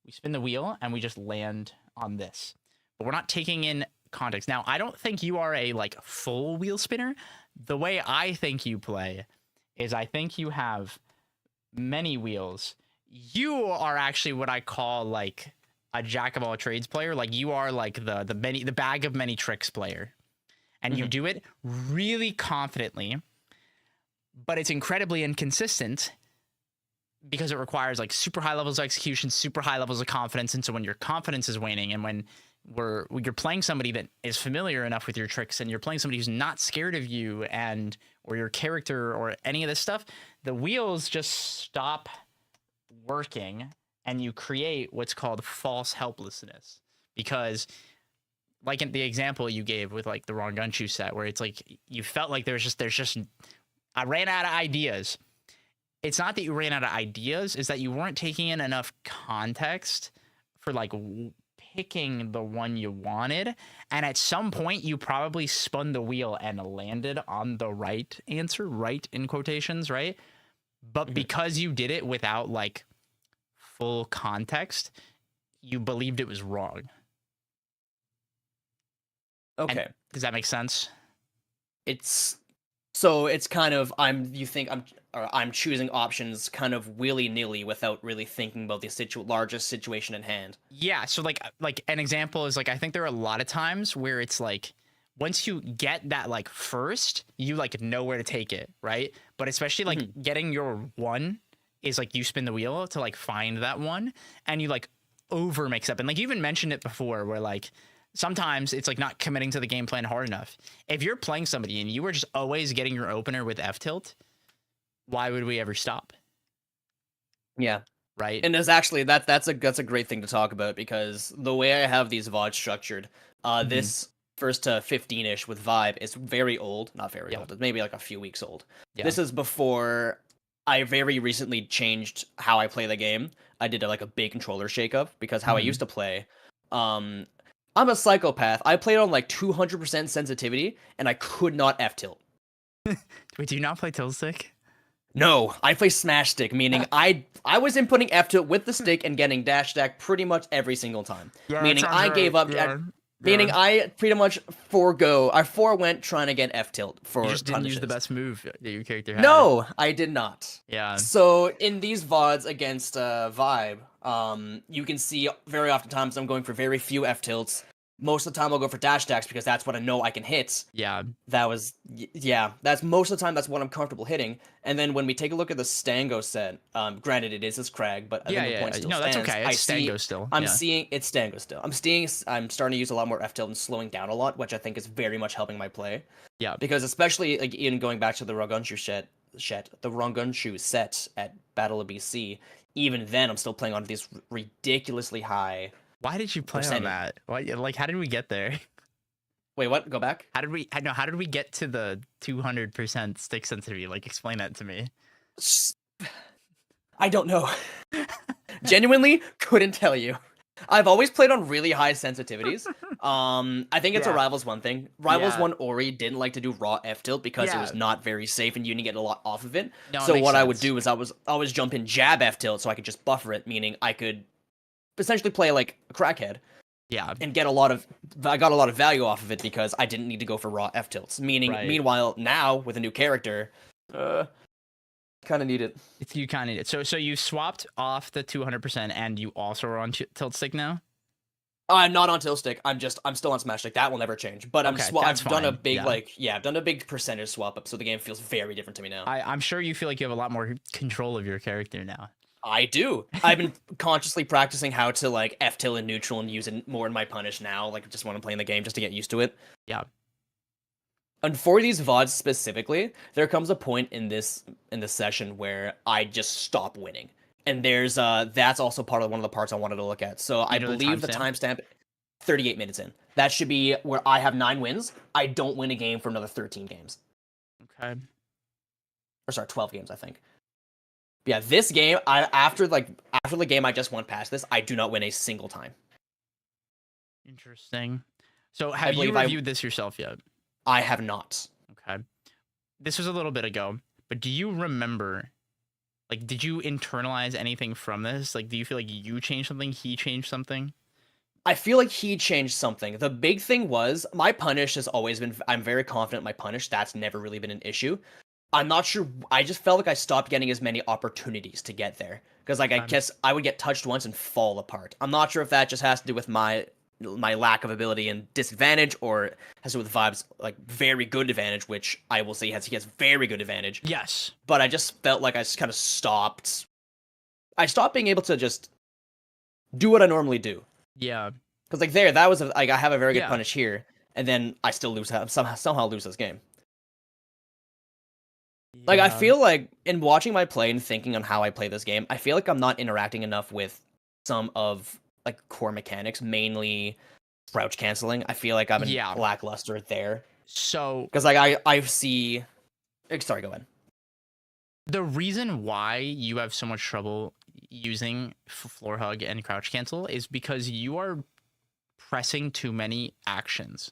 we spin the wheel and we just land on this. But we're not taking in context. Now, I don't think you are a like full wheel spinner. The way I think you play is I think you have many wheels. You are actually what I call like a jack of all trades player. Like you are like the bag of many tricks player. And you do it really confidently, but it's incredibly inconsistent because it requires like super high levels of execution, super high levels of confidence. And so when your confidence is waning and when you're playing somebody that is familiar enough with your tricks and you're playing somebody who's not scared of you or your character or any of this stuff, the wheels just stop working and you create what's called false helplessness. Because like in the example you gave with like the wrong Gunshoe set where it's like you felt like there's just I ran out of ideas. It's not that you ran out of ideas, it's that you weren't taking in enough context for like picking the one you wanted. And at some point you probably spun the wheel and landed on the right answer, right in quotations, right? But because you did it without like full context, you believed it was wrong. Okay. And does that make sense? It's kind of I'm choosing options kind of willy-nilly without really thinking about the largest situation in hand. Yeah, so like an example is like I think there are a lot of times where it's like once you get that like first, you like know where to take it, right? But especially like getting your one is like you spin the wheel to like find that one and you like over mix up. And like you even mentioned it before where like sometimes it's like not committing to the game plan hard enough. If you're playing somebody and you were just always getting your opener with F tilt, why would we ever stop? Yeah. Right. And there's actually that's a great thing to talk about because the way I have these VODs structured, this first to 15-ish with Vibe is very old, not very old. It's maybe like a few weeks old. Yeah. This is before I very recently changed how I play the game. I did like a big controller shakeup because how I used to play, I'm a psychopath. I played on like 200% sensitivity and I could not F tilt. Wait, do you not play tilt stick? No, I play smash stick, meaning I was inputting F tilt with the stick and getting dash attack pretty much every single time. Yeah, meaning I gave up. Meaning I pretty much forewent trying to get F tilt for You just didn't use the punishes. best move that your character had. No, I did not. Yeah. So in these VODs against Vibe, you can see very oftentimes I'm going for very few F tilts. Most of the time I'll go for dash attacks because that's what I know I can hit. Yeah. That's most of the time that's what I'm comfortable hitting. And then when we take a look at the Stango set, granted it is his Crag, but I think the point still No, stands. that's okay. It's Stango still. I'm seeing it's Stango still. I'm starting to use a lot more F tilt and slowing down a lot, which I think is very much helping my play. Yeah. Because especially like in going back to the Rangunshu set at Battle of BC, even then I'm still playing on these ridiculously high. Why did you play on that? Why, like, how did we get there? Wait, what? Go back? How did we get to the 200% stick sensitivity? Like, explain that to me. I don't know. Genuinely couldn't tell you. I've always played on really high sensitivities. I think it's a Rivals 1 thing. Rivals 1 Ori didn't like to do raw F tilt because it was not very safe and you didn't get a lot off of it. No, so what I would do is I was always jump in jab F tilt so I could just buffer it, meaning I could essentially play like a crackhead. Yeah. And I got a lot of value off of it because I didn't need to go for raw F tilts. Meanwhile, now with a new character, kind of need it. You kind of need it. So you swapped off the 200% and you also are on tilt stick now? I'm not on tilt stick. I'm still on smash stick. That will never change. But I've done a big I've done a big percentage swap up, so the game feels very different to me now. I'm sure you feel like you have a lot more control of your character now. I do. I've been consciously practicing how to like F tilt in neutral and use it more in my punish now, like just when I'm playing the game just to get used to it. Yeah. And for these VODs specifically, there comes a point in this session where I just stop winning. And there's that's also one of the parts I wanted to look at. So I believe the timestamp 38 minutes in. That should be where I have 9 wins. I don't win a game for another 13 games. Okay. Or sorry, 12 games, I think. Yeah, this game, after the game I just won past this, I do not win a single time. Interesting. So have you reviewed this yourself yet? I have not. Okay. This was a little bit ago, but do you remember, like, did you internalize anything from this? Like, do you feel like you changed something, he changed something? I feel like he changed something. The big thing was, my punish has always been, I'm very confident my punish, that's never really been an issue. I'm not sure, I just felt like I stopped getting as many opportunities to get there. Because, like, I guess I would get touched once and fall apart. I'm not sure if that just has to do with my lack of ability and disadvantage, or has to do with Vibe's, like, very good advantage, which I will say he has very good advantage. Yes. But I just felt like I just kind of stopped. I stopped being able to just do what I normally do. Yeah. Because, like, that was, like, I have a very good punish here, and then I still lose, somehow lose this game. Yeah. Like, I feel like, in watching my play and thinking on how I play this game, I feel like I'm not interacting enough with some of, like, core mechanics, mainly crouch canceling. I feel like I'm lackluster there. So... Because, like, I see... Sorry, go ahead. The reason why you have so much trouble using floor hug and crouch cancel is because you are pressing too many actions.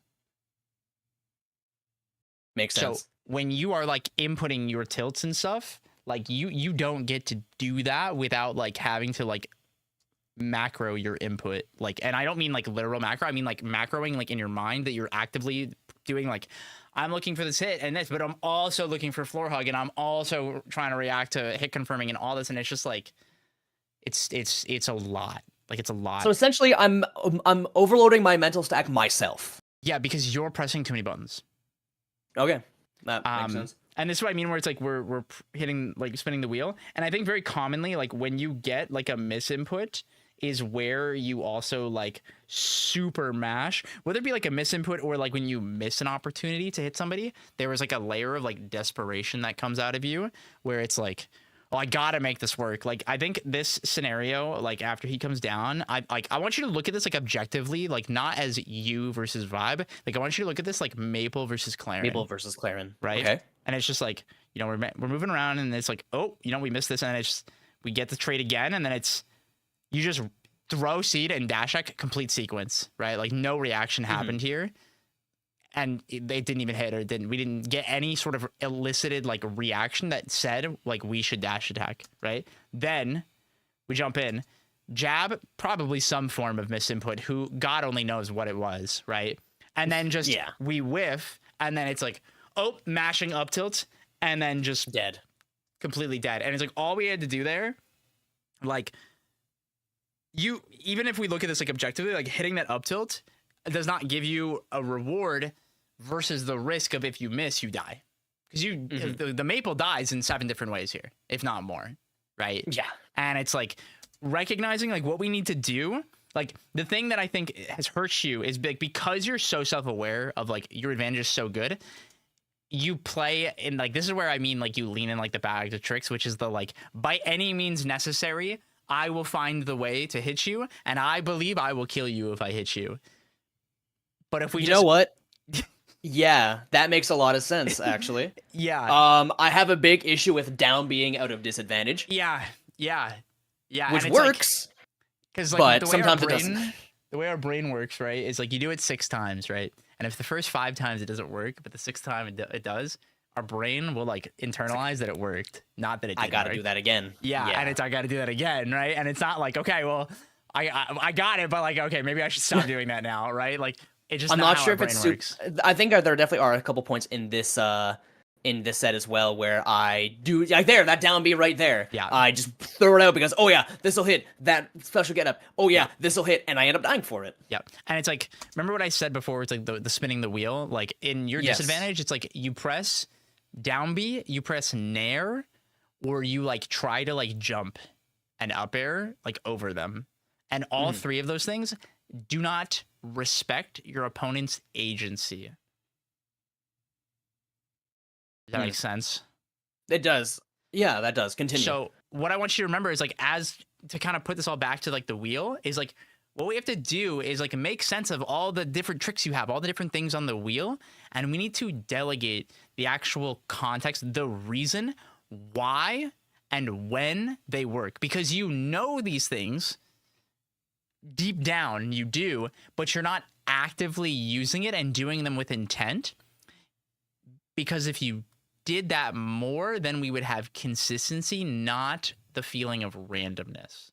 Makes sense. So when you are like inputting your tilts and stuff, like you don't get to do that without like having to like macro your input. Like, and I don't mean like literal macro, I mean like macroing like in your mind that you're actively doing, like, I'm looking for this hit and this, but I'm also looking for floor hug and I'm also trying to react to hit confirming and all this, and it's just like it's a lot. Like, it's a lot. So essentially I'm overloading my mental stack myself. Yeah, because you're pressing too many buttons. Okay. That makes sense. And this is what I mean, where it's like we're hitting, like, spinning the wheel. And I think very commonly, like, when you get like a misinput is where you also like super mash, whether it be like a misinput or like when you miss an opportunity to hit somebody, there was like a layer of like desperation that comes out of you where it's like, oh, I gotta make this work. Like, I think this scenario, like, after he comes down, I want you to look at this like objectively, like, not as you versus Vibe. Like, I want you to look at this like Maple versus Claren. Maple versus Claren, right? Okay. And it's just like, you know, we're moving around and it's like, oh, you know, we missed this, and it's just, we get the trade again, and then it's, you just throw seed and dash attack, complete sequence, right? Like, no reaction happened here. and it didn't even hit, or we didn't get any sort of elicited like reaction that said like we should dash attack, right? Then we jump in, jab, probably some form of misinput, who God only knows what it was, right? And then just we whiff, and then it's like, oh, mashing up tilt, and then just Dead. Completely dead. And it's like all we had to do there, like, you, even if we look at this like objectively, like hitting that up tilt does not give you a reward versus the risk of if you miss, you die. Because the maple dies in 7 different ways here, if not more, right? Yeah. And it's like recognizing like what we need to do. Like the thing that I think has hurt you is big because you're so self-aware of like your advantage is so good. You play in like, this is where I mean like you lean in like the bag of tricks, which is the like, by any means necessary, I will find the way to hit you, and I believe I will kill you if I hit you. But if we know what? Yeah, that makes a lot of sense, actually. Yeah. I have a big issue with down being out of disadvantage. Yeah. Which works. Because like, but the way sometimes our it brain, doesn't. The way our brain works, right, is like you do it 6 times, right? And if the first 5 times it doesn't work, but the 6th time it does, our brain will like internalize that it worked, not that it didn't I gotta work. do that again. Yeah, and it's I gotta do that again, right? And it's not like, okay, well, I got it, but like, okay, maybe I should stop doing that now, right? Like, it just I'm not sure if it's works. I think there definitely are a couple points in this set as well where I do like that down B right there. Yeah. I just throw it out because this'll hit, that special get up. This'll hit, and I end up dying for it. Yep. And it's like, remember what I said before? It's like the spinning the wheel. Like in your disadvantage, it's like you press down B, you press nair, or you like try to like jump and up air like over them. And all 3 of those things do not respect your opponent's agency. Does that make sense? It does. Yeah, that does. Continue. So what I want you to remember is like, as to kind of put this all back to like the wheel, is like what we have to do is like make sense of all the different tricks you have, all the different things on the wheel, and we need to delegate the actual context, the reason why and when they work, because you know these things deep down, you do, but you're not actively using it and doing them with intent. Because if you did that more, then we would have consistency, not the feeling of randomness.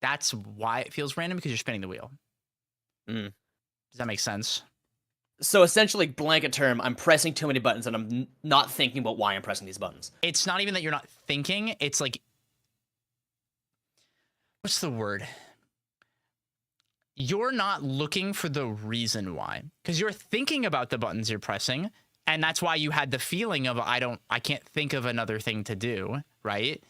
That's why it feels random, because you're spinning the wheel. Does that make sense? So essentially, blanket term, I'm pressing too many buttons and I'm not thinking about why I'm pressing these buttons. It's not even that you're not thinking. It's like, what's the word? You're not looking for the reason why, because you're thinking about the buttons you're pressing. And that's why you had the feeling of, I can't think of another thing to do, right?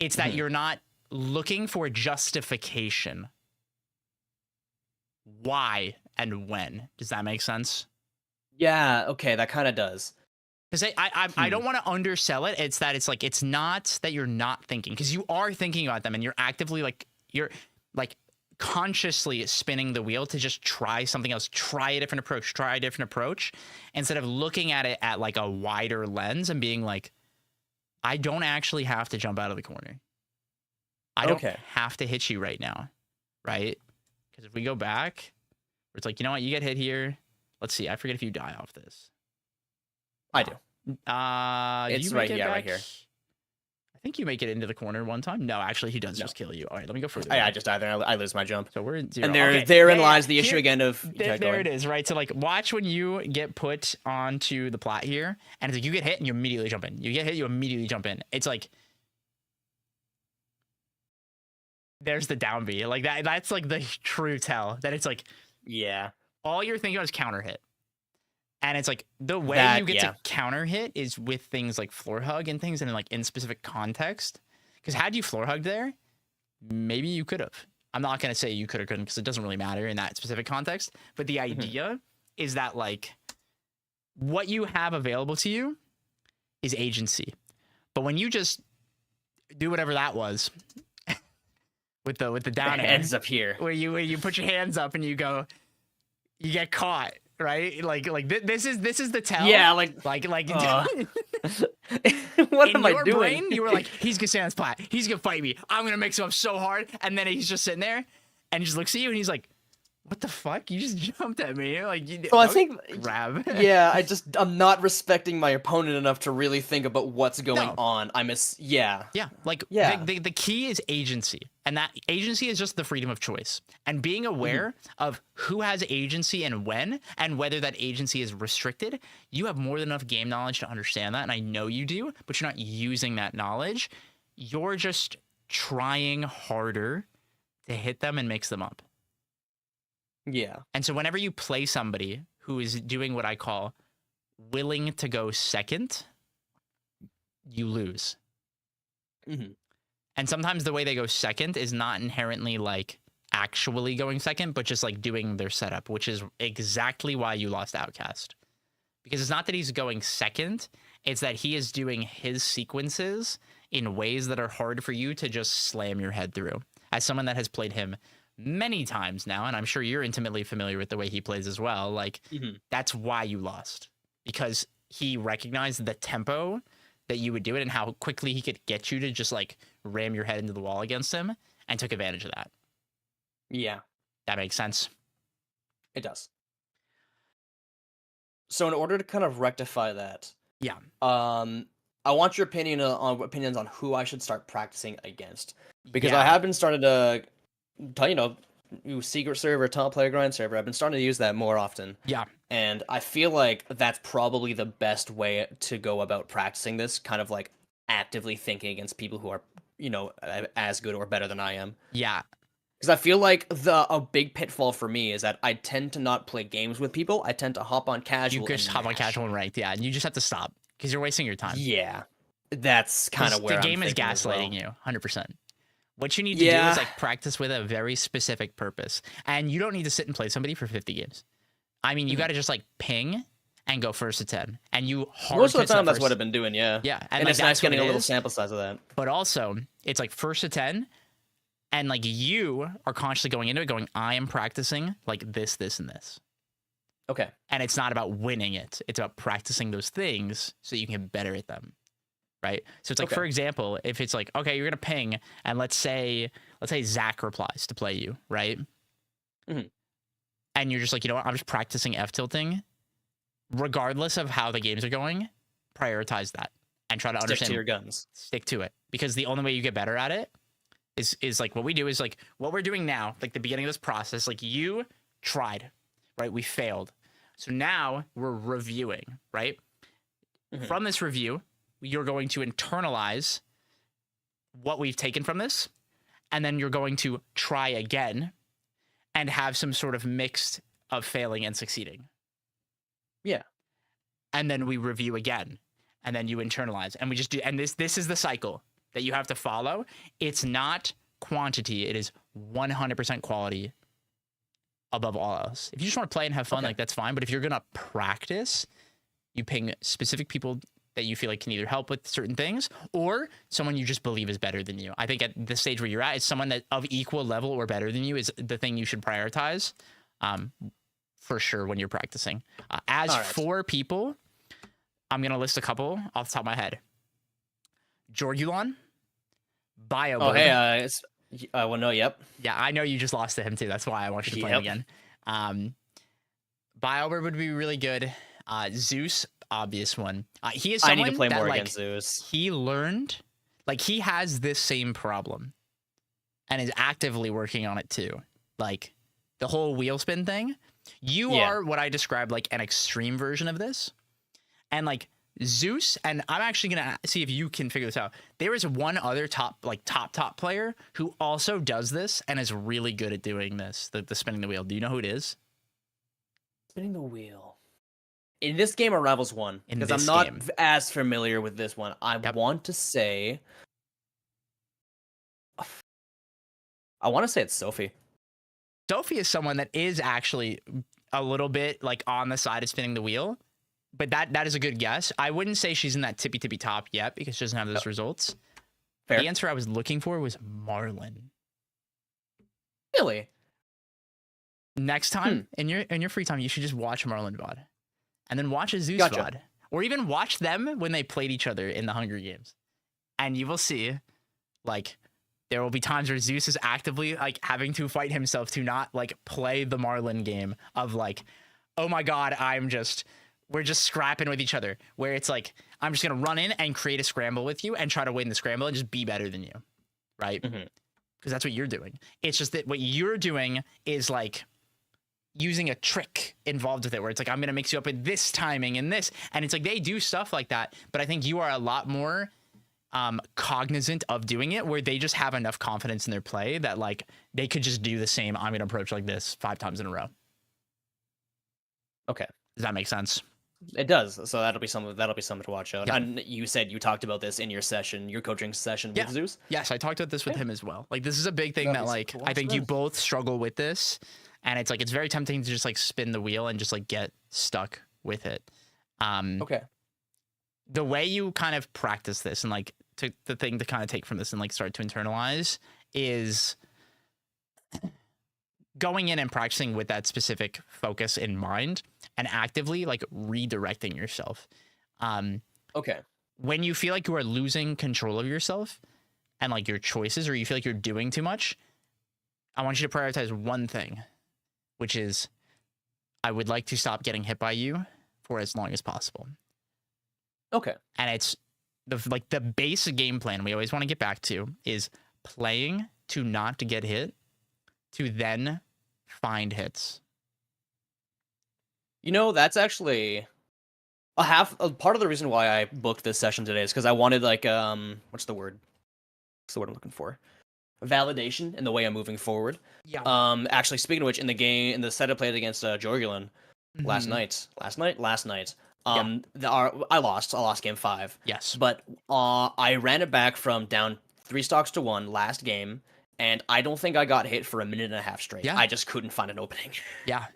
It's that you're not looking for justification. Why and when? Does that make sense? Yeah, okay, that kind of does. Because I don't want to undersell it. It's that it's not that you're not thinking, because you are thinking about them and you're actively you're consciously spinning the wheel to just try something else, try a different approach, instead of looking at it at like a wider lens and being like, I don't actually have to jump out of the corner. I don't have to hit you right now, right? Because if we go back, it's like, you know what, you get hit here. Let's see, I forget if you die off this. I do. It's right here. I think you make it into the corner one time. No, actually, he does just kill you. All right, let me go further. I just die there. I lose my jump. So we're at 0. And therein lies the issue again of... There it is, right? So like, watch when you get put onto the plat here, and it's like you get hit and you immediately jump in. You get hit, you immediately jump in. It's like... There's the down B. Like that's like the true tell. That it's like... Yeah. All you're thinking about is counter hit. And it's like the way you get to counter hit is with things like floor hug and things, and like in specific context. Because had you floor hugged there, maybe you could have. I'm not going to say you could or couldn't, because it doesn't really matter in that specific context. But the idea is that like what you have available to you is agency. But when you just do whatever that was with the down air, hands up here, where you put your hands up and you go, you get caught. Right, like this is the tell. Yeah, like what am I doing? Brain, you were like, he's gonna stand on his plat. He's gonna fight me. I'm gonna mix him up so hard, and then he's just sitting there, and he just looks at you, and he's like, What the fuck? You just jumped at me like you did. So I think, grab. yeah, I'm not respecting my opponent enough to really think about what's going No. on. Yeah, like Yeah. the key is agency, and that agency is just the freedom of choice and being aware of who has agency and when, and whether that agency is restricted. You have more than enough game knowledge to understand that, and I know you do, but you're not using that knowledge. You're just trying harder to hit them and mix them up. Yeah. And so whenever you play somebody who is doing what I call willing to go second, you lose. Mhm. And sometimes the way they go second is not inherently like actually going second, but just like doing their setup, which is exactly why you lost Outcast. Because it's not that he's going second, it's that he is doing his sequences in ways that are hard for you to just slam your head through. As someone that has played him many times now, and I'm sure you're intimately familiar with the way he plays as well, like that's why you lost. Because he recognized the tempo that you would do it and how quickly he could get you to just like ram your head into the wall against him, and took advantage of that. Yeah. That makes sense. It does. So in order to kind of rectify that, Yeah. I want your opinions on who I should start practicing against, because Yeah. I have been starting to, secret server, top player grind server. I've been starting to use that more often. Yeah. And I feel like that's probably the best way to go about practicing this, kind of like actively thinking against people who are, as good or better than I am. Yeah. Because I feel like a big pitfall for me is that I tend to not play games with people. I tend to hop on casual. You just hop on mash. casual and ranked, yeah, and you just have to stop because you're wasting your time. Yeah, that's kind of where the game I'm is thinking as well. gaslighting you, 100%. What you need to do is like practice with a very specific purpose, and you don't need to sit and play somebody for 50 games. I mean, you got to just like ping and go first to 10, and you hard Most of hit the time, that that's what first- I've been doing. Yeah, Yeah, and like, it's nice that's what getting it a little is. sample size of that. But also, it's like first to 10, and like you are consciously going into it, going, I am practicing like this, this, and this. Okay. And it's not about winning it. It's about practicing those things so you can get better at them. Right. So it's like, for example, if it's like, okay, you're going to ping and let's say Zach replies to play you. Right. And you're just like, you know what? I'm just practicing F tilting. Regardless of how the games are going, prioritize that and try to understand. Stick to your guns. Stick to it. Because the only way you get better at it is like what we do is like what we're doing now, like the beginning of this process, like you tried, right? We failed. So now we're reviewing, right? From this review, you're going to internalize what we've taken from this, and then you're going to try again and have some sort of mix of failing and succeeding. Yeah. And then we review again, and then you internalize, and we just do, and this is the cycle that you have to follow. It's not quantity, it is 100% quality above all else. If you just want to play and have fun, like that's fine. But if you're gonna practice, you ping specific people that you feel like can either help with certain things or someone you just believe is better than you. I think at the stage where you're at, it's someone that of equal level or better than you is the thing you should prioritize, for sure when you're practicing. For people, I'm gonna list a couple off the top of my head. Jorgulon, Bio. Oh, hey, well, no, yep. Yeah, I know you just lost to him too. That's why I want you to play him again. BioBird would be really good. Zeus, obvious one. He is someone I need to play that, more like, against Zeus. He learned, like he has this same problem and is actively working on it too. Like the whole wheel spin thing. You are what I described like an extreme version of this. And like Zeus, and I'm actually gonna see if you can figure this out. There is one other top player who also does this and is really good at doing this, the spinning the wheel. Do you know who it is? Spinning the wheel. In this game or Raffles 1? Because I'm not as familiar with this one. I want to say it's Sophie. Sophie is someone that is actually a little bit like on the side of spinning the wheel. But that is a good guess. I wouldn't say she's in that tippy top yet because she doesn't have those results. Fair. The answer I was looking for was Marlon. Really? Next time in your free time, you should just watch Marlon VOD, and then watch a Zeus VOD, or even watch them when they played each other in the Hunger Games, and you will see, like, There will be times where Zeus is actively like having to fight himself to not like play the Marlin game of like, oh my God, we're just scrapping with each other. Where it's like, I'm just going to run in and create a scramble with you and try to win the scramble and just be better than you. Right? Because that's what you're doing. It's just that what you're doing is like using a trick involved with it where it's like, I'm going to mix you up with this timing and this. And it's like, they do stuff like that. But I think you are a lot more cognizant of doing it where they just have enough confidence in their play that like they could just do the same. I'm going to approach like this 5 times in a row. Okay. Does that make sense? It does. So that'll be something to watch out. Yeah. And you said you talked about this in your coaching session with Zeus. Yes, I talked about this with him as well. Like this is a big thing that like I think you both struggle with this, and it's like it's very tempting to just like spin the wheel and just like get stuck with it. Okay. The way you kind of practice this and like the thing to kind of take from this and like start to internalize is going in and practicing with that specific focus in mind and actively like redirecting yourself. Okay. When you feel like you are losing control of yourself and like your choices, or you feel like you're doing too much, I want you to prioritize one thing, which is I would like to stop getting hit by you for as long as possible. Okay. And it's the base game plan we always want to get back to is playing to not to get hit, to then find hits. You know, that's actually a part of the reason why I booked this session today is because I wanted like what's the word I'm looking for? Validation in the way I'm moving forward. Yeah. Actually, speaking of which, in the set I played against Jorgulan last night. I lost game 5. Yes. But I ran it back from down 3 stocks to 1 last game, and I don't think I got hit for a minute and a half straight. Yeah. I just couldn't find an opening. Yeah.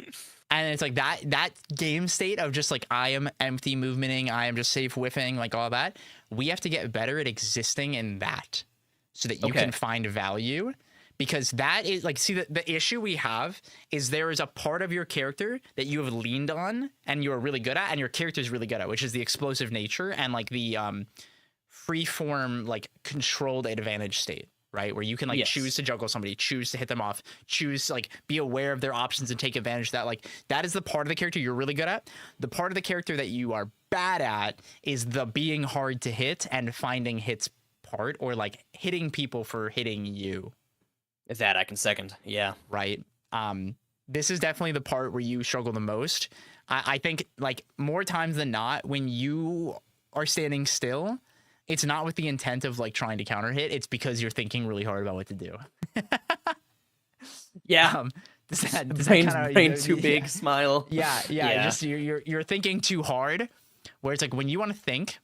And it's like that game state of just like I am empty movementing, I am just safe whiffing, like all that. We have to get better at existing in that so that you can find value. Because that is like, see, the issue we have is there is a part of your character that you have leaned on and you're really good at, and your character is really good at, which is the explosive nature and like the free form, like controlled advantage state, right? Where you can like choose to juggle somebody, choose to hit them off, choose to like be aware of their options and take advantage of that. Like that is the part of the character you're really good at. The part of the character that you are bad at is the being hard to hit and finding hits part, or like hitting people for hitting you. That I can second. Yeah. Right. This is definitely the part where you struggle the most. I think like more times than not, when you are standing still, it's not with the intent of like trying to counter hit. It's because you're thinking really hard about what to do. Yeah. Does that brain too big smile. Yeah. Just you're thinking too hard. Where it's like when you want to think,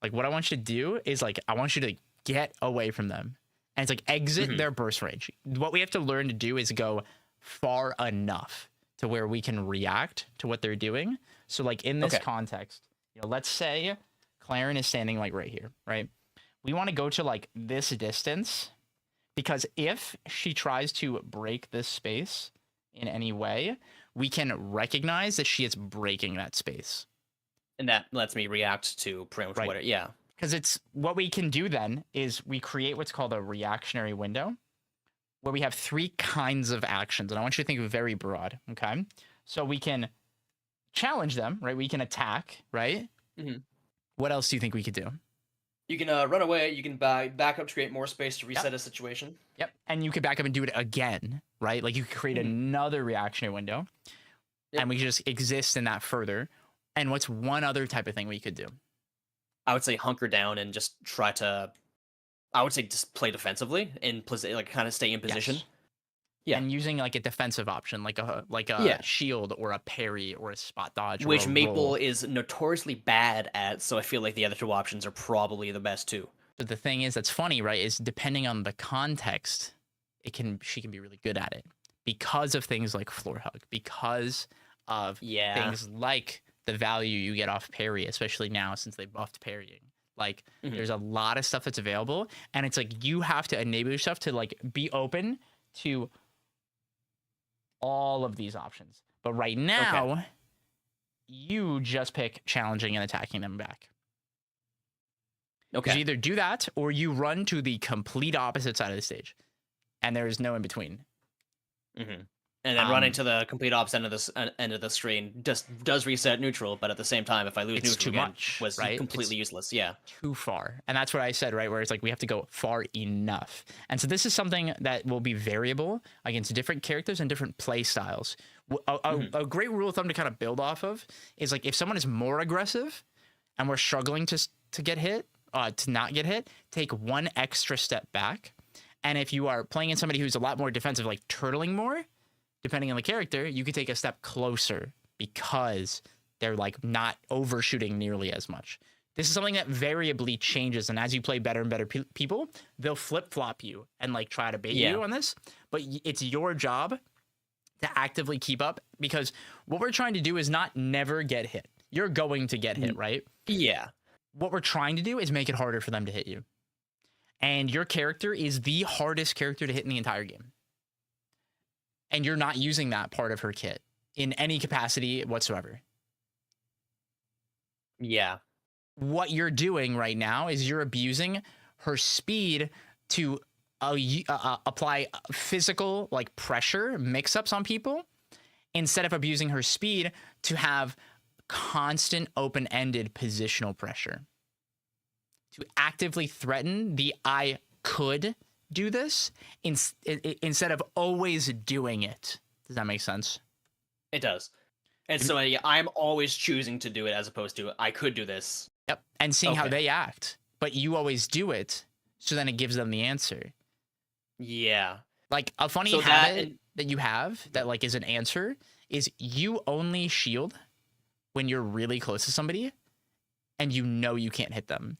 like what I want you to do is like I want you to get away from them. And it's like exit their burst range. What we have to learn to do is go far enough to where we can react to what they're doing. So like in this context, you know, let's say Claren is standing like right here, right? We want to go to like this distance, because if she tries to break this space in any way, we can recognize that she is breaking that space. And that lets me react to pretty much what yeah. Because it's what we can do then is we create what's called a reactionary window where we have 3 kinds of actions. And I want you to think of very broad. Okay. So we can challenge them, right? We can attack, right? What else do you think we could do? You can run away. You can back up to create more space to reset a situation. Yep. And you could back up and do it again, right? Like you could create another reactionary window and we could just exist in that further. And what's one other type of thing we could do? I would say hunker down and just try to, I would say just play defensively and like kind of stay in position. Yes. Yeah. And using like a defensive option, like a shield or a parry or a spot dodge. Which or a Maple roll. is notoriously bad at, so I feel like the other 2 options are probably the best too. But the thing is that's funny, right? Is depending on the context, she can be really good at it. Because of things like floor hug, because of things like the value you get off parry, especially now since they buffed parrying. Like there's a lot of stuff that's available, and it's like you have to enable yourself to like be open to all of these options. But right now, you just pick challenging and attacking them back. Okay. You either do that or you run to the complete opposite side of the stage, and there is no in between. Mm-hmm. And then running to the complete opposite end of the screen does reset neutral, but at the same time, if I lose It's neutral too again, much, was right? completely useless. Yeah. Too far. And that's what I said, right? Where it's like we have to go far enough. And so this is something that will be variable against different characters and different play styles. A great rule of thumb to kind of build off of is like if someone is more aggressive and we're struggling to get hit, to not get hit, take one extra step back. And if you are playing in somebody who's a lot more defensive, like turtling more, depending on the character, you could take a step closer because they're like not overshooting nearly as much. This is something that variably changes, and as you play better and better people, they'll flip-flop you and like try to bait you on this, but it's your job to actively keep up, because what we're trying to do is not never get hit. You're going to get hit, right? Yeah. What we're trying to do is make it harder for them to hit you. And your character is the hardest character to hit in the entire game. And you're not using that part of her kit in any capacity whatsoever. Yeah. What you're doing right now is you're abusing her speed to apply physical like pressure mix-ups on people, instead of abusing her speed to have constant open-ended positional pressure. To actively threaten the I could do this instead of always doing it. Does that make sense? It does. And so I'm always choosing to do it as opposed to I could do this. Yep. And seeing how they act. But you always do it, so then it gives them the answer. Yeah. Like a funny habit that you have that like is an answer is you only shield when you're really close to somebody and you know you can't hit them.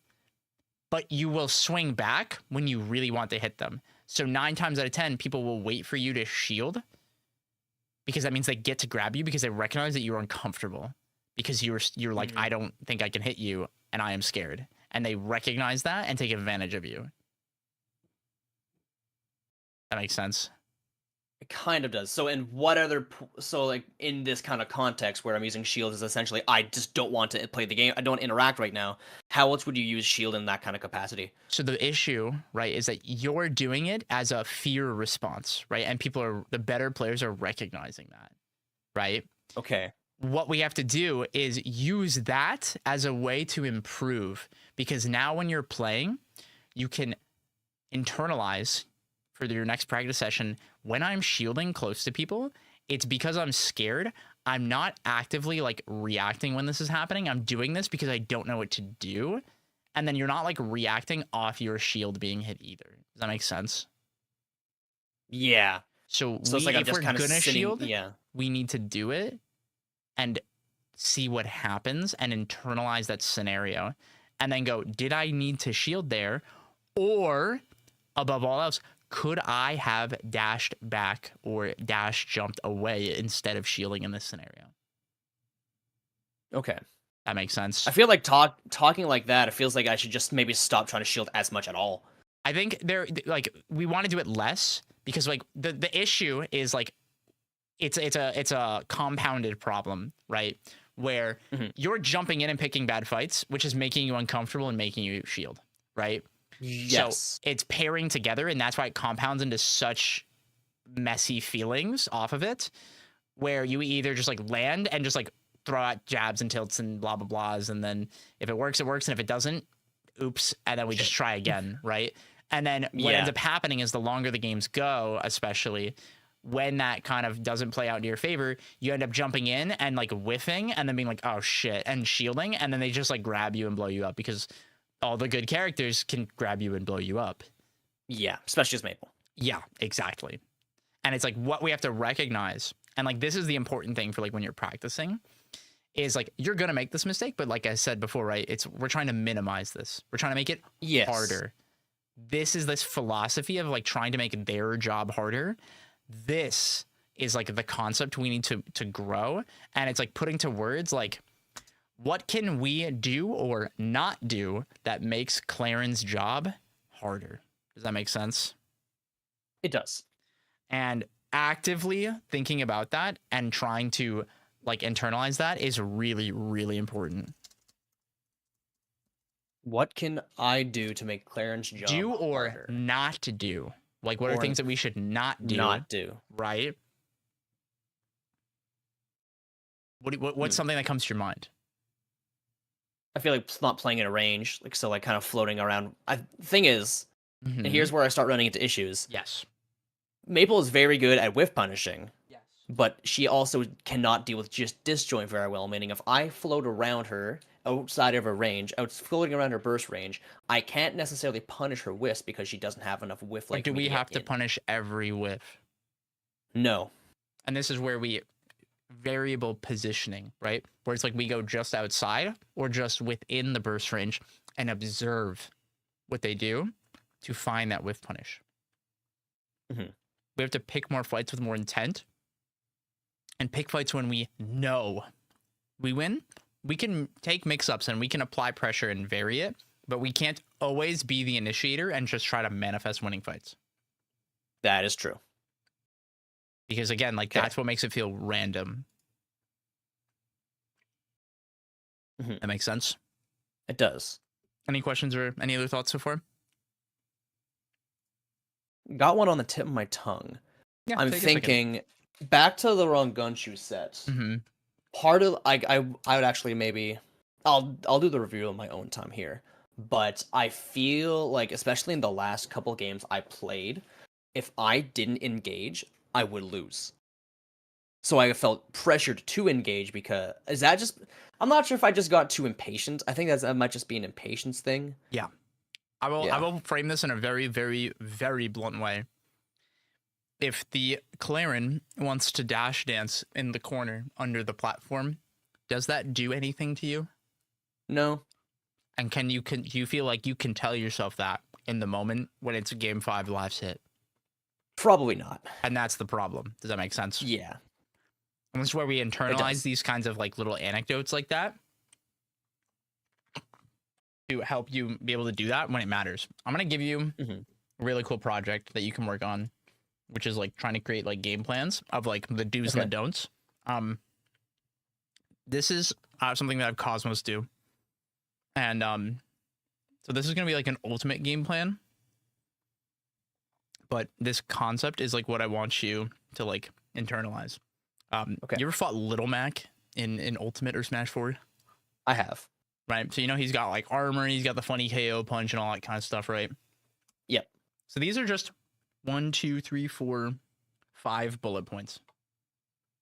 But you will swing back when you really want to hit them. So 9 times out of 10, people will wait for you to shield, because that means they get to grab you because they recognize that you're uncomfortable, because you're like, I don't think I can hit you and I am scared. And they recognize that and take advantage of you. That makes sense. It kind of does. So in what other so like in this kind of context where I'm using shield is essentially I just don't want to play the game. I don't want to interact right now. How else would you use shield in that kind of capacity? So the issue, right, is that you're doing it as a fear response, right? And the better players are recognizing that, right? Okay. What we have to do is use that as a way to improve, because now when you're playing, you can internalize for your next practice session, when I'm shielding close to people, it's because I'm scared. I'm not actively like reacting when this is happening. I'm doing this because I don't know what to do. And then you're not like reacting off your shield being hit either. Does that make sense? Yeah. So it's like I'm if just we're kind of gonna sitting, shield, we need to do it and see what happens and internalize that scenario. And then go, did I need to shield there? Or above all else, could I have dashed back or dash jumped away instead of shielding in this scenario? Okay. That makes sense. I feel like talking like that, it feels like I should just maybe stop trying to shield as much at all. I think we want to do it less, because like the issue is like it's a compounded problem, right? Where you're jumping in and picking bad fights, which is making you uncomfortable and making you shield, right? Yes. So it's pairing together, and that's why it compounds into such messy feelings off of it, where you either just like land and just like throw out jabs and tilts and blah blah blahs, and then if it works, it works, and if it doesn't, oops, and then we just try again, right? And then what ends up happening is the longer the games go, especially when that kind of doesn't play out in your favor, you end up jumping in and like whiffing and then being like, oh shit, and shielding, and then they just like grab you and blow you up, because all the good characters can grab you and blow you up. Yeah, especially as Maple. Yeah, exactly. And it's like what we have to recognize. And like this is the important thing for like when you're practicing is like you're going to make this mistake, but like I said before, right? We're trying to minimize this. We're trying to make it harder. This is this philosophy of like trying to make their job harder. This is like the concept we need to grow, and it's like putting to words like, what can we do or not do that makes Claren's job harder? Does that make sense? It does. And actively thinking about that and trying to like internalize that is really, really important. What can I do to make Clarence job Do or harder? not do. Like, what are Or things that we should not do? Not do. Right? What's something that comes to your mind? I feel like not playing in a range, like so, like kind of floating around. Thing is, and here's where I start running into issues. Yes. Maple is very good at whiff punishing, Yes. but she also cannot deal with just disjoint very well. Meaning, if I float around her outside of her range, floating around her burst range, I can't necessarily punish her whiffs because she doesn't have enough whiff. Like, do we have to punish every whiff? No. And this is where we variable positioning, right? Where it's like we go just outside or just within the burst range and observe what they do to find that whiff punish. Mhm. We have to pick more fights with more intent and pick fights when we know we win. We can take mix-ups and we can apply pressure and vary it, but we can't always be the initiator and just try to manifest winning fights. That is true. Because again, like that's what makes it feel random. That makes sense. It does. Any questions or any other thoughts so far? Got one on the tip of my tongue. Yeah, I'm take a second. thinking back to the wrong Gunshoe set. Mm-hmm. Part of I would actually maybe I'll do the review on my own time here. But I feel like especially in the last couple games I played, if I didn't engage, I would lose. So I felt pressured to engage because is that just I'm not sure if I just got too impatient. I think that might just be an impatience thing. Yeah. I will frame this in a very, very, very blunt way. If the Claren wants to dash dance in the corner under the platform, does that do anything to you? No. And do you feel like you can tell yourself that in the moment when it's a game 5 last hit? Probably not. And that's the problem. Does that make sense? Yeah. And this is where we internalize these kinds of like little anecdotes like that to help you be able to do that when it matters. I'm going to give you a really cool project that you can work on, which is like trying to create like game plans of like the do's and the don'ts. This is something that I have Cosmos do. And so this is going to be like an ultimate game plan. But this concept is like what I want you to like internalize. You ever fought Little Mac in Ultimate or Smash 4? I have. Right. So you know he's got like armor, he's got the funny KO punch and all that kind of stuff, right? Yep. So these are just 1, 2, 3, 4, 5 bullet points.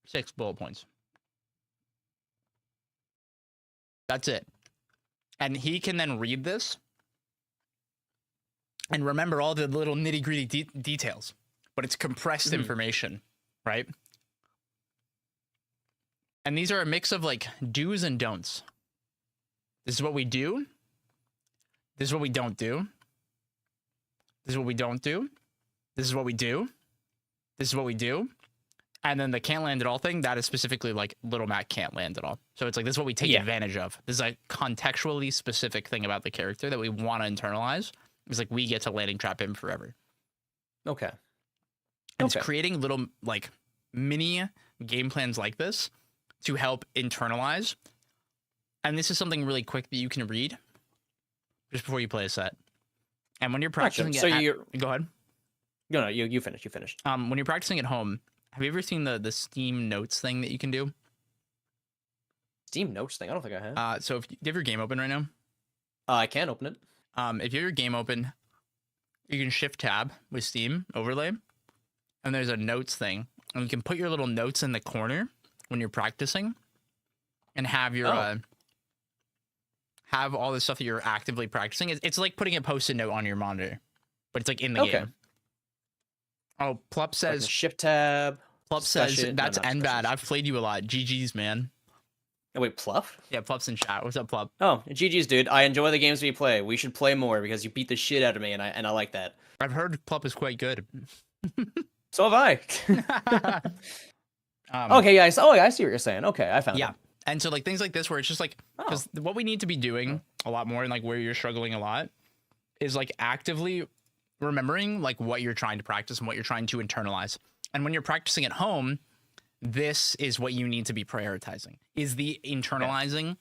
6 bullet points. That's it. And he can then read this and remember all the little nitty-gritty details, but it's compressed information, right? And these are a mix of like do's and don'ts. This is what we do. This is what we don't do. This is what we don't do. This is what we do. This is what we do. And then the can't land at all thing, that is specifically like Little Mac can't land at all. So it's like, this is what we take advantage of. This is a contextually specific thing about the character that we want to internalize. It's like we get to landing trap him forever. Okay. And it's creating little like mini game plans like this to help internalize. And this is something really quick that you can read just before you play a set. And when you're practicing go ahead. No, you finish. You finish. When you're practicing at home, have you ever seen the Steam Notes thing that you can do? Steam Notes thing? I don't think I have. So if you have your game open right now? I can open it. If you have your game open, you can shift tab with Steam overlay, and there's a notes thing, and you can put your little notes in the corner when you're practicing, and have your have all the stuff that you're actively practicing. It's like putting a post-it note on your monitor, but it's like in the game. Oh, Plup says like shift tab. Plup says that's NBAD. I've played you a lot. GG's, man. Oh, wait, Pluff? Yeah, Plup's in chat. What's up, Plup? Oh, GG's, dude. I enjoy the games we play. We should play more because you beat the shit out of me, and I like that. I've heard Plup is quite good. So have I. Okay, yeah. I see what you're saying. Okay, I found it. And so like things like this where it's just like, because what we need to be doing a lot more and like where you're struggling a lot is like actively remembering like what you're trying to practice and what you're trying to internalize. And when you're practicing at home, this is what you need to be prioritizing, is the internalizing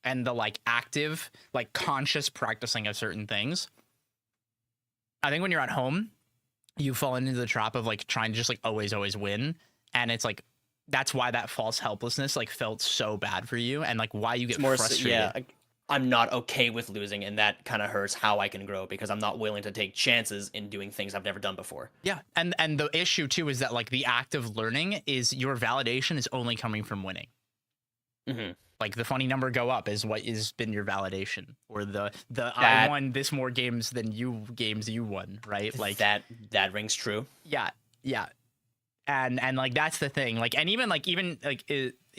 and the like active, like conscious practicing of certain things. I think when you're at home, you fall into the trap of like trying to just like always win, and it's like that's why that false helplessness like felt so bad for you, and like why you get frustrated. Yeah, I'm not okay with losing, and that kind of hurts how I can grow because I'm not willing to take chances in doing things I've never done before. Yeah, and the issue too is that like the act of learning is your validation is only coming from winning. Mm-hmm. Like the funny number go up is what has been your validation, or the I won this more games than you won, right? Like that rings true. Yeah, and like that's the thing. Like, and even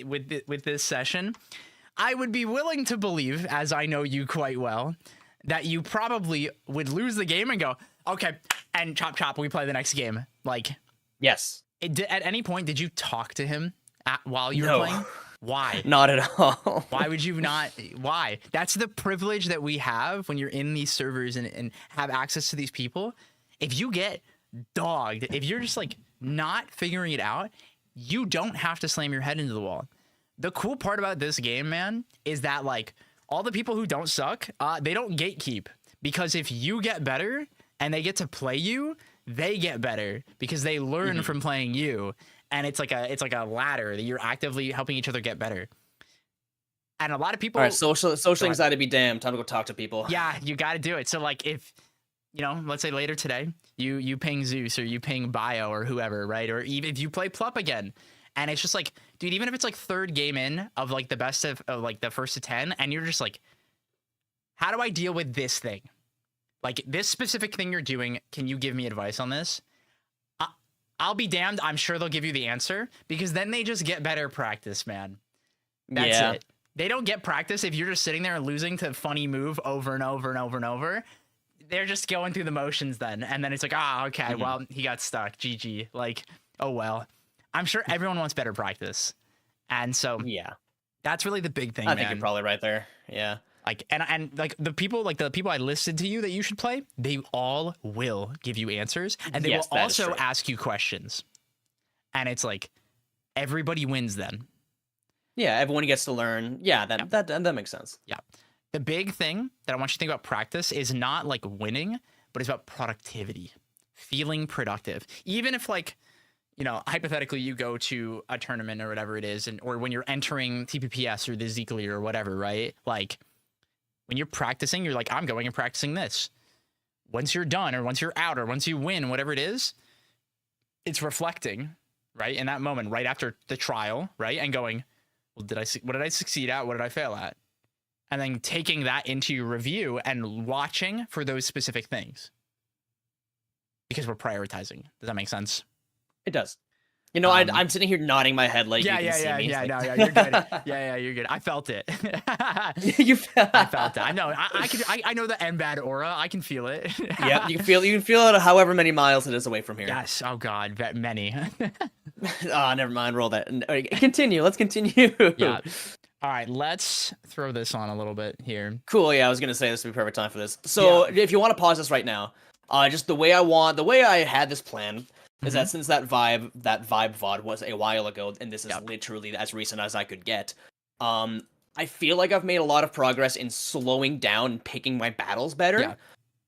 with this session, I would be willing to believe, as I know you quite well, that you probably would lose the game and go, okay, and chop, we play the next game. Like, yes. At any point, did you talk to him while you were playing? Why? Not at all. Why would you not? Why? That's the privilege that we have when you're in these servers and have access to these people. If you get dogged, if you're just like not figuring it out, you don't have to slam your head into the wall. The cool part about this game, man, is that like all the people who don't suck, they don't gatekeep, because if you get better and they get to play you, they get better because they learn from playing you. And it's like a ladder that you're actively helping each other get better. And a lot of people. All right, social anxiety be damned. Time to go talk to people. Yeah, you got to do it. So like if, let's say later today, you ping Zeus or you ping Bio or whoever, right? Or even if you play Plup again, and it's just like, dude, even if it's like third game in of like the best of like the first to 10, and you're just like, how do I deal with this thing? Like this specific thing you're doing, can you give me advice on this? I'll be damned. I'm sure they'll give you the answer, because then they just get better practice, man. That's it. They don't get practice if you're just sitting there and losing to funny move over and over and over and over. They're just going through the motions then. And then it's like, okay, well, he got stuck. GG. Like, oh, well. I'm sure everyone wants better practice. And so that's really the big thing, I think you're probably right there. Yeah. Like, and like the people I listed to you that you should play, they all will give you answers, and they will also ask you questions. And it's like everybody wins then. Yeah, everyone gets to learn. Yeah, that makes sense. Yeah. The big thing that I want you to think about practice is not like winning, but it's about productivity, feeling productive. Even if like, hypothetically you go to a tournament or whatever it is, or when you're entering TPPS or the Zeekly or whatever, right? Like, when you're practicing, you're like, I'm going and practicing this. Once you're done, or once you're out, or once you win, whatever it is, it's reflecting, right? In that moment, right after the trial, right? And going, well, what did I succeed at? What did I fail at? And then taking that into your review and watching for those specific things. Because we're prioritizing. Does that make sense? It does. I'm sitting here nodding my head like you can see me. Yeah, you're good. Yeah, you're good. I felt it. I felt it. I know. I know the NBAD aura. I can feel it. Yeah, you can feel it however many miles it is away from here. Yes. Oh God, many. Never mind. Roll that. Continue. Let's continue. Yeah. All right, let's throw this on a little bit here. Cool. Yeah, I was gonna say this would be perfect time for this. So if you want to pause this right now, just the way I had this plan. Is that since that vibe VOD was a while ago, and this is literally as recent as I could get, I feel like I've made a lot of progress in slowing down and picking my battles better. Yeah.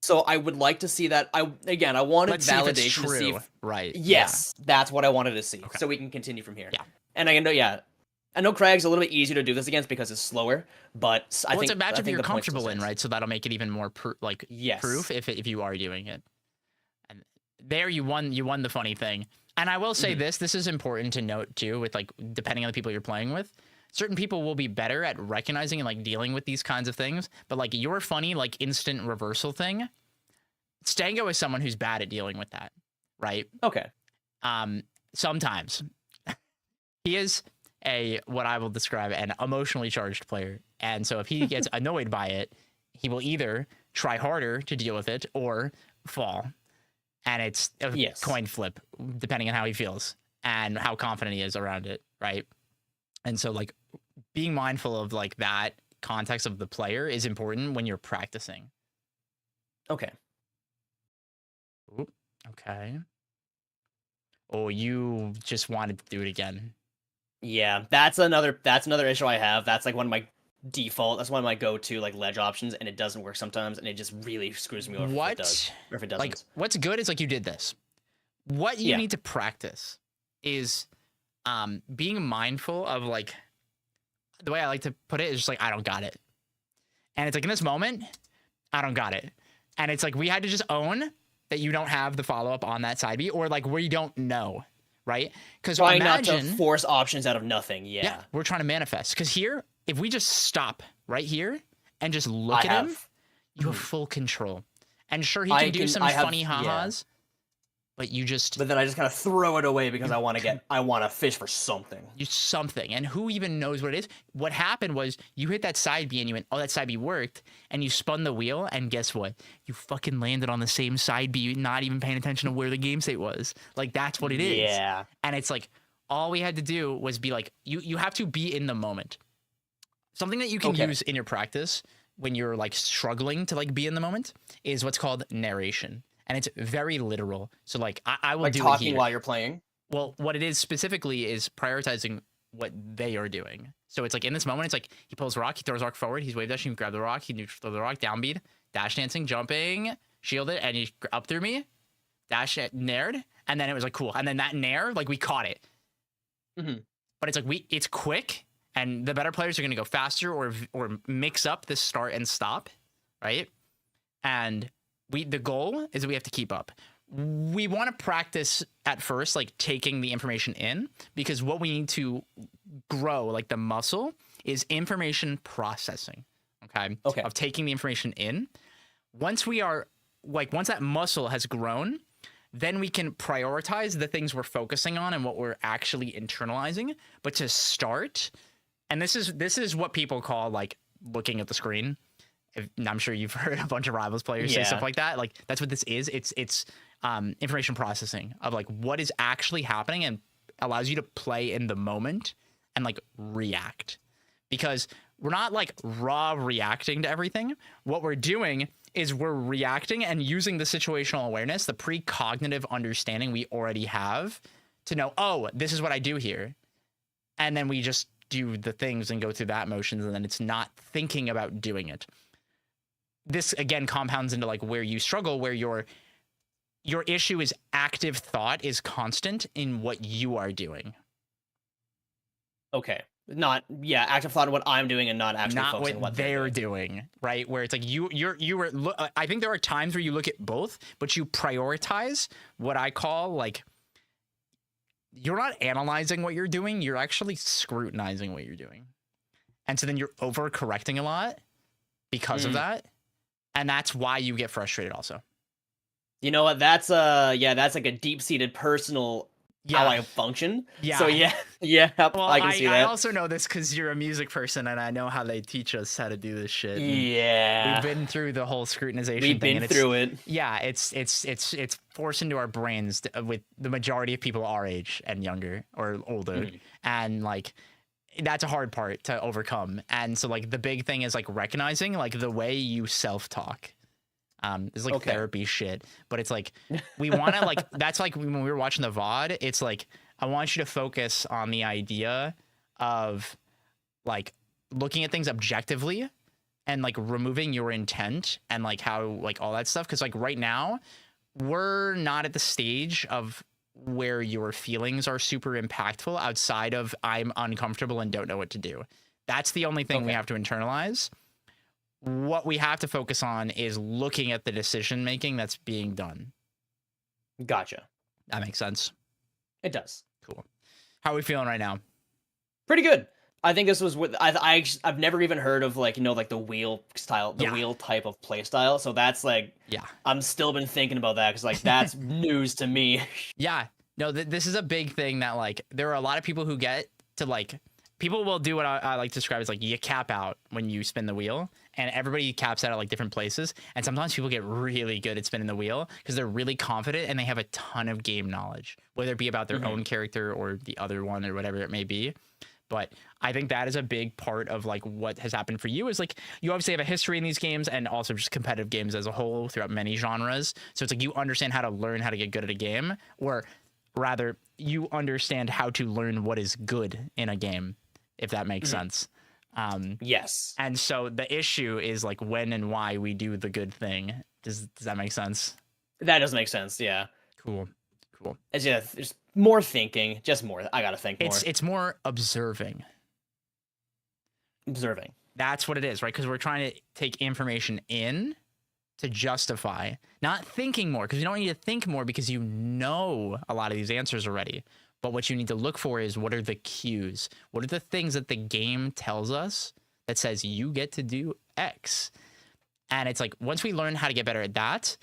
So I would like to see that. I wanted validation to see if, right. Yes, that's what I wanted to see. Okay. So we can continue from here. Yeah. And I know Craig's a little bit easier to do this against because it's slower, but I think it's a matchup you're comfortable in, right? So that'll make it even more proof if you are doing it. There you won the funny thing. And I will say this is important to note too, with like depending on the people you're playing with. Certain people will be better at recognizing and like dealing with these kinds of things, but like your funny like instant reversal thing, Stango is someone who's bad at dealing with that, right? Okay. Sometimes he is what I will describe an emotionally charged player. And so if he gets annoyed by it, he will either try harder to deal with it or fall. And it's a coin flip, depending on how he feels and how confident he is around it, right? And so, like, being mindful of, like, that context of the player is important when you're practicing. Okay. Ooh, okay. Oh, you just wanted to do it again. Yeah, that's another issue I have. That's, like, one of my default. That's one of my go-to like ledge options, and it doesn't work sometimes, and it just really screws me over if it does, or if it doesn't. Like, what's good is like you did this. What you need to practice is being mindful of like the way I like to put it is just like I don't got it. And it's like in this moment, I don't got it. And it's like we had to just own that you don't have the follow-up on that side B, or like where you don't know, right? Because trying imagine, not to force options out of nothing. Yeah, we're trying to manifest. Because here, if we just stop right here and just look at him, you have full control. And sure, he can do some funny ha-has, but you just... But then I just kind of throw it away because I want to fish for something. Something. And who even knows what it is? What happened was you hit that side B and you went, oh, that side B worked. And you spun the wheel. And guess what? You fucking landed on the same side B, not even paying attention to where the game state was. Like, that's what it is. Yeah. And it's like, all we had to do was be like, you have to be in the moment. Something that you can use in your practice when you're like struggling to like be in the moment is what's called narration. And it's very literal. So like I will like do talking it here. while you're playing. Well, what it is specifically is prioritizing what they are doing. So it's like in this moment, it's like he pulls rock, he throws rock forward, he's wave dashing, grab the rock, he throw the rock, downbeat, dash dancing, jumping, shield it, and he up through me, dash it, nared, and then it was like cool. And then that nair, like we caught it. But it's like it's quick, and the better players are gonna go faster or mix up the start and stop, right? And the goal is that we have to keep up. We want to practice at first, like taking the information in, because what we need to grow, like the muscle, is information processing. Okay. Of taking the information in. Once that muscle has grown, then we can prioritize the things we're focusing on and what we're actually internalizing. But to start, and this is what people call like looking at the screen. I'm sure you've heard a bunch of Rivals players say stuff like that. Like that's what this is. It's information processing of like what is actually happening and allows you to play in the moment and like react, because we're not like raw reacting to everything. What we're doing is we're reacting and using the situational awareness, the precognitive understanding we already have to know, oh, this is what I do here. And then we just do the things and go through that motions, and then it's not thinking about doing it. This again compounds into like where you struggle, where your issue is active thought is constant in what you are doing. Okay. Active thought of what I'm doing and not actually focusing on what they're doing, right? Where it's like you were. I think there are times where you look at both, but you prioritize what I call like you're not analyzing what you're doing, you're actually scrutinizing what you're doing, and so then you're overcorrecting a lot because of that. And that's why you get frustrated also. You know what? That's that's like a deep-seated personal how I function. Yeah. So well, I can see that. I also know this because you're a music person, and I know how they teach us how to do this shit. Yeah. We've been through the whole scrutinization thing. We've been through it. Yeah, it's forced into our brains with the majority of people our age and younger or older. And like that's a hard part to overcome. And so like the big thing is like recognizing like the way you self-talk. It's like therapy shit, but it's like we want to like that's like when we were watching the VOD, it's like I want you to focus on the idea of like looking at things objectively and like removing your intent and like how like all that stuff, because like right now we're not at the stage of where your feelings are super impactful outside of I'm uncomfortable and don't know what to do. That's the only thing we have to internalize. What we have to focus on is looking at the decision making that's being done. Gotcha. That makes sense. It does. Cool. How are we feeling right now? Pretty good. I think this was with I've never even heard of like like the wheel style, wheel type of play style. So that's like I'm still been thinking about that because like that's news to me. Yeah. No, this is a big thing that like there are a lot of people who get to like people will do what I like to describe as like you cap out when you spin the wheel, and everybody caps out at like different places. And sometimes people get really good at spinning the wheel because they're really confident and they have a ton of game knowledge, whether it be about their own character or the other one or whatever it may be. But I think that is a big part of like what has happened for you is like you obviously have a history in these games and also just competitive games as a whole throughout many genres. So it's like you understand how to learn how to get good at a game, or rather you understand how to learn what is good in a game, if that makes sense. Yes. And so the issue is like when and why we do the good thing. Does that make sense? That does make sense. Yeah. Cool. It's just more thinking, just more. I gotta think more. It's more observing. Observing. That's what it is, right? Because we're trying to take information in to justify, not thinking more, because you don't need to think more because you know a lot of these answers already. But what you need to look for is what are the cues? What are the things that the game tells us that says you get to do X? And it's like once we learn how to get better at that,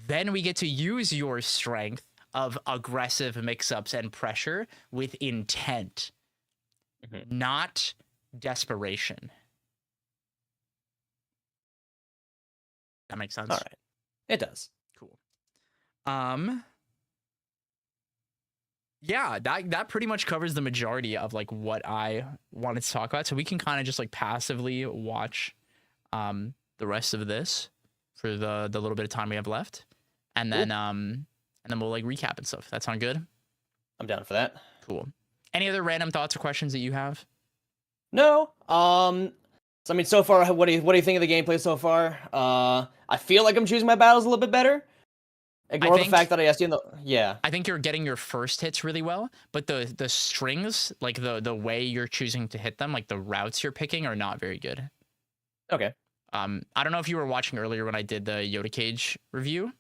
then we get to use your strength of aggressive mix-ups and pressure with intent, not desperation. That makes sense. All right. It does. Cool. Yeah, that pretty much covers the majority of like what I wanted to talk about. So we can kind of just like passively watch the rest of this for the little bit of time we have left. And then we'll like recap and stuff. That sound good? I'm down for that. Cool. Any other random thoughts or questions that you have? No. So I mean, so far, what do you think of the gameplay so far? I feel like I'm choosing my battles a little bit better. Ignore the fact that I asked you in the I think you're getting your first hits really well, but the strings, like the way you're choosing to hit them, like the routes you're picking, are not very good. Okay. I don't know if you were watching earlier when I did the Yoda Cage review.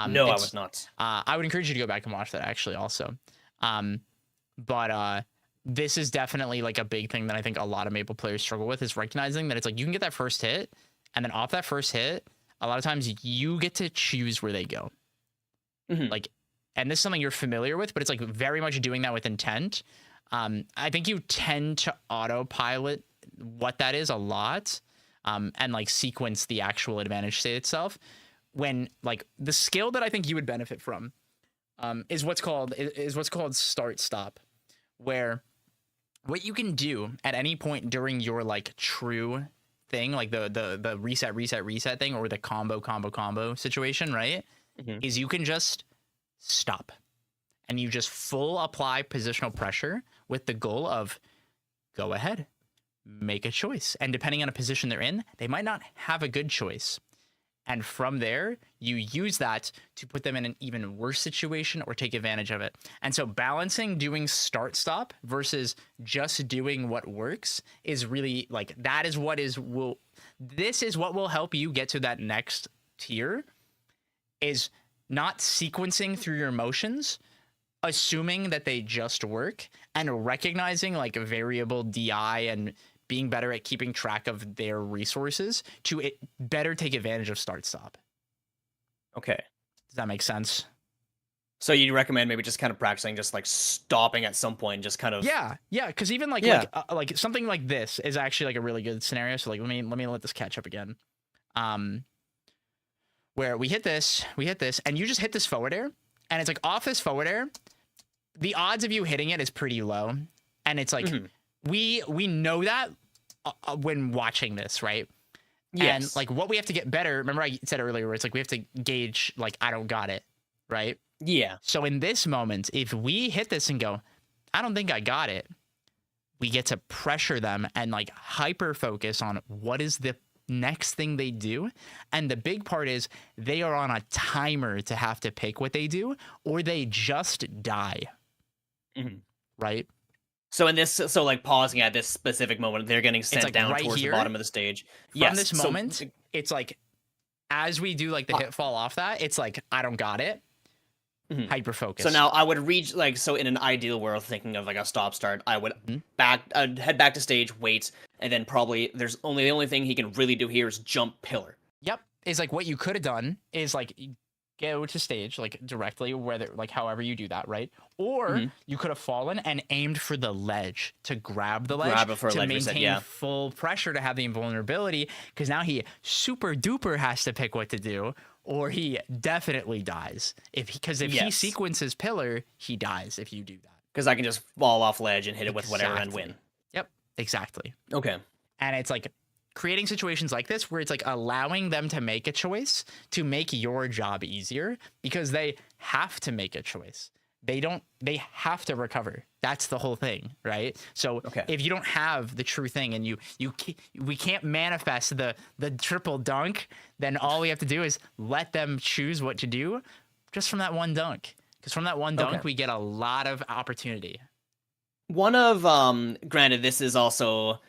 No, I was not. I would encourage you to go back and watch that actually also. But this is definitely like a big thing that I think a lot of Maple players struggle with, is recognizing that it's like you can get that first hit, and then off that first hit, a lot of times you get to choose where they go. Like, and this is something you're familiar with, but it's like very much doing that with intent. I think you tend to autopilot what that is a lot, and like sequence the actual advantage state itself. When like the skill that I think you would benefit from is what's called start stop, where what you can do at any point during your like true thing, like the reset thing, or the combo situation, right? Is you can just stop and you just full apply positional pressure with the goal of go ahead, make a choice. And depending on a position they're in, they might not have a good choice. And from there, you use that to put them in an even worse situation or take advantage of it. And so balancing doing start stop versus just doing what works is really like, this is what will help you get to that next tier, is not sequencing through your motions, assuming that they just work, and recognizing like a variable DI and being better at keeping track of their resources to better take advantage of start stop. Okay. Does that make sense? So you'd recommend maybe just kind of practicing, just like stopping at some point, just kind of. Yeah. Because even like something like this is actually like a really good scenario. So like let me let this catch up again. Where we hit this, and you just hit this forward air, and it's like off this forward air, the odds of you hitting it is pretty low, and it's like we know that when watching this, right? Yes. And like what we have to get better. Remember I said earlier, where it's like we have to gauge like I don't got it, right? Yeah. So in this moment, if we hit this and go, I don't think I got it, we get to pressure them and like hyper focus on what is the next thing they do. And the big part is they are on a timer to have to pick what they do, or they just die. Right? So in this, so like pausing at this specific moment, they're getting sent like down right towards here, the bottom of the stage. From this moment, it's like as we do like the hit fall off that, it's like I don't got it. Hyper focus. So now I would reach like, so in an ideal world, thinking of like a stop start, I would head back to stage, wait, and then probably the only thing he can really do here is jump pillar. Yep. Is like what you could have done is like go to stage like directly, whether like however you do that, right? Or you could have fallen and aimed for the ledge to grab the ledge to maintain full pressure to have the invulnerability, because now he super duper has to pick what to do, or he definitely dies. If he sequences pillar, he dies if you do that. Because I can just fall off ledge and hit it with whatever and win. Yep, exactly. Okay. And it's like creating situations like this where it's like allowing them to make a choice to make your job easier, because they have to make a choice. they have to recover. That's the whole thing, right? So if you don't have the true thing and we can't manifest the triple dunk, then all we have to do is let them choose what to do just from that one dunk. Because from that one dunk, we get a lot of opportunity. One of granted, this is also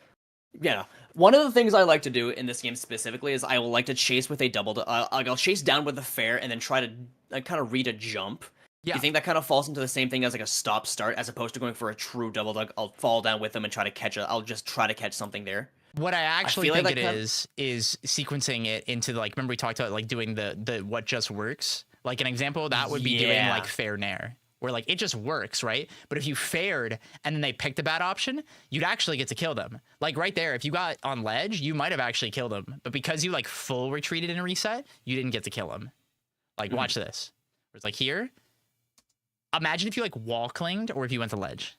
one of the things I like to do in this game specifically is I will like to chase with a double. I'll chase down with a fair and then try to kind of read a jump. Yeah. Do you think that kind of falls into the same thing as like a stop start as opposed to going for a true double dunk? I'll fall down with them and try to catch I'll just try to catch something there. What I actually think it is sequencing it into like, remember we talked about like doing the what just works? Like an example of that would be doing like fair nair, where like it just works, right? But if you faired and then they picked a bad option, you'd actually get to kill them. Like right there, if you got on ledge, you might have actually killed them. But because you like full retreated in a reset, you didn't get to kill them. Like watch this. It's like here. Imagine if you like wall clinged or if you went to ledge.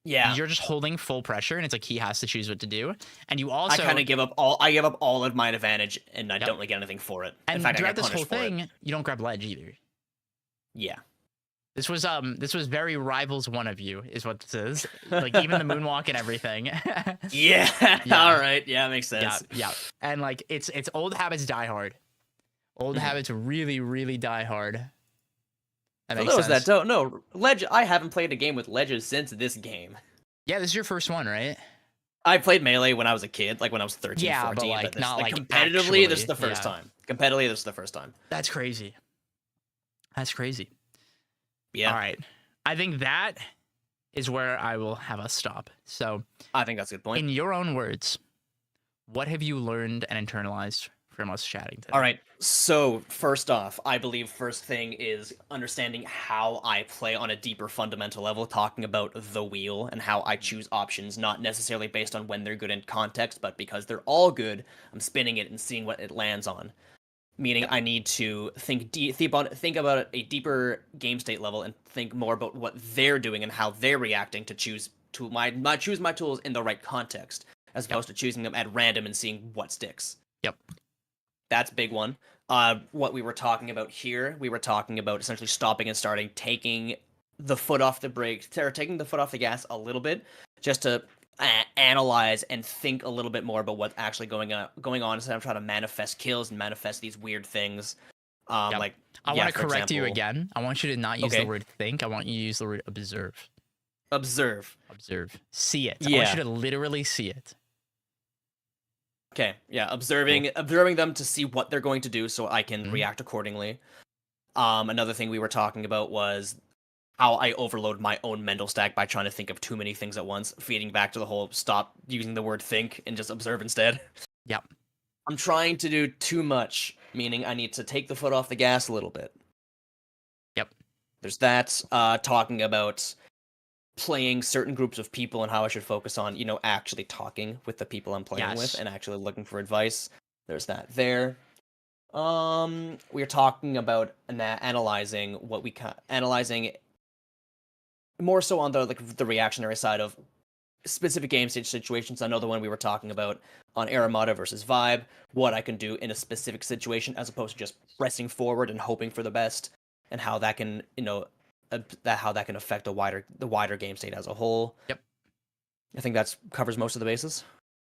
Yeah. You're just holding full pressure and it's like he has to choose what to do. And you also I give up all of my advantage and I don't really get anything for it. And in fact, throughout this whole thing, you don't grab ledge either. Yeah. This was very Rivals one of you is what this is. Like even the moonwalk and everything. Yeah. All right. Yeah, makes sense. Yeah. And like it's old habits die hard. Old habits really, really die hard. For those that don't know, ledge. I haven't played a game with ledges since this game. Yeah, this is your first one, right? I played Melee when I was a kid, like when I was 13, 14. But like this, not like competitively, actually, this is the first time. Competitively, this is the first time. That's crazy. That's crazy. Yeah. All right. I think that is where I will have us stop. So I think that's a good point. In your own words, what have you learned and internalized from us chatting today? All right. So first off, I believe first thing is understanding how I play on a deeper fundamental level, talking about the wheel and how I choose options, not necessarily based on when they're good in context, but because they're all good, I'm spinning it and seeing what it lands on. Meaning I need to think about a deeper game state level and think more about what they're doing and how they're reacting to choose my tools in the right context, as opposed to choosing them at random and seeing what sticks. Yep. That's a big one. What we were talking about here, we were talking about essentially stopping and starting, taking the foot off the brake, or taking the foot off the gas a little bit, just to analyze and think a little bit more about what's actually going on instead of trying to manifest kills and manifest these weird things. Like I want to correct you again. I want you to not use the word think. I want you to use the word observe. Observe. See it. I want you to literally see it. Okay, yeah, observing them to see what they're going to do so I can react accordingly. Another thing we were talking about was how I overload my own mental stack by trying to think of too many things at once, feeding back to the whole stop using the word think and just observe instead. Yep. I'm trying to do too much, meaning I need to take the foot off the gas a little bit. Yep. There's that, talking about playing certain groups of people and how I should focus on, actually talking with the people I'm playing with and actually looking for advice. There's that there. We're talking about analyzing more so on the reactionary side of specific game stage situations. Another one we were talking about on Aramata versus Vibe, what I can do in a specific situation as opposed to just pressing forward and hoping for the best, and how that can, how that can affect the wider game state as a whole. Yep. I think that covers most of the bases.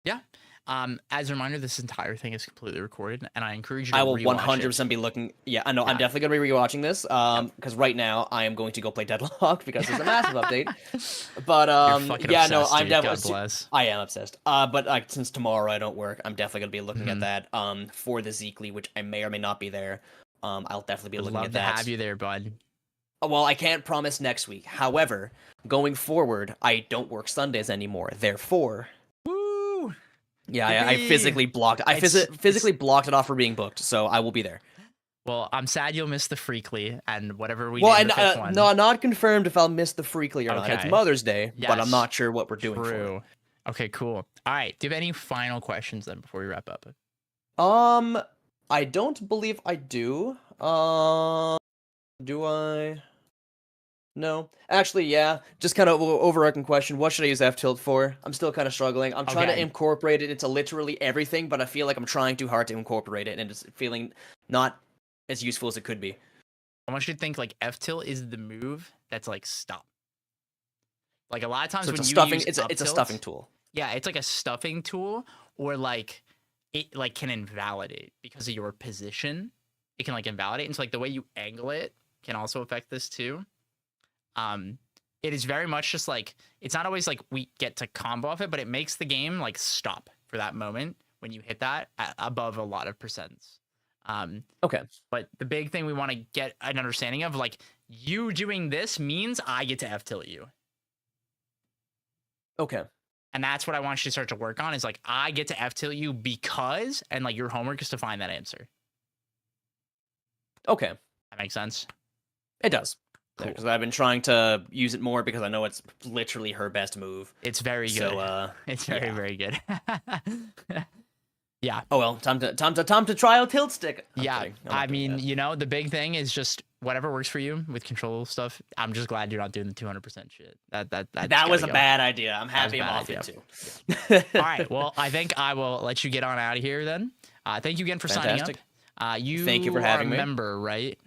Yeah. As a reminder, this entire thing is completely recorded, and I encourage you to I will rewatch 100% be looking. Yeah, I know. Yeah. I'm definitely going to be rewatching this. Because right now I am going to go play Deadlock because it's a massive update. But yeah, no, I'm definitely. I am obsessed. But since tomorrow I don't work, I'm definitely going to be looking at that. For the Zeekly, which I may or may not be there. I'll definitely be looking at that. Love to have you there, bud. Well, I can't promise next week. However, going forward, I don't work Sundays anymore. Therefore. Yeah, I physically blocked. Physically blocked it off for being booked, so I will be there. Well, I'm sad you'll miss the Freakly and whatever we. Well, no, not confirmed if I'll miss the Freakly or not. It's Mother's Day, but I'm not sure what we're doing. True. Okay, cool. All right. Do you have any final questions then before we wrap up? I don't believe I do. Do I? No. Actually, yeah. Just kind of overarching question. What should I use F-tilt for? I'm still kind of struggling. I'm trying to incorporate it into literally everything, but I feel like I'm trying too hard to incorporate it, and it's feeling not as useful as it could be. I want you to think like F tilt is the move that's like stop. Like a lot of times So when it's a you stuffing. use It's a up tilt, stuffing tool. Yeah, it's like a stuffing tool, or like it like can invalidate because of your position. It can like invalidate, and so like the way you angle it can also affect this too. It is very much just like it's not always like we get to combo off it, but it makes the game like stop for that moment when you hit that above a lot of percents. Okay. But the big thing we want to get an understanding of, like, you doing this means I get to F tilt you. Okay. And that's what I want you to start to work on is like, I get to F tilt you because, and like your homework is to find that answer. Okay. That makes sense? It does. Cool. Because I've been trying to use it more because I know it's literally her best move. It's very good. So, it's very, yeah. very good. Yeah. Oh well, time to try a tilt stick. I'm Yeah. kidding. I'm not I doing mean, that. you know, the big thing is just whatever works for you with control stuff. I'm just glad you're not doing the 200% shit. That was a bad idea. I'm happy I'm off idea. it too. All right. Well, I think I will let you get on out of here then. Thank you again for Fantastic. signing up. Thank you for having are a me. member, right?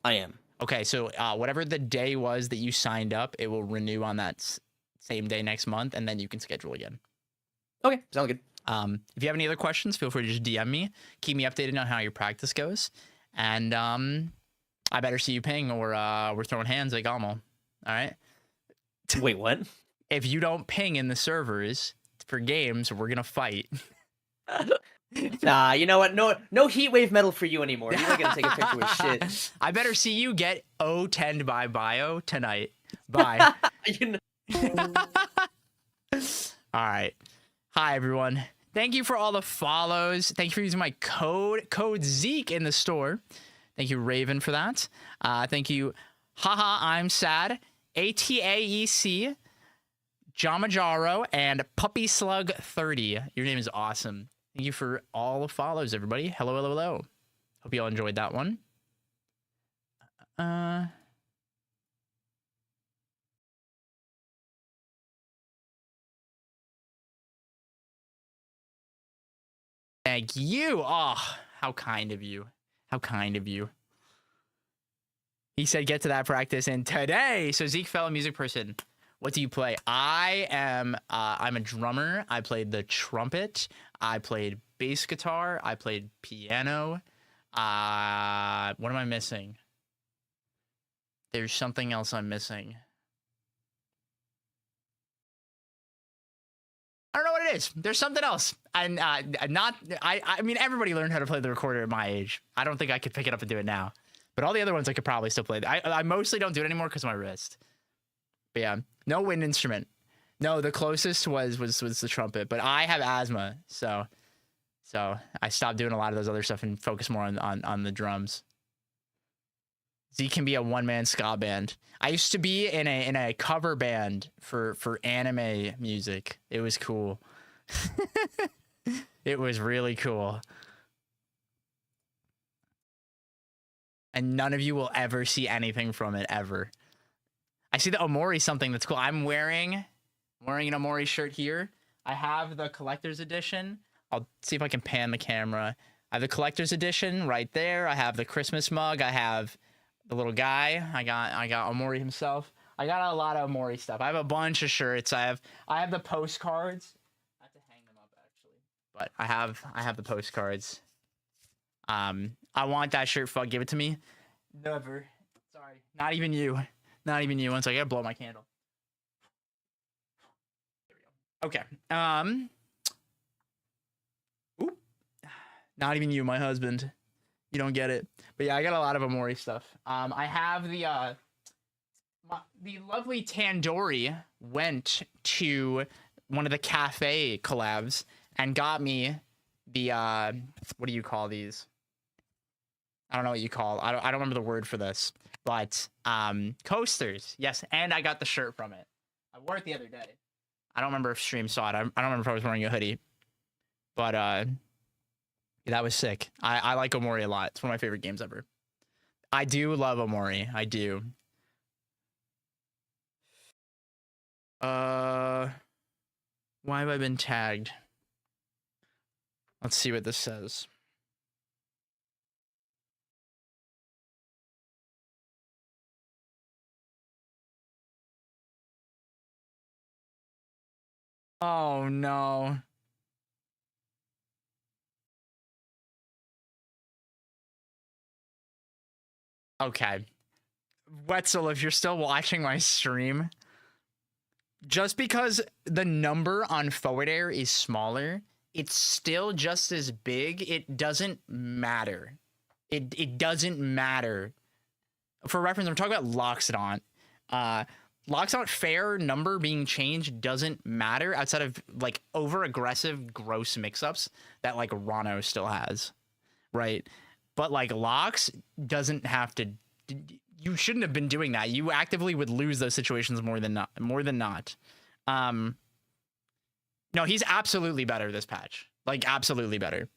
I am. Okay. So whatever the day was that you signed up, it will renew on that same day next month, and then you can schedule again. Okay, sounds good. If you have any other questions, feel free to just DM me. Keep me updated on how your practice goes. And I better see you ping or we're throwing hands like Almo. All right? Wait, what? If you don't ping in the servers for games, we're going to fight. Nah, you know what? No heat wave medal for you anymore. You're not gonna take a picture with shit. I better see you get O10 by bio tonight. Bye. You know- All right. Hi, everyone. Thank you for all the follows. Thank you for using my code Zeke in the store. Thank you, Raven, for that. Thank you, Haha, I'm Sad, ATAEC, Jamajaro, and Puppy Slug 30. Your name is awesome. Thank you for all the follows, everybody. Hello, hello, hello. Hope you all enjoyed that one. Thank you. Oh, how kind of you. How kind of you. He said, get to that practice. And today, so Zeke, fellow music person, what do you play? I'm a drummer. I played the trumpet. I played bass guitar. I played piano. What am I missing? There's something else I'm missing. I don't know what it is. There's something else. And I mean, everybody learned how to play the recorder at my age. I don't think I could pick it up and do it now. But all the other ones I could probably still play. I mostly don't do it anymore because of my wrist. But yeah, no wind instrument. No, the closest was the trumpet. But I have asthma, so I stopped doing a lot of those other stuff and focus more on the drums. Z can be a one-man ska band. I used to be in a cover band for anime music. It was cool. It was really cool. And none of you will ever see anything from it ever. I see the Omori something that's cool. I'm wearing an Omori shirt here. I have the collector's edition. I'll see if I can pan the camera. I have the collector's edition right there. I have the Christmas mug. I have the little guy. I got Omori himself. I got a lot of Omori stuff. I have a bunch of shirts. I have the postcards. I have to hang them up actually. But I have the postcards. I want that shirt. Fuck, give it to me. Never. Sorry. Not even you. Not even you. Once I gotta blow my candle. There we go. Okay. Oop. Not even you, my husband. You don't get it. But yeah, I got a lot of Omori stuff. I have the lovely Tandoori went to one of the cafe collabs and got me the what do you call these? I don't know what you call. I don't remember the word for this, but coasters. Yes, and I got the shirt from it. I wore it the other day. I don't remember if stream saw it. I don't remember if I was wearing a hoodie, but that was sick. I like Omori a lot. It's one of my favorite games ever. I do love Omori. I do. Why have I been tagged? Let's see what this says. Oh no. Okay. Wetzel, if you're still watching my stream, just because the number on forward air is smaller, it's still just as big. It doesn't matter. It doesn't matter. For reference, I'm talking about Loxodont. Loxodont fair number being changed doesn't matter outside of like over aggressive gross mix-ups that like Rano still has, right? But like Lox doesn't have to. You shouldn't have been doing that. You actively would lose those situations more than not. No, he's absolutely better this patch. Like absolutely better.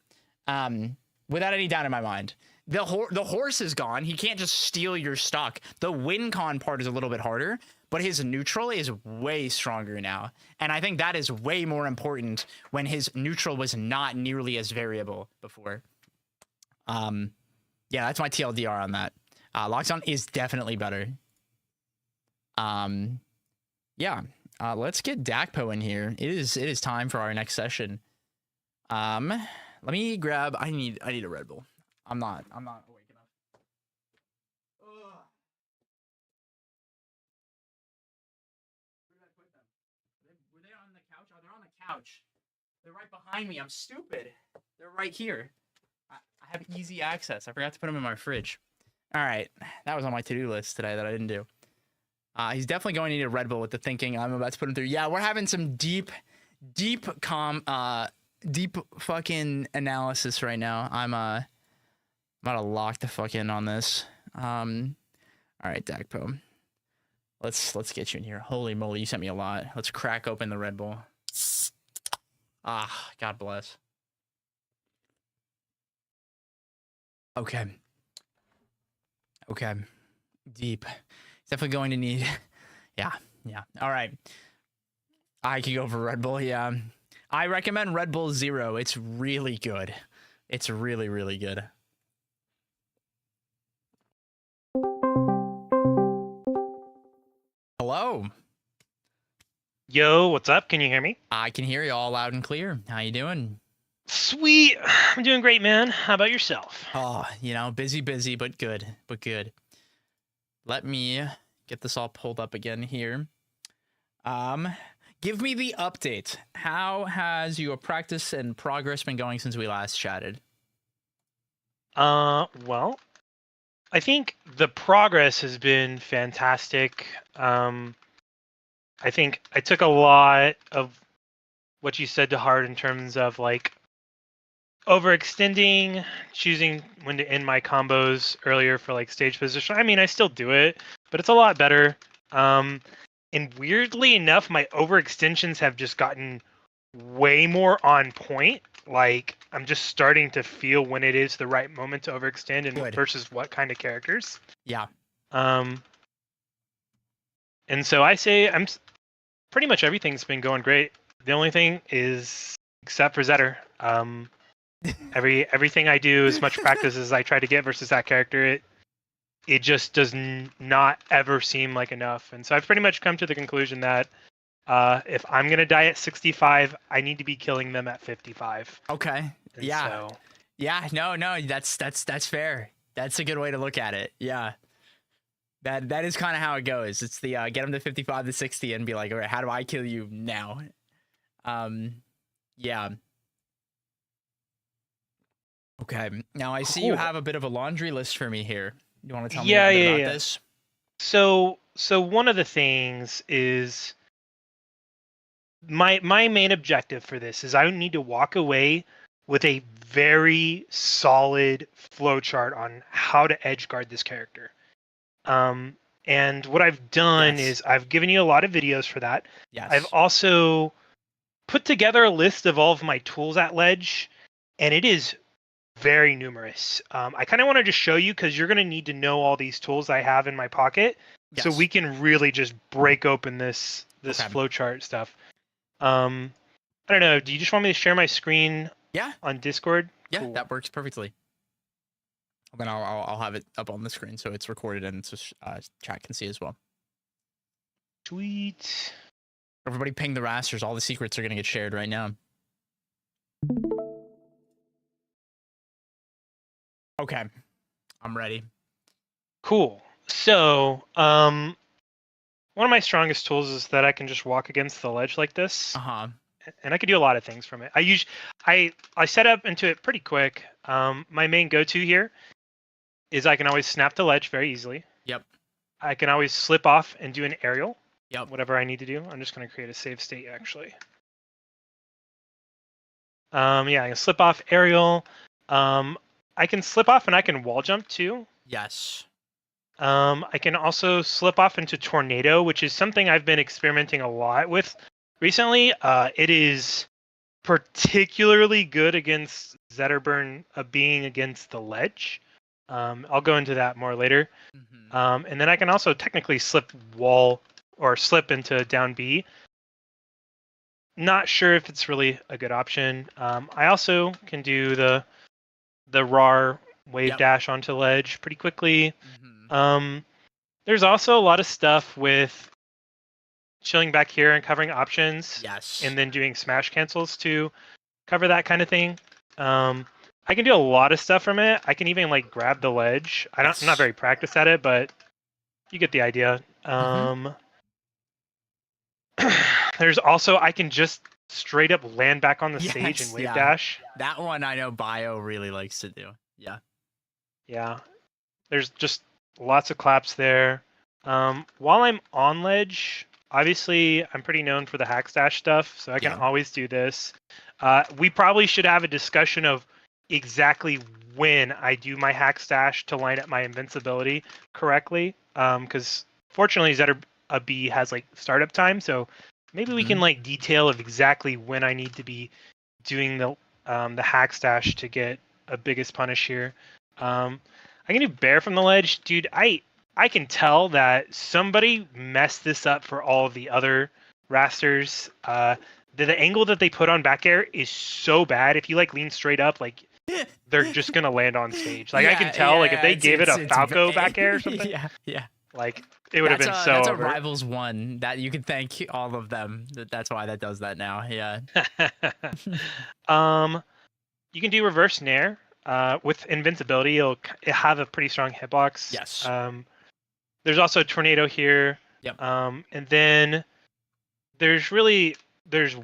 Without any doubt in my mind. The horse is gone. He can't just steal your stock. The win con part is a little bit harder, but his neutral is way stronger now. And I think that is way more important when his neutral was not nearly as variable before. Yeah, that's my TLDR on that. Loxodon is definitely better. Yeah. Let's get Dakpo in here. It is time for our next session. Let me grab. I need a Red Bull. I'm not awake enough. Ugh. Where did I put them? Were they on the couch? Oh, they're on the couch. They're right behind me. I'm stupid. They're right here. I have easy access. I forgot to put them in my fridge. All right, that was on my to-do list today that I didn't do. He's definitely going to need a Red Bull with the thinking I'm about to put him through. Yeah, we're having some deep fucking analysis right now. I'm about to lock the fuck in on this. All right, Dakpo. Let's get you in here. Holy moly, you sent me a lot. Let's crack open the Red Bull. Ah, God bless. Okay. Deep. Definitely going to need. Yeah. All right. I could go for Red Bull. Yeah. I recommend Red Bull Zero. It's really good. It's really, really good. Hello. Yo, what's up? Can you hear me? I can hear you all loud and clear. How you doing? Sweet. I'm doing great, man. How about yourself? Oh, busy, but good. Let me get this all pulled up again here. Give me the update. How has your practice and progress been going since we last chatted? Well, I think the progress has been fantastic. I think I took a lot of what you said to heart in terms of like overextending, choosing when to end my combos earlier for like stage position. I mean, I still do it, but it's a lot better. And weirdly enough, my overextensions have just gotten way more on point. Like I'm just starting to feel when it is the right moment to overextend and versus what kind of characters. Yeah. And so I say pretty much everything's been going great. The only thing is, except for Zetter, everything I do, as much practice as I try to get versus that character, it just does not ever seem like enough. And so I've pretty much come to the conclusion that if I'm gonna die at 65, I need to be killing them at 55. Okay. And yeah. So... Yeah. No. That's fair. That's a good way to look at it. Yeah. That is kind of how it goes. It's the get them to 55 to 60 and be like, all right, how do I kill you now? Yeah. Okay. Now I see you have a bit of a laundry list for me here. You want to tell me a bit about this? So one of the things is my main objective for this is I need to walk away with a very solid flowchart on how to edge guard this character. And what I've done is I've given you a lot of videos for that. Yes. I've also put together a list of all of my tools at ledge, and it is very numerous. I kind of want to just show you because you're going to need to know all these tools I have in my pocket, so we can really just break open this flowchart stuff. I don't know. Do you just want me to share my screen? Yeah. On Discord? Yeah, cool. That works perfectly. Then I'll have it up on the screen so it's recorded and so chat can see as well. Sweet. Everybody ping the rasters. All the secrets are gonna get shared right now. Okay, I'm ready. Cool. So, one of my strongest tools is that I can just walk against the ledge like this, and I can do a lot of things from it. I set up into it pretty quick. My main go-to here is I can always snap the ledge very easily. Yep. I can always slip off and do an aerial. Yep. Whatever I need to do. I'm just going to create a save state actually. Yeah, I can slip off aerial. I can slip off and I can wall jump too. Yes. I can also slip off into tornado, which is something I've been experimenting a lot with recently. It is particularly good against Zetterburn being against the ledge. I'll go into that more later. And then I can also technically slip wall or slip into down B. Not sure if it's really a good option. I also can do the RAR wave dash onto ledge pretty quickly. There's also a lot of stuff with chilling back here and covering options. Yes. And then doing smash cancels to cover that kind of thing. I can do a lot of stuff from it. I can even like grab the ledge. I'm not very practiced at it, but you get the idea. There's also I can just straight up land back on the stage and wave dash. That one I know Bio really likes to do. Yeah. Yeah. There's just lots of claps there. While I'm on ledge, obviously I'm pretty known for the hack stash stuff, so I can always do this. We probably should have a discussion of exactly when I do my hack stash to line up my invincibility correctly. Because fortunately Zetter B has like startup time, so maybe we can like detail of exactly when I need to be doing the hack stash to get a biggest punish here. I can do bear from the ledge, dude. I can tell that somebody messed this up for all of the other rasters. The angle that they put on back air is so bad. If you like lean straight up, like they're just gonna land on stage. Like I can tell, like if they gave it a Falco back air or something, like it would have been so. That's over. a Rivals 1 that you can thank all of them. That's why that does that now. Yeah. You can do reverse nair. With invincibility, it'll have a pretty strong hitbox. Yes. There's also tornado here. Yep. And then there's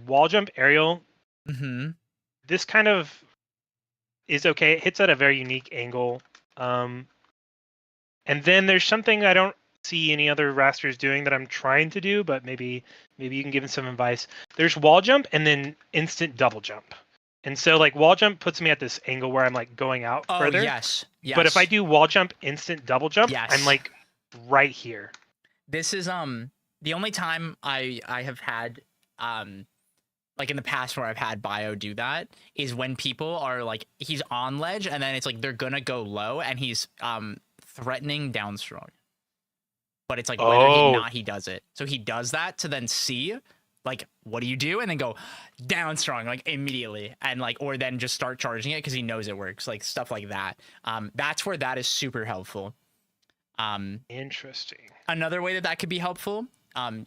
wall jump aerial. This kind of is okay. It hits at a very unique angle. And then there's something I don't see any other rasters doing that I'm trying to do, but maybe you can give me some advice. There's wall jump and then instant double jump. And so like wall jump puts me at this angle where I'm like going out further. Yes. But if I do wall jump, instant double jump, I'm like right here. This is the only time I have had like in the past where I've had Bio do that is when people are like he's on ledge and then it's like they're gonna go low and he's threatening down strong. But it's like whether he not he does it. So he does that to then see like what do you do and then go down strong like immediately and like or then just start charging it because he knows it works, like stuff like that. That's where that is super helpful. Interesting. Another way that could be helpful,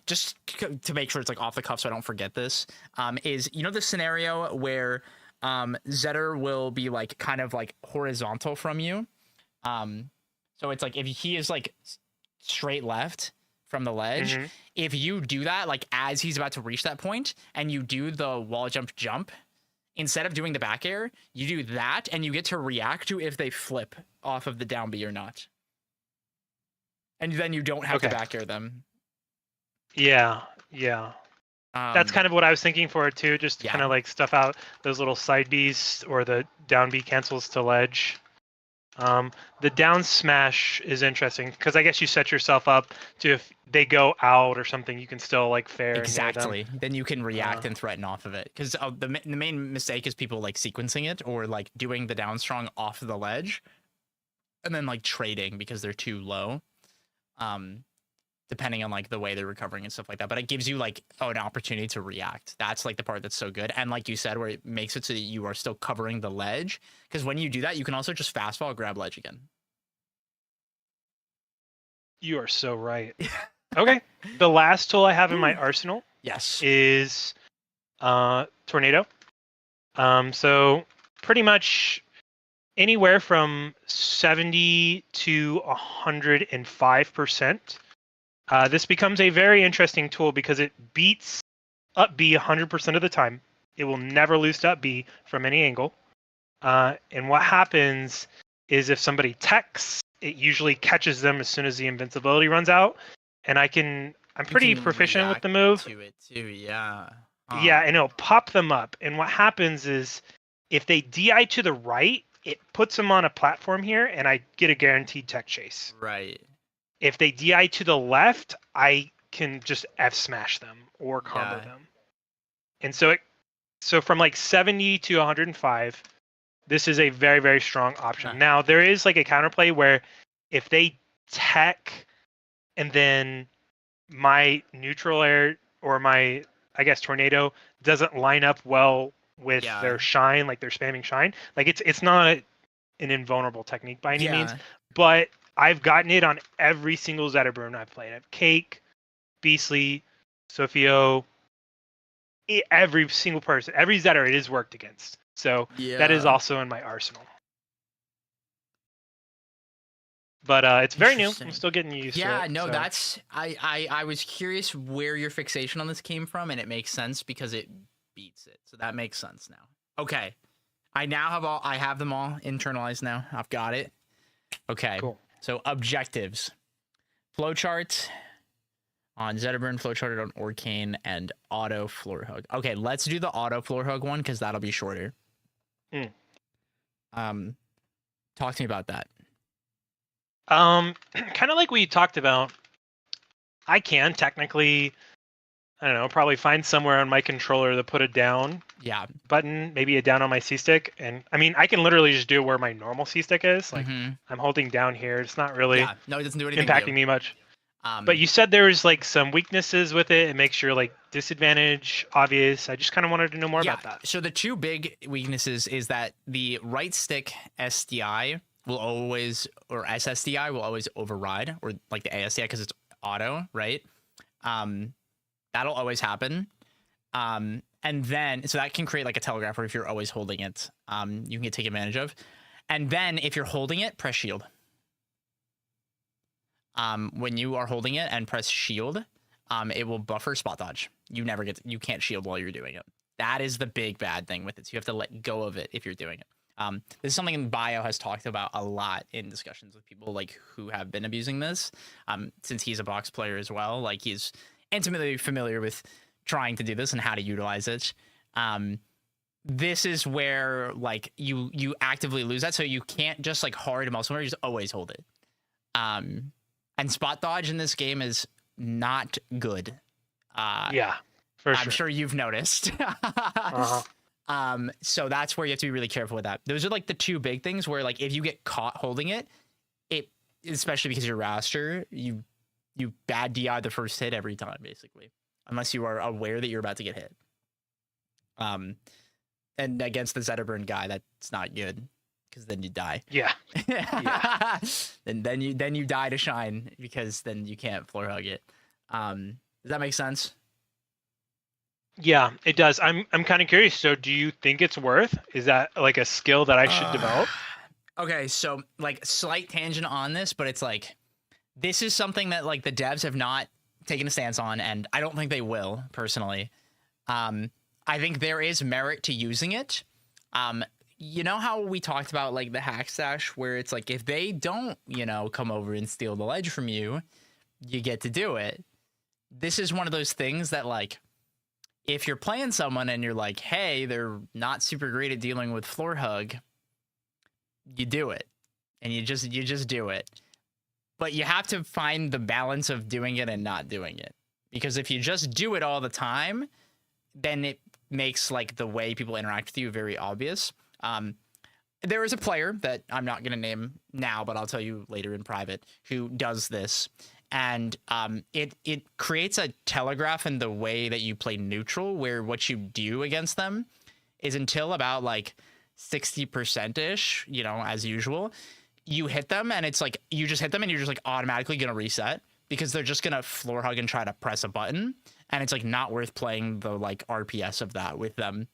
just to make sure it's like off the cuff so I don't forget this, is you know the scenario where Zetter will be like kind of like horizontal from you. So it's like if he is like straight left from the ledge, if you do that like as he's about to reach that point and you do the wall jump, instead of doing the back air, you do that and you get to react to if they flip off of the down B or not. And then you don't have to back air them. Yeah. That's kind of what I was thinking for it too, just kind of like stuff out those little side Bs or the down B cancels to ledge. The down smash is interesting because I guess you set yourself up to if they go out or something, you can still like fair. Exactly. Then you can react and threaten off of it. Because the main mistake is people like sequencing it or like doing the down strong off the ledge and then like trading because they're too low. Depending on like the way they're recovering and stuff like that, but it gives you like an opportunity to react. That's like the part that's so good. And like you said, where it makes it so that you are still covering the ledge, because when you do that, you can also just fast fall, grab ledge again. You are so right. Okay, the last tool I have in my arsenal Yes. is Tornado. So pretty much anywhere from 70 to 105%. This becomes a very interesting tool because it beats up B 100% of the time. It will never lose to up B from any angle. And what happens is if somebody techs, it usually catches them as soon as the invincibility runs out. And I'm pretty proficient with the move. To it too, yeah. Yeah, and it'll pop them up. And what happens is if they DI to the right, it puts them on a platform here, and I get a guaranteed tech chase. Right. If they DI to the left, I can just F smash them or combo them. And so from like 70 to 105, this is a very, very strong option. Now, there is like a counterplay where if they tech and then my neutral air or my, I guess, tornado doesn't line up well with their shine, like they're spamming shine, like it's not an invulnerable technique by any means, but I've gotten it on every single Zetterburn I've played. I've Cake, Beastly, Sophio, every single person, every Zetter it is worked against. So that is also in my arsenal. But it's very new. I'm still getting used to it. Yeah, no, so. that's I was curious where your fixation on this came from, and it makes sense because it beats it. So that makes sense now. Okay. I have them all internalized now. I've got it. Okay. Cool. So objectives. Flowchart on Zetterburn, flowcharted on Orcane, and auto floor hug. Okay, let's do the auto floor hug one because that'll be shorter. Talk to me about that. Kind of like we talked about, I can technically, I don't know, probably find somewhere on my controller to put a down button, maybe a down on my C-stick. And I mean, I can literally just do it where my normal C-stick is. Like I'm holding down here. It's not really no, it doesn't do anything impacting me much. But you said there was like some weaknesses with it. It makes your like disadvantage obvious. I just kind of wanted to know more about that. So the two big weaknesses is that the right stick SDI will always, or SSDI will always override, or like the ASDI because it's auto, right? That'll always happen. And then, so that can create like a telegraph where if you're always holding it, you can take advantage of. And then if you're holding it, press shield. When you are holding it and press shield, it will buffer spot dodge. You can't shield while you're doing it. That is the big bad thing with it. So you have to let go of it if you're doing it. This is something Bio has talked about a lot in discussions with people like who have been abusing this. Since he's a box player as well, like he's intimately familiar with trying to do this and how to utilize it. This is where like you actively lose that, so you can't just like hard muscle memory, just always hold it. And spot dodge in this game is not good. Yeah, for sure. I'm sure you've noticed. So that's where you have to be really careful with that. Those are like the two big things where like if you get caught holding it, especially because you're Raster, you bad DI the first hit every time, basically. Unless you are aware that you're about to get hit. And against the Zetterburn guy, that's not good. Because then you die. Yeah. And then you die to shine because then you can't floor hug it. Does that make sense? Yeah, it does. I'm kind of curious. So do you think it's worth? Is that like a skill that I should develop? Okay, so like slight tangent on this, but it's like this is something that like the devs have not taken a stance on, and I don't think they will personally. I think there is merit to using it. You know how we talked about like the hack stash where it's like if they don't, come over and steal the ledge from you, you get to do it. This is one of those things that like if you're playing someone and you're like, hey, they're not super great at dealing with floor hug, you do it. And you just do it. But you have to find the balance of doing it and not doing it. Because if you just do it all the time, then it makes like the way people interact with you very obvious. There is a player that I'm not going to name now, but I'll tell you later in private, who does this. And it creates a telegraph in the way that you play neutral, where what you do against them is until about like 60%-ish, as usual, you hit them and it's like you just hit them and you're just like automatically going to reset because they're just gonna floor hug and try to press a button, and it's like not worth playing the like RPS of that with them,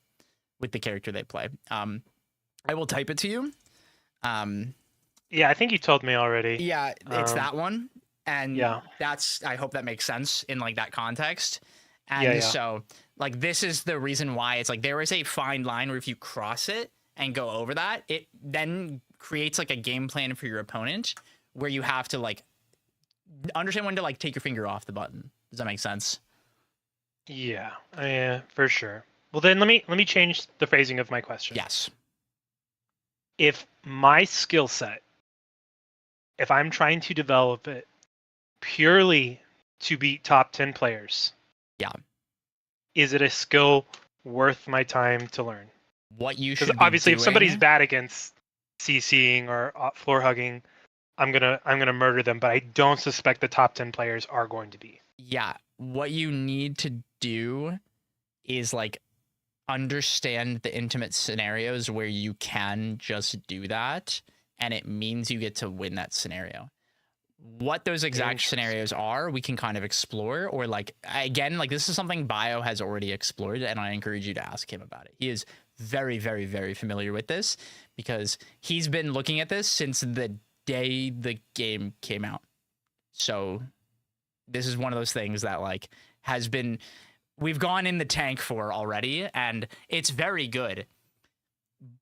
with the character they play. I will type it to you. Yeah, I think you told me already. Yeah, it's that one, and yeah. that's, I hope that makes sense in like that context. And Yeah. so like this is the reason why it's like there is a fine line where if you cross it and go over that, it then creates like a game plan for your opponent where you have to like understand when to like take your finger off the button. Does that make sense? Yeah, for sure. Well, then let me change the phrasing of my question. Yes. If my skill set, if I'm trying to develop it purely to beat top 10 players, Yeah. is it a skill worth my time to learn? What you Because should obviously, be if somebody's doing- bad against CCing or floor hugging, I'm gonna murder them. But I don't suspect the top 10 players are going to be. Yeah, what you need to do is like understand the intimate scenarios where you can just do that, and it means you get to win that scenario. What those exact scenarios are, we can kind of explore, or like, again, like this is something Bio has already explored, and I encourage you to ask him about it. He is very, very, very familiar with this because he's been looking at this since the day the game came out. So this is one of those things that like has been, we've gone in the tank for already, and it's very good,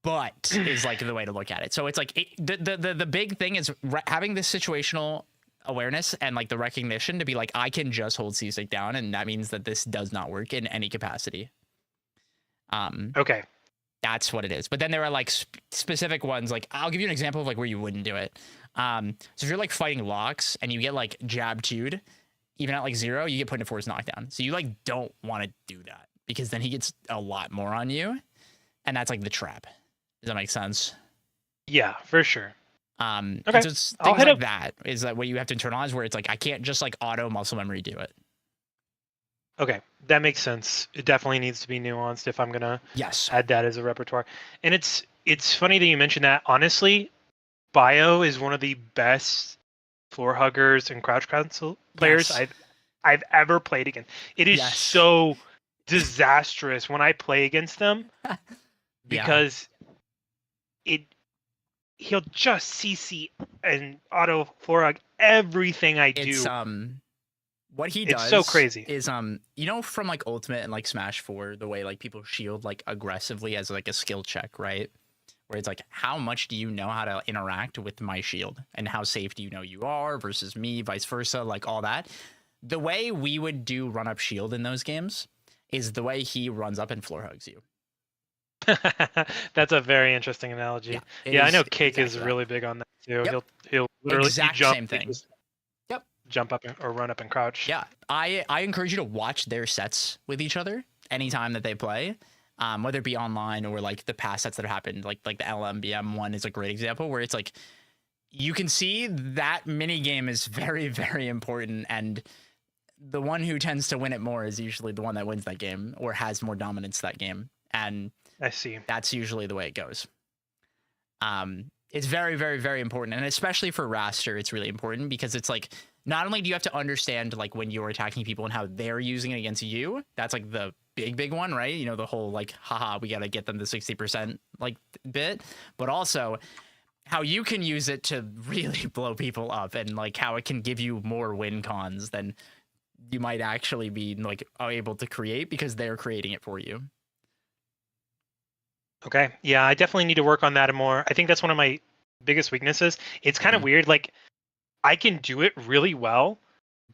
but is like the way to look at it. So it's like the big thing is having this situational awareness and like the recognition to be like, I can just hold C-Stick down, and that means that this does not work in any capacity. Okay. That's what it is. But then there are like specific ones. Like I'll give you an example of like where you wouldn't do it. So if you're like fighting locks and you get like jab 2'd, even at like 0, you get put into force knockdown. So you like don't want to do that because then he gets a lot more on you, and that's like the trap. Does that make sense? Yeah, for sure. Okay. Okay. So it's I'll things hit like up- that is that what you have to internalize, where it's like I can't just like auto muscle memory do it. Okay, that makes sense. It definitely needs to be nuanced if I'm gonna Yes. add that as a repertoire. And it's funny that you mentioned that. Honestly, Bio is one of the best floor huggers and crouch cancel players Yes. I've ever played against. It is Yes. so disastrous when I play against them because he'll just CC and auto floor hug everything I do. It's what he It's does so crazy. is you know, from like Ultimate and like Smash 4, the way like people shield like aggressively as like a skill check, right? Where it's like, how much do you know how to interact with my shield, and how safe do you know you are versus me, vice versa, like all that. The way we would do run up shield in those games is the way he runs up and floor hugs you. That's a very interesting analogy. it Yeah, I is know Cake is exactly that. really big on that too. Yep. He'll literally Exact jump, same thing. just Yep. Jump up or run up and crouch. Yeah, I encourage you to watch their sets with each other anytime that they play, whether it be online or like the past sets that have happened. Like the LMBM one is a great example where it's like you can see that mini game is very, very important, and the one who tends to win it more is usually the one that wins that game or has more dominance that game, and I see. that's usually the way it goes. It's very, very, very important, and especially for Raster, it's really important because it's like not only do you have to understand like when you're attacking people and how they're using it against you. That's like the big one, right? You know, the whole like, haha, we got to get them to 60% like bit, but also how you can use it to really blow people up, and like how it can give you more win cons than you might actually be like able to create because they're creating it for you. Okay. Yeah, I definitely need to work on that more. I think that's one of my biggest weaknesses. It's kind of weird. Like, I can do it really well,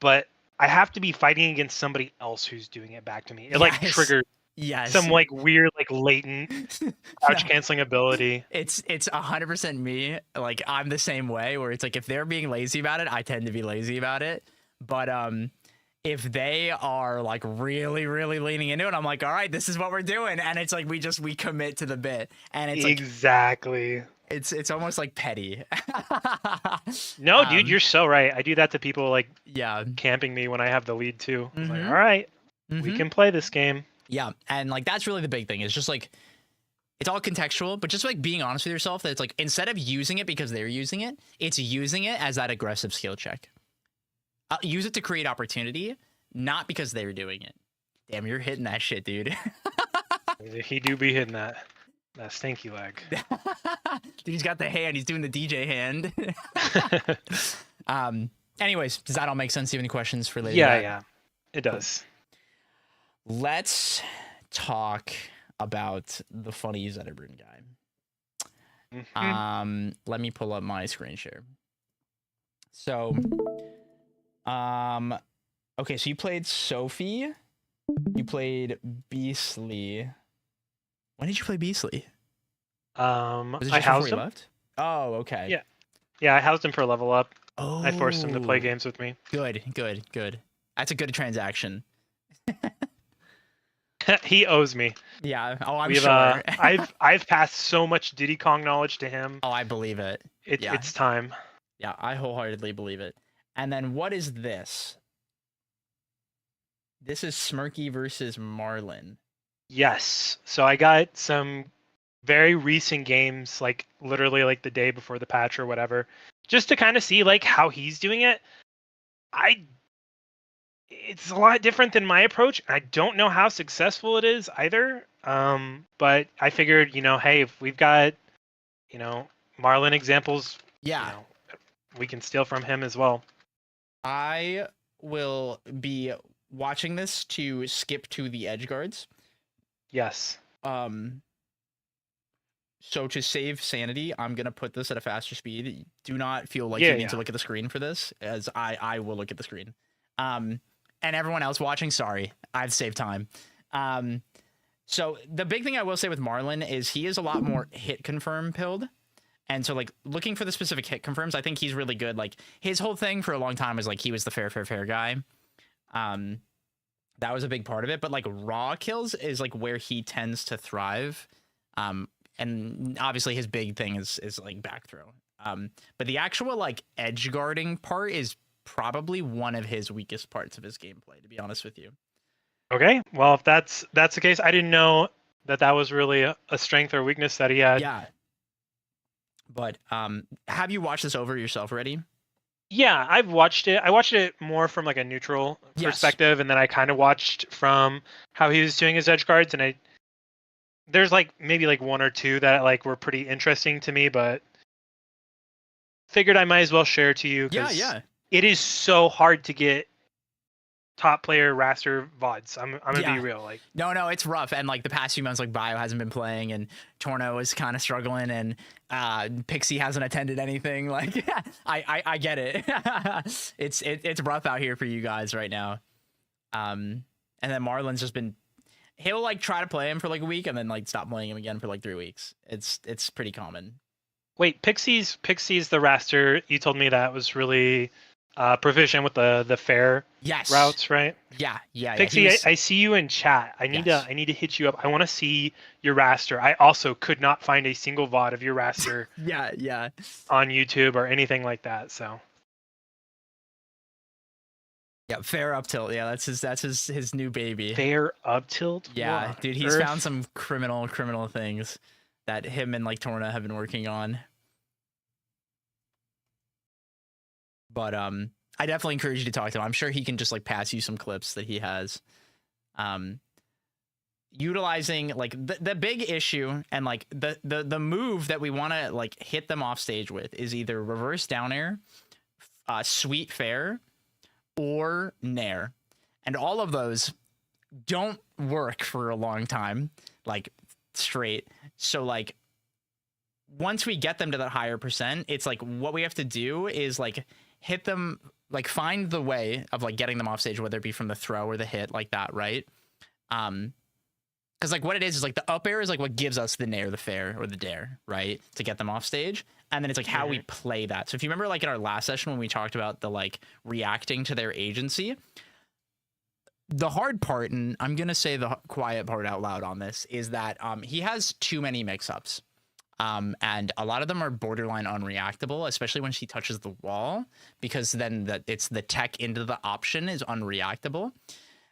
but I have to be fighting against somebody else who's doing it back to me. It like Yes. triggers Yes. some like weird, like latent crouch canceling ability. It's 100% me. Like I'm the same way where it's like if they're being lazy about it, I tend to be lazy about it. But if they are like really, really leaning into it, I'm like, all right, this is what we're doing, and it's like we commit to the bit, and it's like Exactly. it's almost like petty. No, dude, you're so right. I do that to people like yeah. camping me when I have the lead too. It's like, Mhm. all right, we Mhm. can play this game. Yeah, and like that's really the big thing. It's just like it's all contextual, but just like being honest with yourself that it's like instead of using it because they're using it, it's using it as that aggressive skill check. use it to create opportunity, not because they're doing it. Damn, you're hitting that shit, dude. He do be hitting that stinky leg. Dude, he's got the hand. He's doing the DJ hand. Anyways, does that all make sense? Do you have any questions related to that? Yeah, it does. Let's talk about the funny Zetterburn guy. Mhm. Let me pull up my screen share. So, okay, so you played Sophie. You played Beastly. When did you play Beastly? Was it I just before housed you him. left? Oh, okay. Yeah, I housed him for a level up. Oh, I forced him to play games with me. Good. That's a good transaction. He owes me. Yeah. Oh, I'm We've, sure. I've passed so much Diddy Kong knowledge to him. Oh, I believe it. Yeah. It's time. Yeah, I wholeheartedly believe it. And then what is this? This is Smirky versus Marlin. Yes. So I got some very recent games, like literally like the day before the patch or whatever, just to kind of see like how he's doing it. It's a lot different than my approach. I don't know how successful it is either. But I figured, hey, if we've got, Marlin examples, Yeah. we can steal from him as well. I will be watching this to skip to the edge guards. Yes. So to save sanity, I'm gonna put this at a faster speed. Do not feel like Yeah, you need yeah. to look at the screen for this, as I will look at the screen. And everyone else watching, sorry, I've saved time. So the big thing I will say with Marlin is he is a lot more hit confirm pilled. And so like looking for the specific hit confirms, I think he's really good. Like his whole thing for a long time was like he was the fair guy. That was a big part of it. But like raw kills is like where he tends to thrive. And obviously his big thing is like back throw. But the actual like edge guarding part is probably one of his weakest parts of his gameplay, to be honest with you. Okay. Well, if that's the case, I didn't know that was really a strength or weakness that he had. Yeah. But have you watched this over yourself already? Yeah, I've watched it. I watched it more from like a neutral Yes. perspective, and then I kind of watched from how he was doing his edge guards, and there's like maybe like one or two that like were pretty interesting to me, but figured I might as well share to you. Yeah. It is so hard to get top player raster VODs. I'm gonna Yeah. be real. Like No, it's rough. And like the past few months, like Bio hasn't been playing and Torno is kind of struggling and Pixie hasn't attended anything. Like I get it. it's rough out here for you guys right now. And then Marlin's just been, he'll like try to play him for like a week and then like stop playing him again for like 3 weeks. It's pretty common. wait, Pixie's the raster. You told me that was really proficient with the fair Yes. routes, right? Yeah. Pixie, he was- I see you in chat. I need Yes. to hit you up. I want to see your raster. I also could not find a single VOD of your raster yeah. on YouTube or anything like that. So Yeah, fair up tilt. Yeah, that's his new baby. fair up tilt. Yeah, What dude, on he's earth? found some criminal things that him and like Torna have been working on. But I definitely encourage you to talk to him. I'm sure he can just like pass you some clips that he has. Utilizing like the big issue and like the move that we want to like hit them off stage with is either reverse down air, sweet fair, or nair. And all of those don't work for a long time, like straight. So like once we get them to that higher percent, it's like what we have to do is like hit them, like find the way of like getting them off stage, whether it be from the throw or the hit, like that, right? Because like what it is like the up air is like what gives us the nair, the fair, or the dare, right? To get them off stage. And then it's like how we play that. So if you remember like in our last session when we talked about the like reacting to their agency, the hard part, and I'm going to say the quiet part out loud on this, is that he has too many mix-ups. And a lot of them are borderline unreactable, especially when she touches the wall, because then it's the tech into the option is unreactable.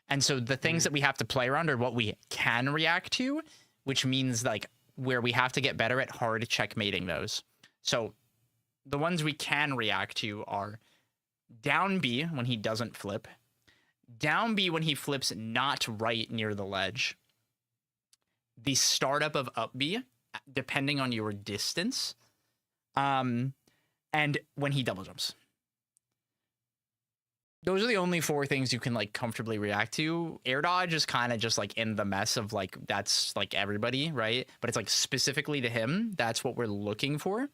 And so the things that we have to play around are what we can react to, which means like where we have to get better at hard checkmating those. So the ones we can react to are down B when he doesn't flip, down B when he flips not right near the ledge, the startup of up B, depending on your distance, and when he double jumps. Those are the only 4 things you can like comfortably react to. Air dodge is kind of just like in the mess of like, that's like everybody, right? But it's like specifically to him, that's what we're looking for.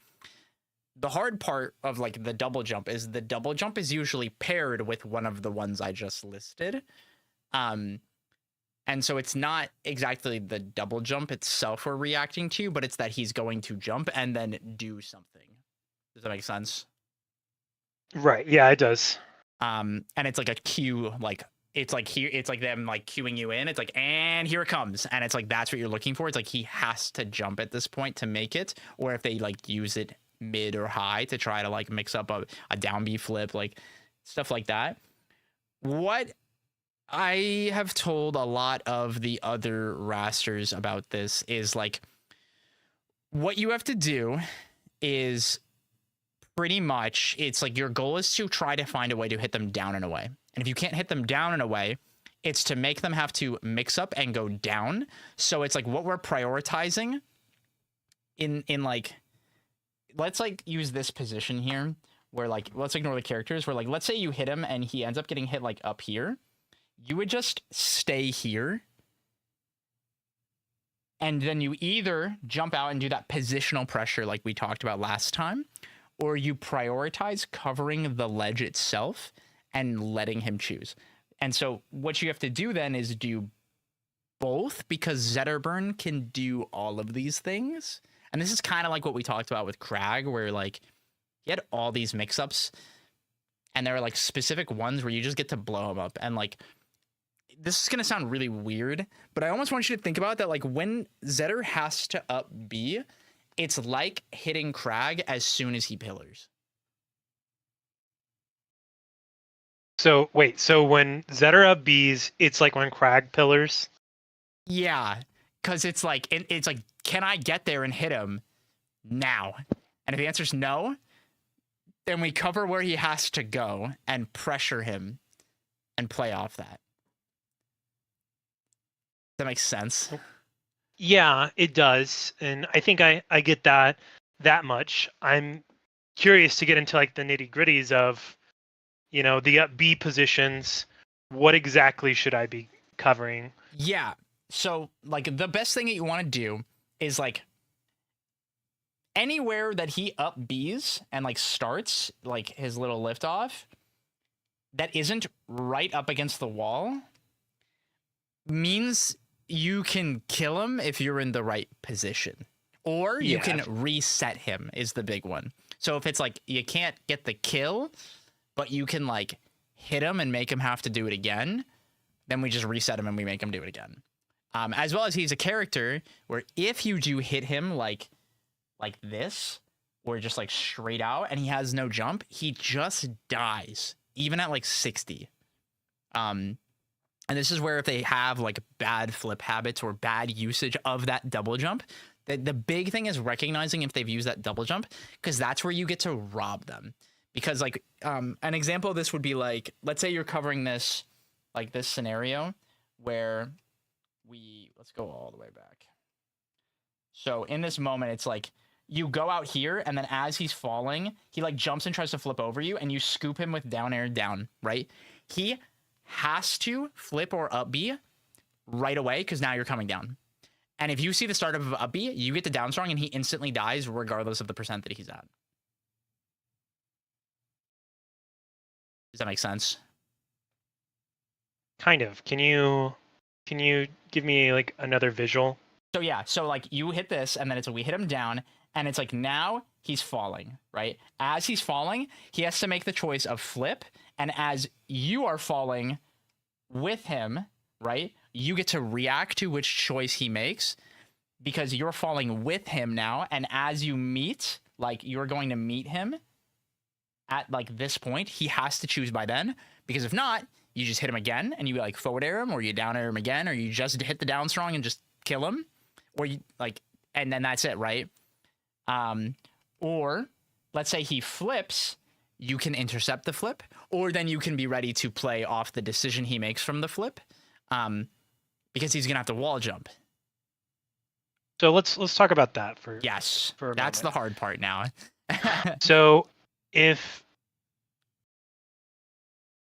The hard part of like the double jump is usually paired with one of the ones I just listed. And so it's not exactly the double jump itself we're reacting to, but it's that he's going to jump and then do something. Does that make sense? Right. Yeah, it does. And it's like a cue, like it's like here, it's like them like cueing you in. It's like, and here it comes. And it's like, that's what you're looking for. It's like he has to jump at this point to make it. Or if they like use it mid or high to try to like mix up a down B flip, like stuff like that. What I have told a lot of the other rasters about this is like, what you have to do is pretty much, it's like your goal is to try to find a way to hit them down and away. And if you can't hit them down and away, it's to make them have to mix up and go down. So it's like what we're prioritizing in like, let's like use this position here where like, let's ignore the characters where like, let's say you hit him and he ends up getting hit like up here. You would just stay here. And then you either jump out and do that positional pressure like we talked about last time, or you prioritize covering the ledge itself and letting him choose. And so what you have to do then is do both, because Zetterburn can do all of these things. And this is kind of like what we talked about with Crag, where like he had all these mix-ups and there are like specific ones where you just get to blow him up. And like, this is going to sound really weird, but I almost want you to think about that. Like when Zetter has to up B, it's like hitting Crag as soon as he pillars. So wait, so when Zetter up Bs, it's like when Crag pillars? Yeah, because it's like, can I get there and hit him now? And if the answer is no, then we cover where he has to go and pressure him and play off that. Does that make sense? Yeah, it does. And I think I get that much. I'm curious to get into like the nitty gritties of, you know, the up B positions. What exactly should I be covering? Yeah. So like the best thing that you want to do is like anywhere that he up Bs and like starts like his little lift off that isn't right up against the wall means you can kill him if you're in the right position, or you can reset him is the big one. So if it's like you can't get the kill, but you can like hit him and make him have to do it again, then we just reset him and we make him do it again. As well as he's a character where if you do hit him like this, or just like straight out and he has no jump, he just dies even at like 60. And this is where if they have like bad flip habits or bad usage of that double jump, the big thing is recognizing if they've used that double jump, because that's where you get to rob them. Because like an example of this would be like, let's say you're covering this, like this scenario where let's go all the way back. So in this moment, it's like you go out here and then as he's falling, he like jumps and tries to flip over you and you scoop him with down air down, right? He has to flip or up B right away because now you're coming down. And if you see the start of up B, you get the down strong and he instantly dies regardless of the percent that he's at. Does that make sense? Kind of. Can you give me like another visual? So yeah, so like you hit this and then it's we hit him down and it's like now he's falling, right? As he's falling, he has to make the choice of flip, and as you are falling with him, right? You get to react to which choice he makes because you're falling with him now, and as you meet, like you're going to meet him at like this point, he has to choose by then, because if not, you just hit him again and you like forward air him, or you down air him again, or you just hit the down strong and just kill him, or you like, and then that's it, right? Or let's say he flips you can intercept the flip, or then you can be ready to play off the decision he makes from the flip, because he's gonna have to wall jump. So let's talk about that for Yes, for a that's the moment. hard part now. So if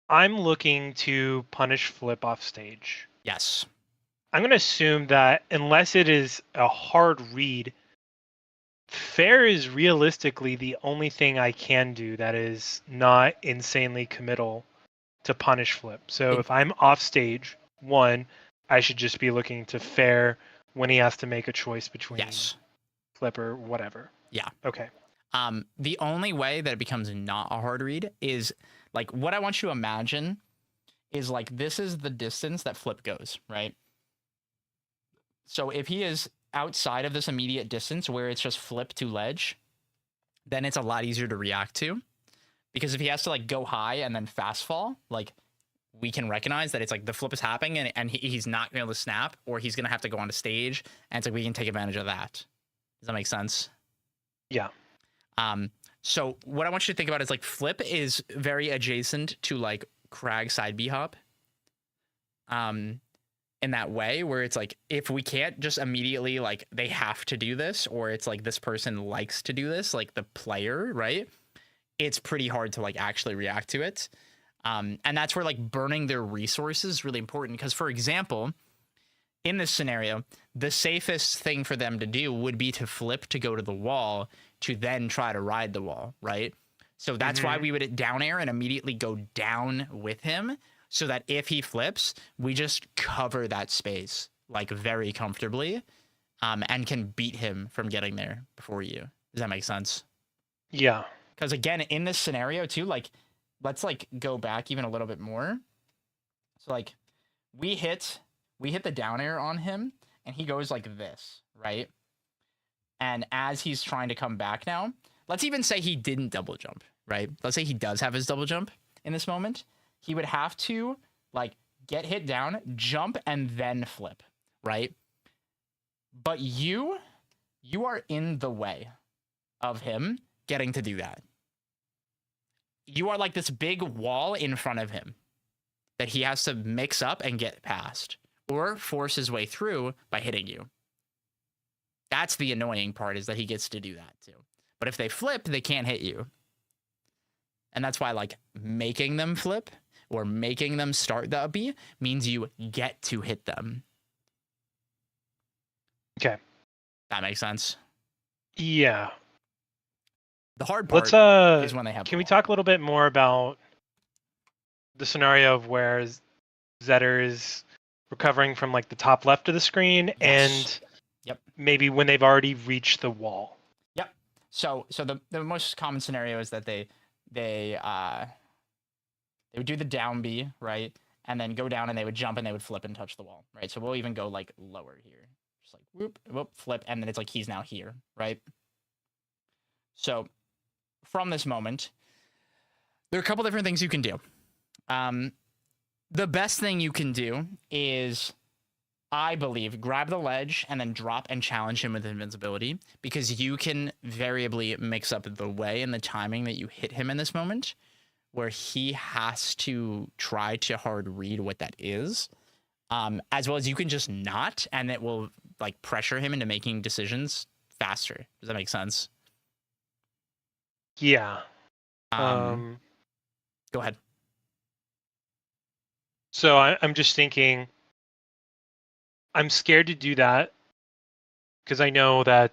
I'm looking to punish flip off stage, Yes. I'm going to assume that unless it is a hard read, fair is realistically the only thing I can do that is not insanely committal to punish flip. So if I'm off stage, one, I should just be looking to fair when he has to make a choice between Yes. flip or whatever. Yeah. Okay. The only way that it becomes not a hard read is like what I want you to imagine is like this is the distance that flip goes, right? So if he is outside of this immediate distance where it's just flip to ledge, then it's a lot easier to react to. Because if he has to like go high and then fast fall, like we can recognize that it's like the flip is happening and he's not going to snap, or he's going to have to go on a stage, and it's like we can take advantage of that. Does that make sense? Yeah. So what I want you to think about is like flip is very adjacent to like Krag side B hop. In that way where it's like if we can't just immediately like they have to do this, or it's like this person likes to do this, like the player, right? It's pretty hard to like actually react to it. And that's where like burning their resources is really important, because for example, in this scenario, the safest thing for them to do would be to flip to go to the wall to then try to ride the wall, right? So that's why we would down air and immediately go down with him, so that if he flips, we just cover that space like very comfortably, and can beat him from getting there before you. Does that make sense? Yeah. Because again, in this scenario too, like let's like go back even a little bit more. So like we hit the down air on him and he goes like this, right? And as he's trying to come back now, let's even say he didn't double jump, right? Let's say he does have his double jump in this moment. He would have to like get hit down, jump, and then flip, right? But you are in the way of him getting to do that. You are like this big wall in front of him that he has to mix up and get past, or force his way through by hitting you. That's the annoying part, is that he gets to do that too. But if they flip, they can't hit you. And that's why like making them flip or making them start the up B means you get to hit them. Okay. That makes sense. Yeah. The hard part Let's is when they have. can we talk a little bit more about the scenario of where Zetter is recovering from like the top left of the screen, Yes. and maybe when they've already reached the wall? Yep. So the most common scenario is that they would do the down B, right? And then go down and they would jump and they would flip and touch the wall, right? So we'll even go like lower here. Just like whoop, whoop, flip, and then it's like he's now here, right? So from this moment, there are a couple different things you can do. The best thing you can do is, I believe, grab the ledge and then drop and challenge him with invincibility, because you can variably mix up the way and the timing that you hit him in this moment, where he has to try to hard read what that is, as well as you can just not, and it will like pressure him into making decisions faster. Does that make sense? Yeah. Go ahead. So I'm just thinking, I'm scared to do that because I know that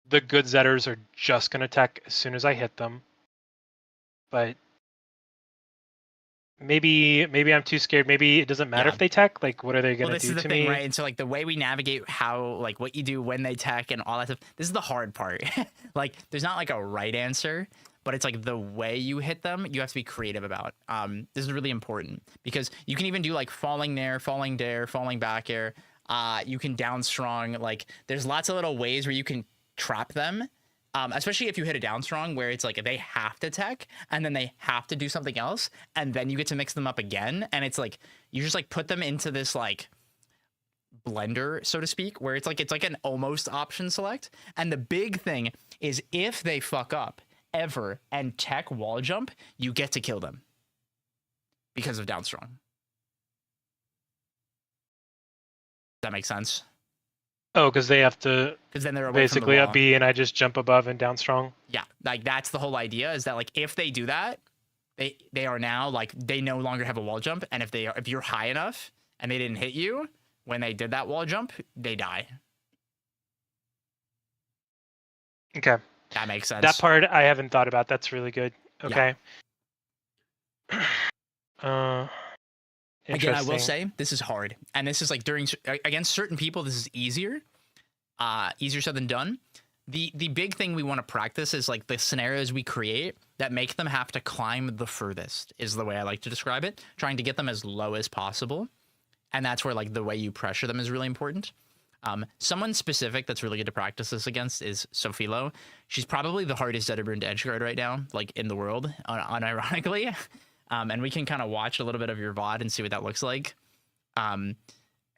the good Zetters are just going to tech as soon as I hit them. But maybe I'm too scared. Maybe it doesn't matter if they tech. Like, what are they going to do to me? This is the me? thing, right? And so, like, the way we navigate how, like, what you do when they tech and all that stuff, this is the hard part. Like, there's not, like, a right answer, but it's, like, the way you hit them, you have to be creative about. This is really important, because you can even do, like, falling there, falling dare, falling back air. You can down strong. Like, there's lots of little ways where you can trap them. Especially if you hit a down strong where it's like they have to tech and then they have to do something else, and then you get to mix them up again, and it's like you just like put them into this like blender, so to speak, where it's like an almost option select. And the big thing is, if they fuck up ever and tech wall jump, you get to kill them because of down strong. Does that make sense? Oh, because they have to Because then they're away basically from the up wall. B, and I just jump above and down strong. Yeah, like that's the whole idea. Is that like if they do that, they are now like they no longer have a wall jump, and if you're high enough and they didn't hit you when they did that wall jump, they die. Okay. That makes sense. That part I haven't thought about. That's really good. Okay. Again, I will interesting. say this is hard, and this is like against certain people, this is easier said than done. The big thing we want to practice is like the scenarios we create that make them have to climb the furthest is the way I like to describe it, trying to get them as low as possible. And that's where like the way you pressure them is really important. Someone specific that's really good to practice this against is Sophilo. She's probably the hardest Zetaburn to edge guard right now, like in the world, unironically. And we can kind of watch a little bit of your VOD and see what that looks like.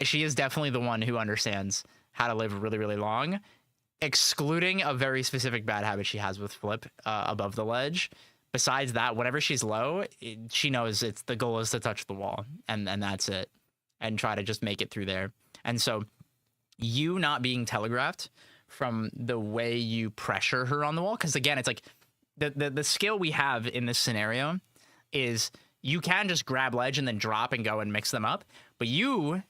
She is definitely the one who understands how to live really, really long, excluding a very specific bad habit she has with flip above the ledge. Besides that, whenever she's low, she knows the goal is to touch the wall, and that's it, and try to just make it through there. And so you not being telegraphed from the way you pressure her on the wall, because again, it's like the skill we have in this scenario is you can just grab ledge and then drop and go and mix them up, but you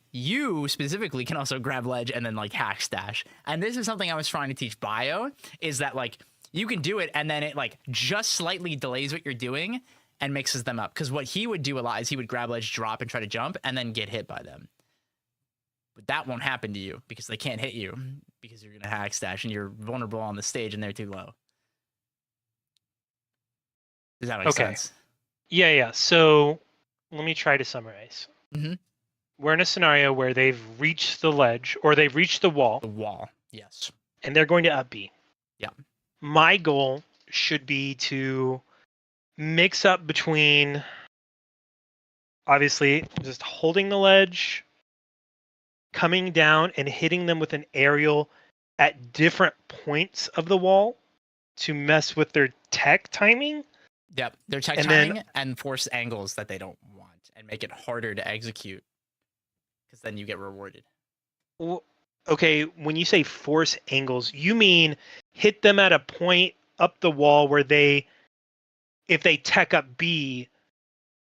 specifically can also grab ledge and then like hack stash. And this is something I was trying to teach Bio, is that like you can do it and then it like just slightly delays what you're doing and mixes them up. Because what he would do a lot is he would grab ledge, drop, and try to jump and then get hit by them. But that won't happen to you because they can't hit you because you're gonna hack stash and you're vulnerable on the stage and they're too low. Does that make sense? Yeah. So let me try to summarize. Mm-hmm. We're in a scenario where they've reached the ledge or they've reached the wall. The wall, yes. And they're going to up B. Yeah. My goal should be to mix up between, obviously, just holding the ledge, coming down and hitting them with an aerial at different points of the wall to mess with their tech timing. Yep, their tech And timing and force angles that they don't want and make it harder to execute because then you get rewarded. Well, okay, when you say force angles, you mean hit them at a point up the wall where if they tech up B,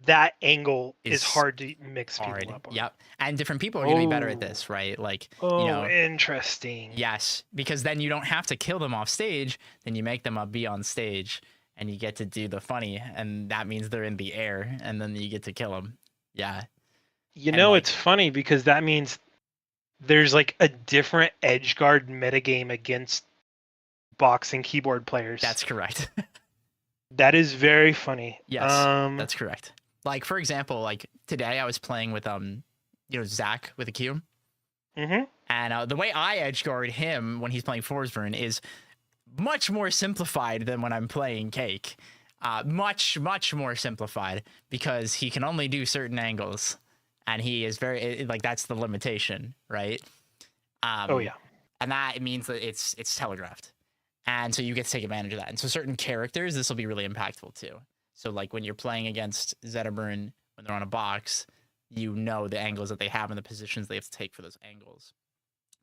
that angle is hard to mix people up on. Yep, and different people are going to be better at this, right? Like, interesting. Yes, because then you don't have to kill them off stage. Then you make them up B on stage, and you get to do the funny, and that means they're in the air, and then you get to kill them. Yeah. It's funny because that means there's like a different edge guard metagame against boxing keyboard players. That's correct. That is very funny. Yes, that's correct. Like, for example, like today I was playing with Zach with a Q. Mm-hmm. And the way I edge guard him when he's playing Forsburn is much more simplified than when I'm playing Cake. Much more simplified because he can only do certain angles, and he is very that's the limitation, right? Oh yeah, and that means that it's telegraphed, and so you get to take advantage of that. And so certain characters, this will be really impactful too. So like when you're playing against Zetaburn when they're on a box, you know the angles that they have and the positions they have to take for those angles.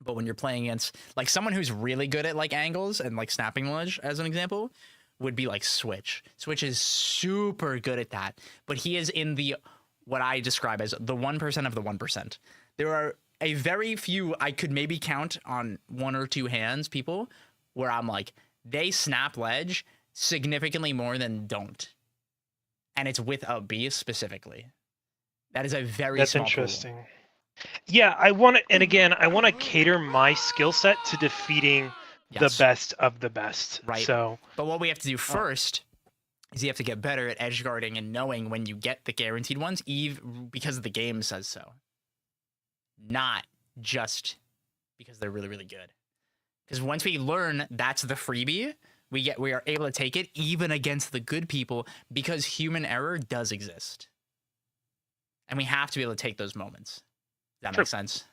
But when you're playing against like someone who's really good at like angles and like snapping ledge, as an example, would be like Switch. Switch is super good at that, but he is in the what I describe as the 1% of the 1%. There are a very few, I could maybe count on one or two hands, people where I'm like, they snap ledge significantly more than don't. And it's with a B specifically. That is a very that's small interesting. pool. Yeah, I want to, and again, I want to cater my skill set to defeating the best of the best. Right. So, but what we have to do first is you have to get better at edge guarding and knowing when you get the guaranteed ones, because the game says so. Not just because they're really, really good. Because once we learn that's the freebie, we are able to take it even against the good people because human error does exist. And we have to be able to take those moments. Does that make sense?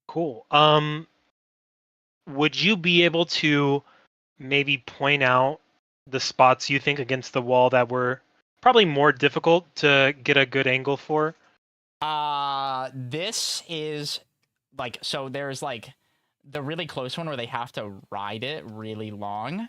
Cool. Would you be able to maybe point out the spots you think against the wall that were probably more difficult to get a good angle for? This is like, so there's like the really close one where they have to ride it really long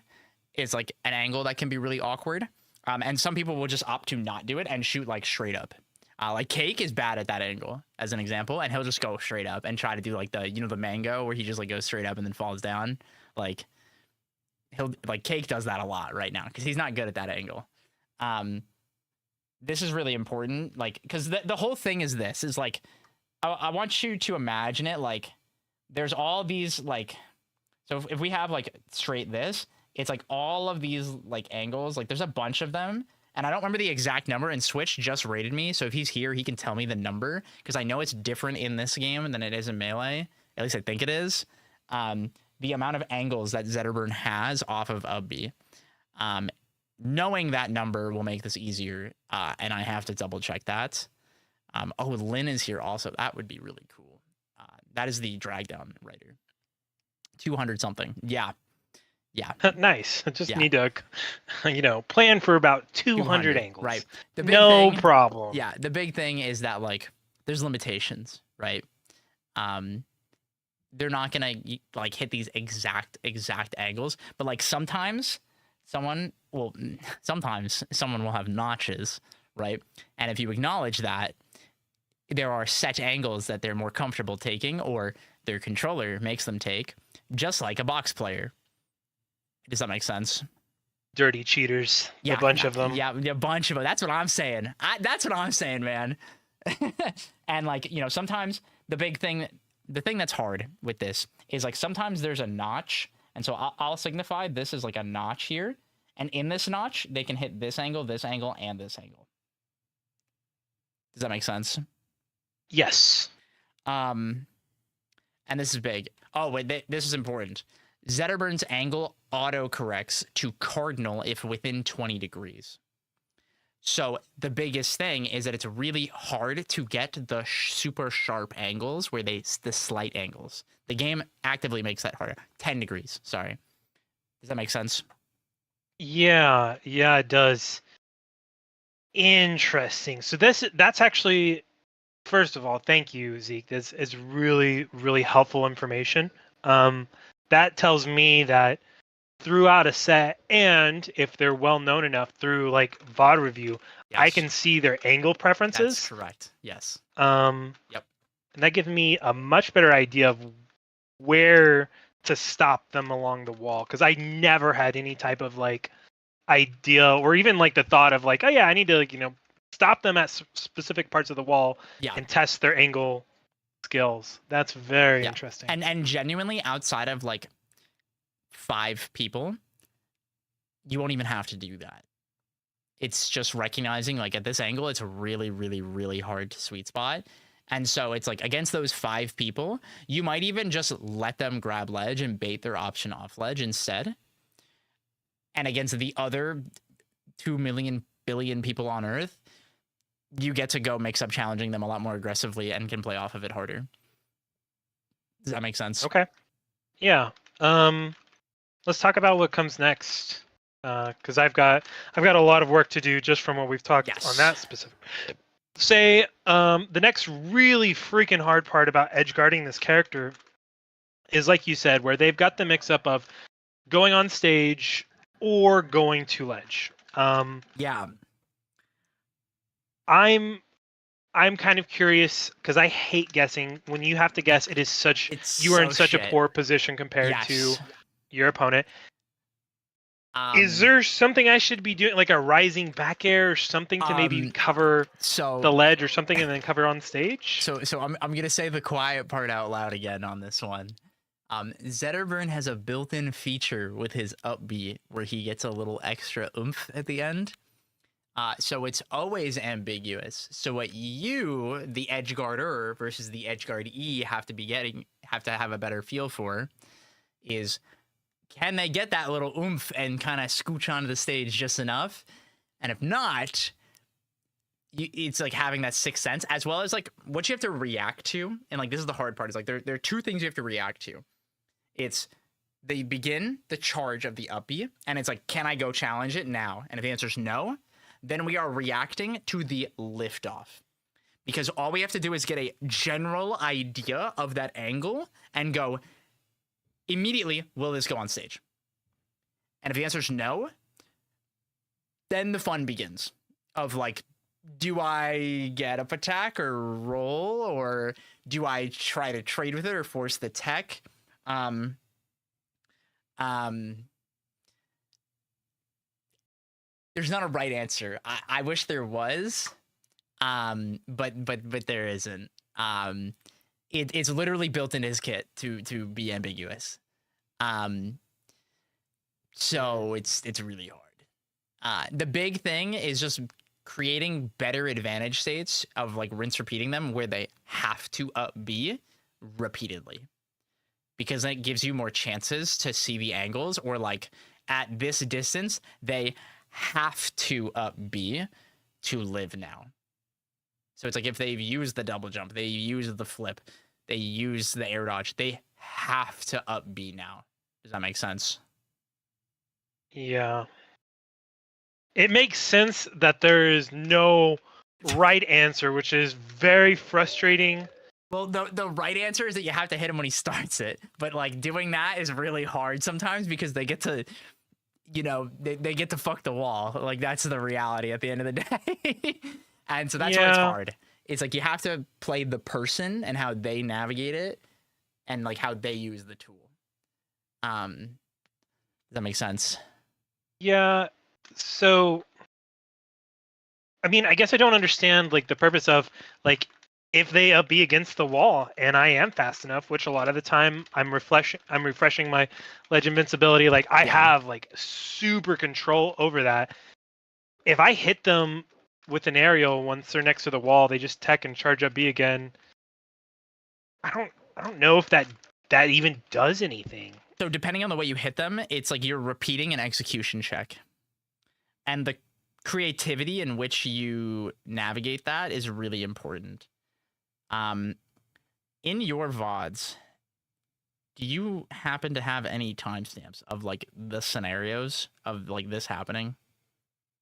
is like an angle that can be really awkward. And some people will just opt to not do it and shoot like straight up. Like Cake is bad at that angle as an example, and he'll just go straight up and try to do like the, the mango where he just like goes straight up and then falls down. Like Cake does that a lot right now because he's not good at that angle. This is really important, like, because the whole thing is this is like, I want you to imagine it like there's all these like, so if we have like straight this, it's like all of these like angles, like there's a bunch of them, and I don't remember the exact number, and Switch just rated me, so if he's here, he can tell me the number, because I know it's different in this game than it is in Melee, at least I think it is, the amount of angles that Zetterburn has off of Ubby. Knowing that number will make this easier, and I have to double check that. Oh, Lynn is here also. That would be really cool. That is the drag down writer. 200 something. Yeah. Nice. Just Yeah. need to, plan for about 200 angles. Right. The big No thing, problem. Yeah. The big thing is that like there's limitations, right? They're not gonna like hit these exact angles, but like sometimes someone will have notches, right? And if you acknowledge that, there are set angles that they're more comfortable taking, or their controller makes them take, just like a box player. Does that make sense? Dirty cheaters. Yeah, a bunch of them. Yeah, a bunch of them. That's what I'm saying. That's what I'm saying, man. And like, sometimes the thing that's hard with this is like sometimes there's a notch, and so I'll signify this is like a notch here, and in this notch they can hit this angle, and this angle. Does that make sense? Yes. And this is big. Oh wait, this is important. Zetterburn's angle auto-corrects to cardinal if within 20 degrees. So the biggest thing is that it's really hard to get the super sharp angles where the slight angles. The game actively makes that harder. 10 degrees, sorry. Does that make sense? Yeah, it does. Interesting. So that's actually, first of all, thank you, Zeke. This is really, really helpful information. That tells me that throughout a set, and if they're well known enough through like VOD review, Yes. I can see their angle preferences. That's correct. Yes. Yep. And that gives me a much better idea of where to stop them along the wall, because I never had any type of like idea or even like the thought of like, oh yeah, I need to like, stop them at specific parts of the wall and test their angle skills. That's very interesting. And genuinely, outside of like 5 people, you won't even have to do that. It's just recognizing like at this angle, it's a really, really, really hard sweet spot. And so it's like against those 5 people, you might even just let them grab ledge and bait their option off ledge instead. And against the other 2 million billion people on Earth, you get to go mix up challenging them a lot more aggressively and can play off of it harder. Does that make sense? Okay. Yeah. Let's talk about what comes next. Because I've got a lot of work to do just from what we've talked on that specific. Say, the next really freaking hard part about edge guarding this character is, like you said, where they've got the mix up of going on stage or going to ledge. Yeah. I'm kind of curious because I hate guessing. When you have to guess, it is such you are in such a poor position compared to your opponent. Is there something I should be doing, like a rising back air or something to maybe cover the ledge or something and then cover on stage? So I'm gonna say the quiet part out loud again on this one. Zetterburn has a built-in feature with his upbeat where he gets a little extra oomph at the end. So it's always ambiguous. So what you, the edge guarder versus the edge guard E, have to have a better feel for is, can they get that little oomph and kind of scooch onto the stage just enough? And if not, it's like having that sixth sense, as well as like what you have to react to. And like this is the hard part, is like there are 2 things you have to react to. It's they begin the charge of the up B, and it's like, can I go challenge it now? And if the answer is no, then we are reacting to the liftoff. Because all we have to do is get a general idea of that angle and go, immediately, will this go on stage? And if the answer is no, then the fun begins of like, do I get up attack or roll, or do I try to trade with it or force the tech? There's not a right answer. I wish there was, but there isn't. It's literally built in his kit to be ambiguous. So it's really hard. The big thing is just creating better advantage states of like rinse repeating them where they have to up B repeatedly, because that gives you more chances to see the angles, or like at this distance they have to up B to live now. So it's like if they've used the double jump, they use the flip, they use the air dodge, they have to up B now. Does that make sense? Yeah. It makes sense that there is no right answer, which is very frustrating. Well, the right answer is that you have to hit him when he starts it. But like doing that is really hard sometimes because they get to, you know, they get to fuck the wall. Like that's the reality at the end of the day. And so that's why it's hard. It's like you have to play the person and how they navigate it and like how they use the tool. Does that make sense? Yeah. So, I mean, I guess I don't understand like the purpose of like if they up B against the wall and I am fast enough, which a lot of the time I'm refreshing my ledge invincibility. Like I have like super control over that. If I hit them with an aerial once they're next to the wall, they just tech and charge up B again. I don't know if that even does anything. So depending on the way you hit them, it's like you're repeating an execution check. And the creativity in which you navigate that is really important. In your VODs, do you happen to have any timestamps of like the scenarios of like this happening?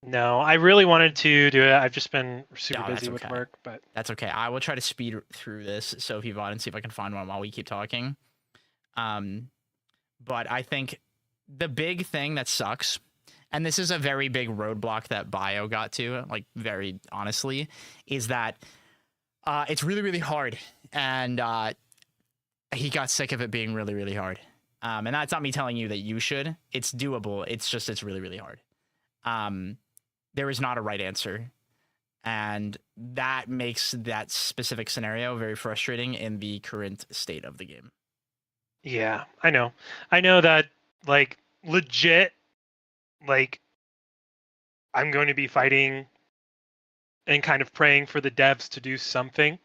No, I really wanted to do it. I've just been super No, busy that's with okay. work, but That's okay. I will try to speed through this Sophie VOD and see if I can find one while we keep talking. But I think the big thing that sucks, and this is a very big roadblock that Bio got to, like very honestly, is that it's really, really hard. And he got sick of it being really, really hard. And that's not me telling you that you should. It's doable. It's just, it's really, really hard. There is not a right answer. And that makes that specific scenario very frustrating in the current state of the game. yeah, I know that like legit, like I'm going to be fighting and kind of praying for the devs to do something.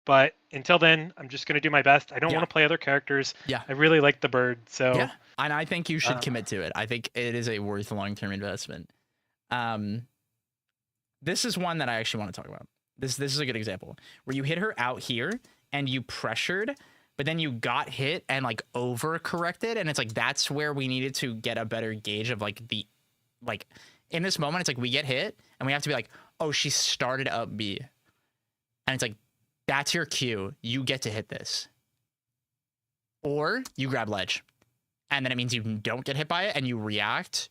But until then, I'm just going to do my best. I don't want to play other characters. Yeah. I really like the bird. So yeah, and I think you should commit to it. I think it is a worth long-term investment. This is one that I actually want to talk about. This is a good example where you hit her out here and you pressured, but then you got hit and like overcorrected, and it's like that's where we needed to get a better gauge of like the like in this moment. It's like we get hit and we have to be like, oh, she started up B, and it's like that's your cue. You get to hit this, or you grab ledge, and then it means you don't get hit by it and you react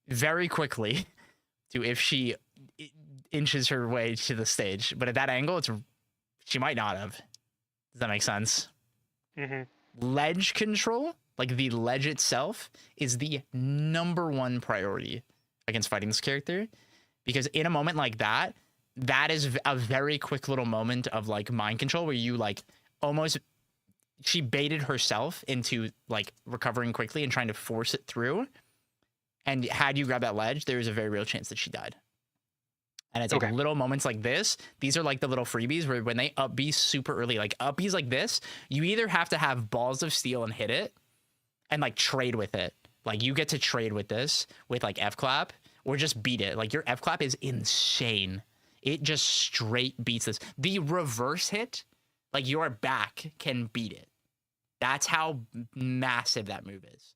very quickly to if she inches her way to the stage. But at that angle, she might not have. Does that make sense? Mm-hmm. Ledge control, like the ledge itself, is the #1 priority against fighting this character, because in a moment like that, that is a very quick little moment of like mind control where you like almost, she baited herself into like recovering quickly and trying to force it through. And had you grab that ledge, there's a very real chance that she died. And it's like little moments like this. These are like the little freebies where when they up B super early, like up Bs like this, you either have to have balls of steel and hit it and like trade with it. Like you get to trade with this with like F clap or just beat it. Like your F clap is insane. It just straight beats this. The reverse hit, like your back can beat it. That's how massive that move is.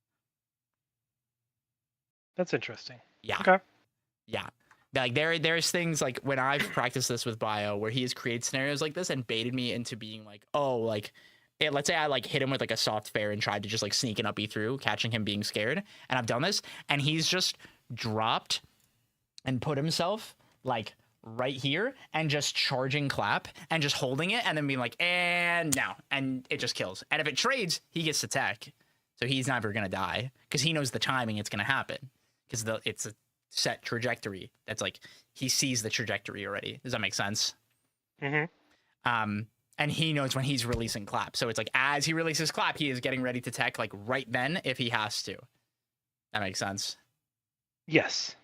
That's interesting. Yeah. Okay. Yeah. Like there's things like when I've practiced this with Bio where he has created scenarios like this and baited me into being like, oh, like let's say I like hit him with like a soft fair and tried to just like sneak an uppie through, catching him being scared. And I've done this and he's just dropped and put himself like right here and just charging clap and just holding it and then being like, and now, and it just kills. And if it trades, he gets to tech. So he's never going to die because he knows the timing it's going to happen because it's a set trajectory. That's like, he sees the trajectory already. Does that make sense? Mm-hmm. And he knows when he's releasing clap. So it's like, as he releases clap, he is getting ready to tech like right then if he has to. That makes sense. Yes.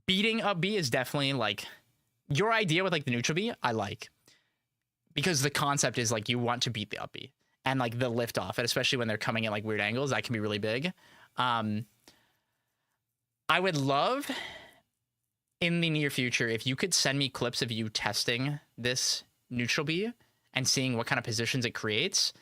Beating up B is definitely like your idea with like the neutral B. I like because the concept is like you want to beat the up B and like the lift off, and especially when they're coming at like weird angles, that can be really big. I would love in the near future if you could send me clips of you testing this neutral B and seeing what kind of positions it creates.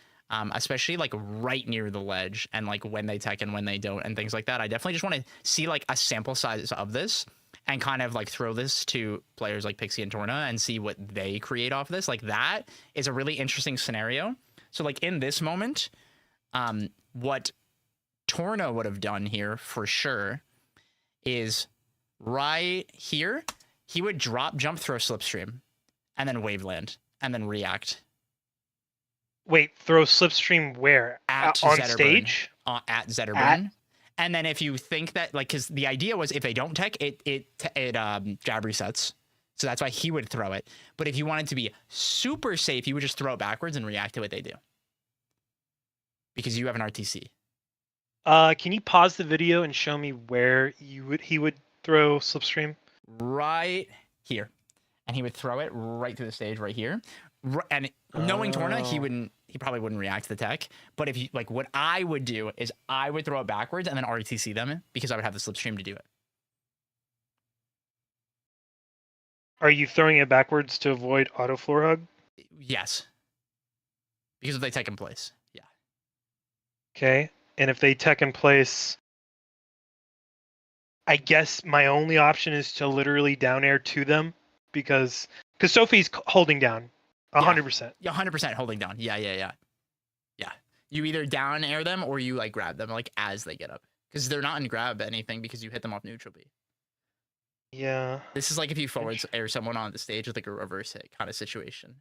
Especially like right near the ledge and like when they tech and when they don't and things like that. I definitely just want to see like a sample size of this and kind of like throw this to players like Pixie and Torna and see what they create off this. Like that is a really interesting scenario. So like in this moment, what Torna would have done here for sure is right here, he would drop, jump, throw slipstream and then waveland and then react. Wait, throw slipstream where? At On Zetterburn. stage? At Zetterburn. And then if you think that, like, because the idea was if they don't tech, it jab resets. So that's why he would throw it. But if you wanted to be super safe, you would just throw it backwards and react to what they do. Because you have an RTC. Can you pause the video and show me where he would throw slipstream? Right here. And he would throw it right to the stage right here. And knowing Torna, he probably wouldn't react to the tech. But if you like, what I would do is I would throw it backwards and then RTC them because I would have the slipstream to do it. Are you throwing it backwards to avoid auto floor hug? Yes. Because if they tech in place. Yeah. Okay. And if they tech in place, I guess my only option is to literally down air to them because Sophie's holding down. 100%. Yeah, 100% holding down. Yeah. You either down air them or you like grab them like as they get up because they're not in grab anything because you hit them off neutral B. Yeah. This is like if you forward air someone on the stage with like a reverse hit kind of situation,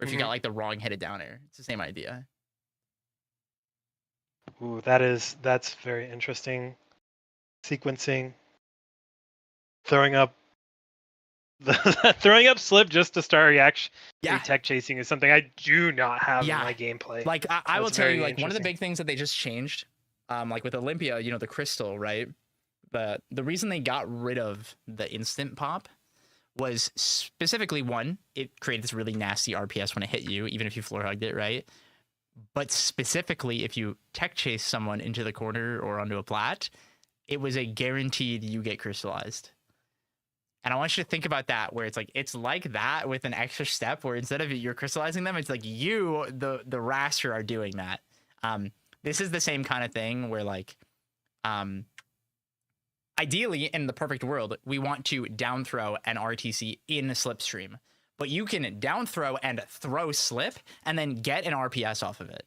or if you got like the wrong hit down air. It's the same idea. Ooh, that's very interesting. Sequencing, throwing up slip just to start reaction. Yeah. Tech chasing is something I do not have in Yeah. my gameplay. Like I will tell you, like one of the interesting. big things that they just changed, like with Olympia, you know, the crystal, right? The reason they got rid of the instant pop was specifically one, it created this really nasty RPS when it hit you, even if you floor hugged it, right? But specifically, if you tech chase someone into the corner or onto a plat, it was a guaranteed you get crystallized. And I want you to think about that, where it's like that with an extra step, where instead of you're crystallizing them, it's like you, the raster, are doing that. This is the same kind of thing where like, ideally in the perfect world, we want to down throw an RTC in the slipstream, but you can down throw and throw slip and then get an RPS off of it.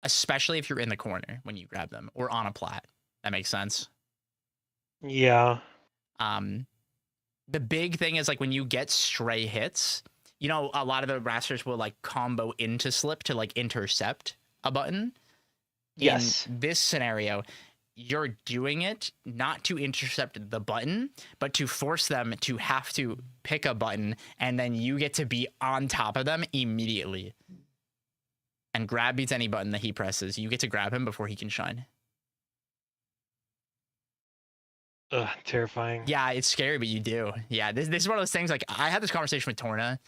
Especially if you're in the corner when you grab them or on a plat. That makes sense. Yeah. The big thing is like when you get stray hits, you know, a lot of the rasters will like combo into slip to like intercept a button. Yes. In this scenario, you're doing it not to intercept the button, but to force them to have to pick a button, and then you get to be on top of them immediately. And grab beats any button that he presses. You get to grab him before he can shine. Ugh, terrifying. Yeah, it's scary, but you do. Yeah, this is one of those things. Like I had this conversation with Torna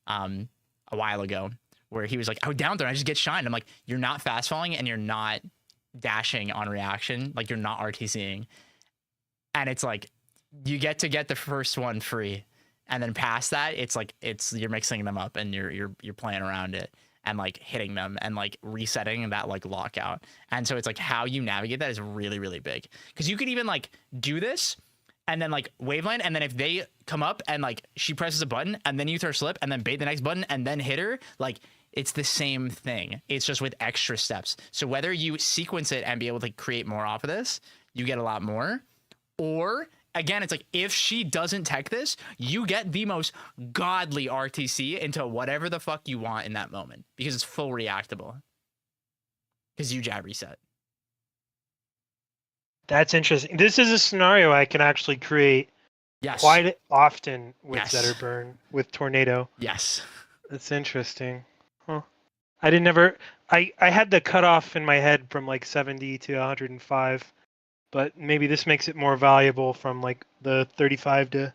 a while ago where he was like, I would down throw, I just get shined. I'm like, you're not fast falling and you're not dashing on reaction. Like you're not RTCing. And it's like, you get to get the first one free. And then past that, it's like, you're mixing them up and you're playing around it. and like hitting them and like resetting that like lockout. And so it's like how you navigate that is really, really big. Because you could even like do this and then like waveland, and then if they come up and like she presses a button and then you throw slip and then bait the next button and then hit her, like it's the same thing. It's just with extra steps. So whether you sequence it and be able to create more off of this, you get a lot more. Or again, it's like if she doesn't tech this, you get the most godly RTC into whatever the fuck you want in that moment because it's full reactable. Because you jab reset. That's interesting. This is a scenario I can actually create Yes. quite often with Yes. Zetterburn, with Tornado. Yes. That's interesting. Huh. I didn't ever. I had the cutoff in my head from like 70 to 105, but maybe this makes it more valuable from like the 35 to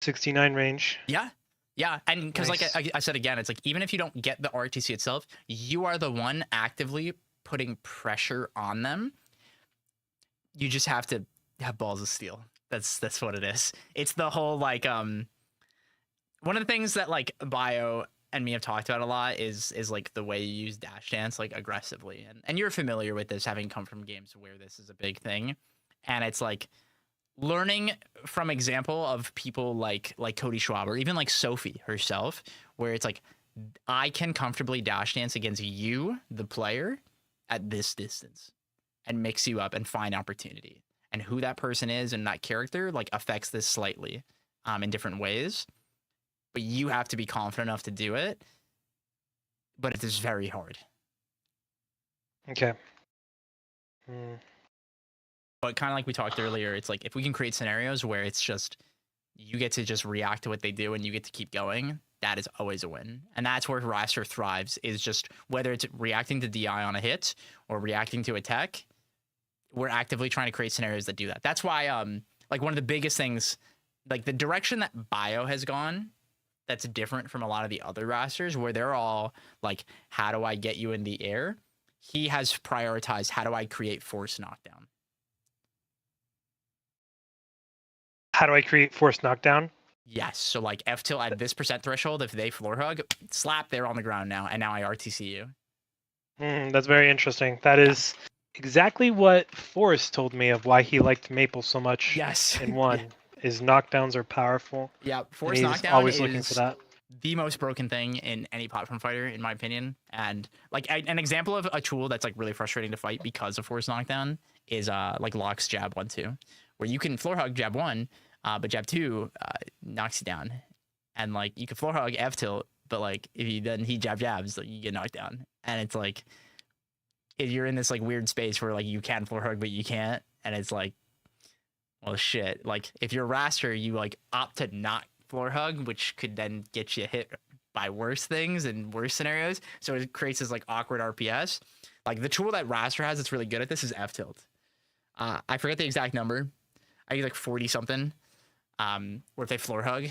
69 range. Yeah. Yeah. And because Nice. like I said again, it's like even if you don't get the RTC itself, you are the one actively putting pressure on them. You just have to have balls of steel. That's what it is. It's the whole like one of the things that like Bio and me have talked about a lot is like the way you use dash dance like aggressively. And you're familiar with this having come from games where this is a big thing. And it's like learning from example of people like Cody Schwab or even like Sophie herself, where it's like I can comfortably dash dance against you, the player, at this distance and mix you up and find opportunity. And who that person is and that character like affects this slightly in different ways. But you have to be confident enough to do it. But it is very hard. Okay. Hmm. But kind of like we talked earlier, it's like if we can create scenarios where it's just you get to just react to what they do and you get to keep going, that is always a win. And that's where Raster thrives, is just whether it's reacting to DI on a hit or reacting to a tech, we're actively trying to create scenarios that do that. That's why like one of the biggest things, like the direction that Bio has gone, that's different from a lot of the other rosters where they're all like, how do I get you in the air? He has prioritized, how do I create force knockdown? How do I create force knockdown? Yes. So like F till at this % threshold, if they floor hug, slap, they're on the ground now. And now I RTC you. That's very interesting. That is exactly what Forrest told me of why he liked Maple so much. Yes. In one, is knockdowns are powerful. Yeah. And Force he's knockdown always looking for is that. the most broken thing in any platform fighter, in my opinion. And like an example of a tool that's like really frustrating to fight because of force knockdown is like Locke's jab 1-2, where you can floor hug jab 1, but jab 2 knocks you down. And like you can floor hug F tilt, but like if you then he jabs, like, you get knocked down. And it's like if you're in this like weird space where like you can floor hug but you can't, and it's like, well shit. Like if you're Raster, you like opt to not floor hug, which could then get you hit by worse things and worse scenarios. So it creates this like awkward RPS. Like the tool that Raster has that's really good at this is F tilt. I forget the exact number. I think like 40 something. Where if they floor hug,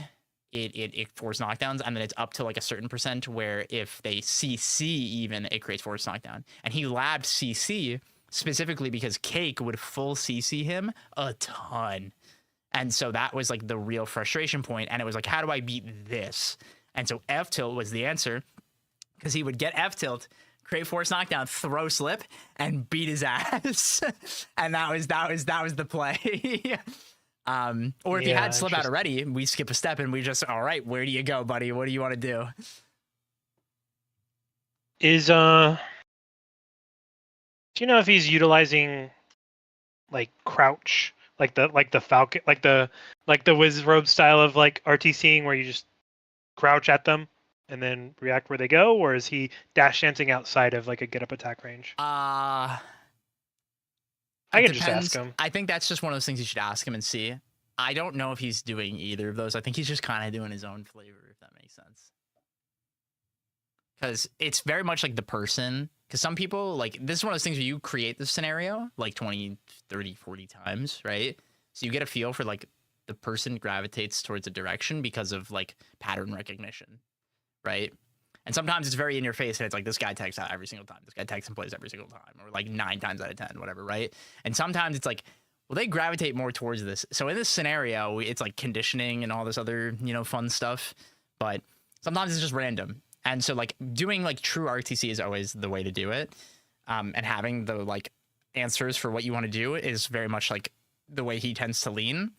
it force knockdowns, and then it's up to like a certain % where if they CC even, it creates force knockdown. And he labbed CC specifically because Cake would full CC him a ton. And so that was like the real frustration point. And it was like, how do I beat this? And so F tilt was the answer, because he would get F tilt, create force knockdown, throw slip, and beat his ass. And that was the play. Or if he had slip out already, we skip a step and we just, all right, where do you go, buddy? What do you want to do? Is do you know if he's utilizing like crouch, like the Falcon, like the Wizrobe style of like RTCing where you just crouch at them and then react where they go, or is he dash dancing outside of like a get up attack range? I can just ask him. I think that's just one of those things you should ask him and see. I don't know if he's doing either of those. I think he's just kind of doing his own flavor, if that makes sense. Because it's very much like the person. Because some people, like, this is one of those things where you create the scenario like 20, 30, 40 times, right? So you get a feel for, like, the person gravitates towards a direction because of, like, pattern recognition, right? And sometimes it's very in your face, and it's like, this guy tags out every single time. This guy tags and plays every single time, or like 9 times out of 10, whatever, right? And sometimes it's like, well, they gravitate more towards this. So in this scenario, it's like conditioning and all this other, fun stuff. But sometimes it's just random. And so like doing like true RTC is always the way to do it. And having the like answers for what you want to do is very much like the way he tends to lean.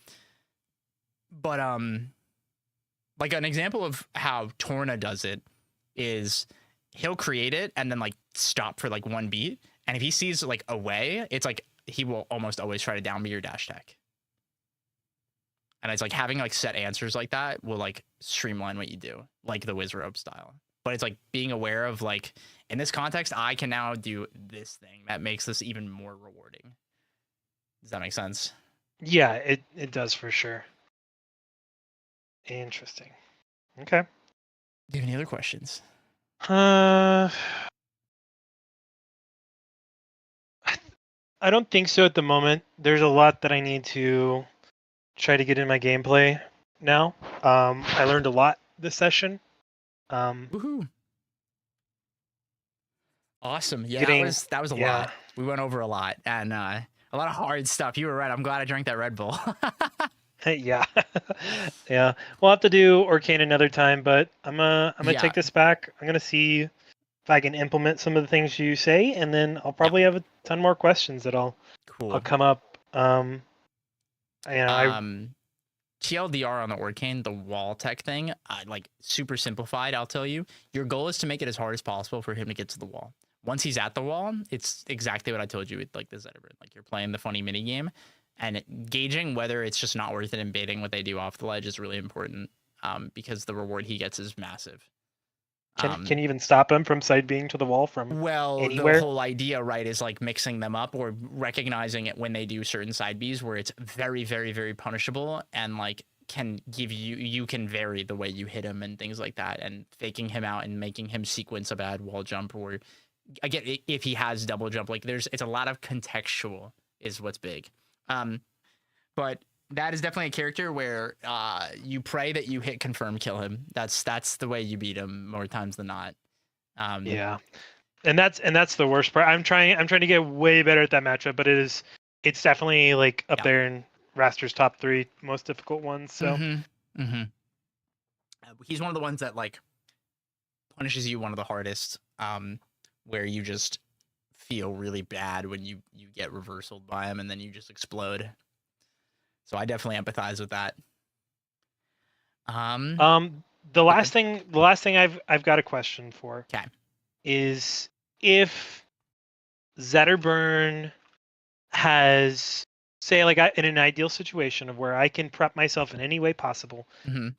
But like an example of how Torna does it is he'll create it and then like stop for like one beat. And if he sees like a way, it's like he will almost always try to downbeat your dash tech. And it's like having like set answers like that will like streamline what you do, like the Wizrobe style. But it's like being aware of like, in this context, I can now do this thing that makes this even more rewarding. Does that make sense? Yeah, it does for sure. Interesting. Okay. Do you have any other questions? I don't think so at the moment. There's a lot that I need to try to get in my gameplay now. I learned a lot this session. Woohoo! Awesome. Yeah, Getting- that was a yeah. lot. We went over a lot and a lot of hard stuff. You were right. I'm glad I drank that Red Bull. Yeah. Yeah. We'll have to do Arcane another time, but I'm gonna Yeah. take this back. I'm gonna see if I can implement some of the things you say, and then I'll probably have a ton more questions that I'll Cool. come up. TLDR on the Orcane, the wall tech thing, like super simplified, I'll tell you. Your goal is to make it as hard as possible for him to get to the wall. Once he's at the wall, it's exactly what I told you with like the Zetterburn. Like you're playing the funny mini game, and gauging whether it's just not worth it and baiting what they do off the ledge is really important, because the reward he gets is massive. can you even stop him from side being to the wall from Well, anywhere? the whole idea, right, is like mixing them up or recognizing it when they do certain side Bs where it's very, very, very punishable and like can give you can vary the way you hit him and things like that, and faking him out and making him sequence a bad wall jump, or again if he has double jump, like it's a lot of contextual is what's big. But that is definitely a character where you pray that you hit confirm kill him. That's the way you beat him more times than not. Yeah, and that's the worst part. I'm trying to get way better at that matchup, but it's definitely like up there in Raster's top 3 most difficult ones. So he's one of the ones that like punishes you one of the hardest, where you just feel really bad when you get reversaled by him and then you just explode. So I definitely empathize with that. The last thing I've got a question for. Okay. Is if Zetterburn has, say, like in an ideal situation of where I can prep myself in any way possible,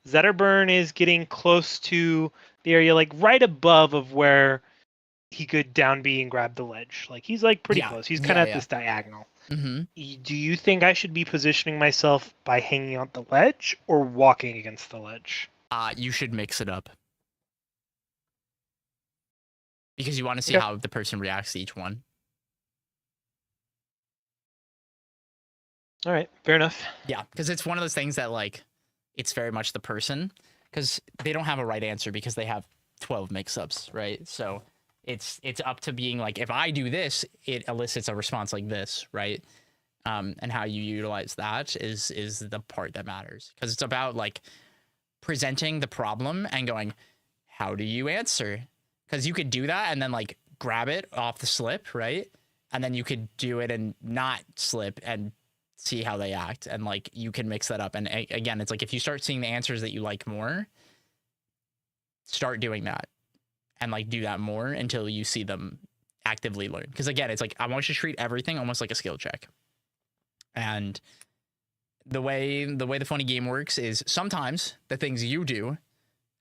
Zetterburn is getting close to the area, like right above of where he could down B and grab the ledge. Like he's like pretty close. He's kind of at this diagonal. Do you think I should be positioning myself by hanging on the ledge or walking against the ledge? You should mix it up. Because you want to see Okay. how the person reacts to each one. All right, fair enough. Yeah, because it's one of those things that like it's very much the person, because they don't have a right answer because they have 12 mix-ups, right? So it's up to being like, if I do this, it elicits a response like this, right? And how you utilize that is the part that matters, because it's about like presenting the problem and going, how do you answer? Because you could do that and then like grab it off the slip, right? And then you could do it and not slip and see how they act, and like you can mix that up. And again, it's like if you start seeing the answers that you like more, start doing that and like do that more until you see them actively learn. Because again, it's like I want you to treat everything almost like a skill check. And the way the funny game works is sometimes the things you do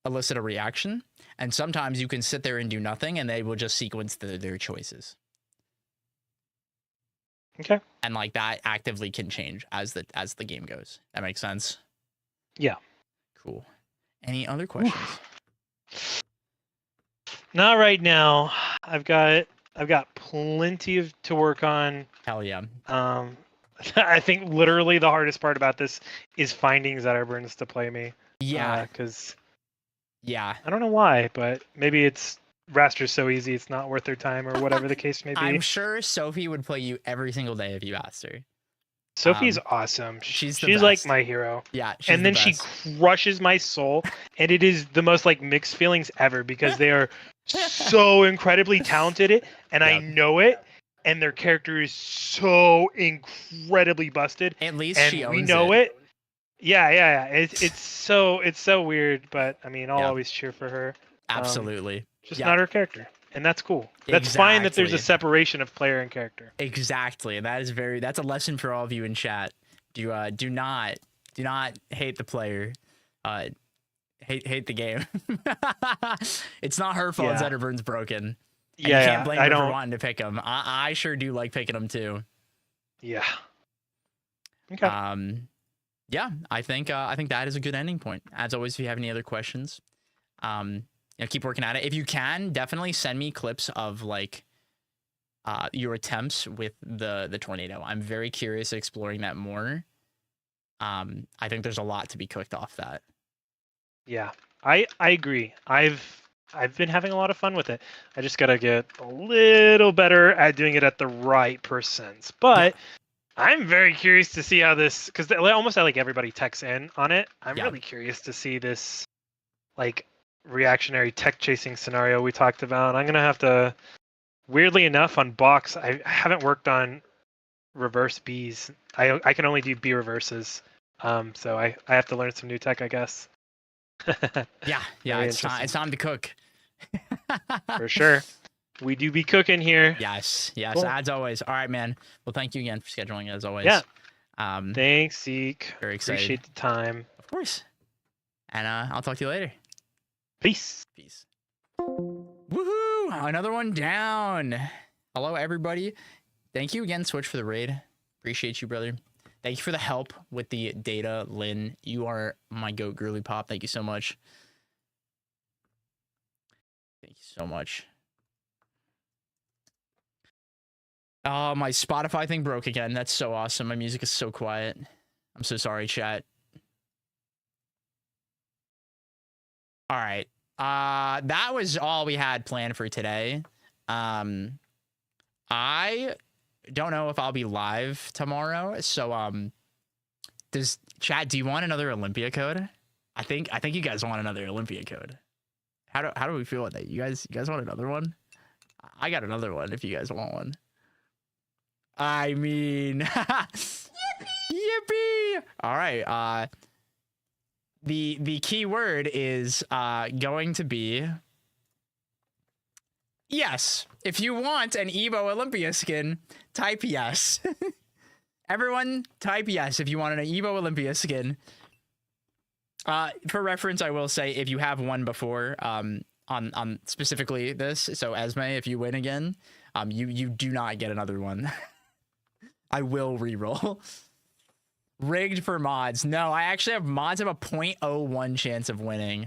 elicit a reaction, and sometimes you can sit there and do nothing and they will just sequence their choices. Okay. And like that actively can change as the game goes. That makes sense? Yeah. Cool. Any other questions? Not right now. I've got plenty to work on. Hell yeah. I think literally the hardest part about this is finding Zetterburns to play me. Yeah. Because Yeah. I don't know why, but maybe it's Raster's so easy it's not worth their time or whatever the case may be. I'm sure Sophie would play you every single day if you asked her. Sophie's awesome. she's the She's like best. my hero. Yeah, she's And the then best. she crushes my soul, and it is the most like mixed feelings ever because they are so incredibly talented, and I Yep. know it, and their character is so incredibly busted, At least and she we owns know it. it. Yeah. It's so weird, but I mean, I'll Yeah. always cheer for her. Absolutely. Just Yeah. not her character, and that's cool. That's fine that there's a Exactly. separation of player and character. Exactly. And that's a lesson for all of you in chat. Do not hate the player. Hate the game. It's not her fault Yeah. Zetterburn's broken. And Yeah, you can't blame I her for don't. wanting to pick him. I sure do like picking him too. Yeah. Okay. Yeah, I think that is a good ending point. As always, if you have any other questions, keep working at it. If you can, definitely send me clips of like your attempts with the tornado. I'm very curious at exploring that more. I think there's a lot to be cooked off that. Yeah, I agree. I've been having a lot of fun with it. I just gotta get a little better at doing it at the right percents. But I'm very curious to see how this, because almost like everybody techs in on it. I'm really curious to see this like reactionary tech chasing scenario we talked about. I'm gonna have to, weirdly enough, on box. I haven't worked on reverse Bs. I can only do B reverses. So I have to learn some new tech, I guess. Yeah, Very it's time to cook. For sure. We do be cooking here. Yes, Cool. as always. All right, man. Well, thank you again for scheduling as always. Yeah. Um, Thanks, Zeke. Very excited. Appreciate the time. Of course. And I'll talk to you later. Peace. Peace. Woohoo! Another one down. Hello, everybody. Thank you again, Switch, for the raid. Appreciate you, brother. Thank you for the help with the data, Lynn. You are my goat, girly pop. Thank you so much. Thank you so much. Oh, my Spotify thing broke again. That's so awesome. My music is so quiet. I'm so sorry, chat. All right. That was all we had planned for today. I don't know if I'll be live tomorrow. So do you want another Olympia code? I think you guys want another Olympia code. How do we feel with that? You guys want another one? I got another one if you guys want one. I mean, yippee! All right. The key word is going to be yes. If you want an Evo Olympia skin, type yes. Everyone, type yes if you want an Evo Olympia skin. For reference, I will say if you have won before, on specifically this, so Esme, if you win again, you do not get another one. I will reroll. Rigged for mods. No, I actually have mods. I have a 0.01 chance of winning.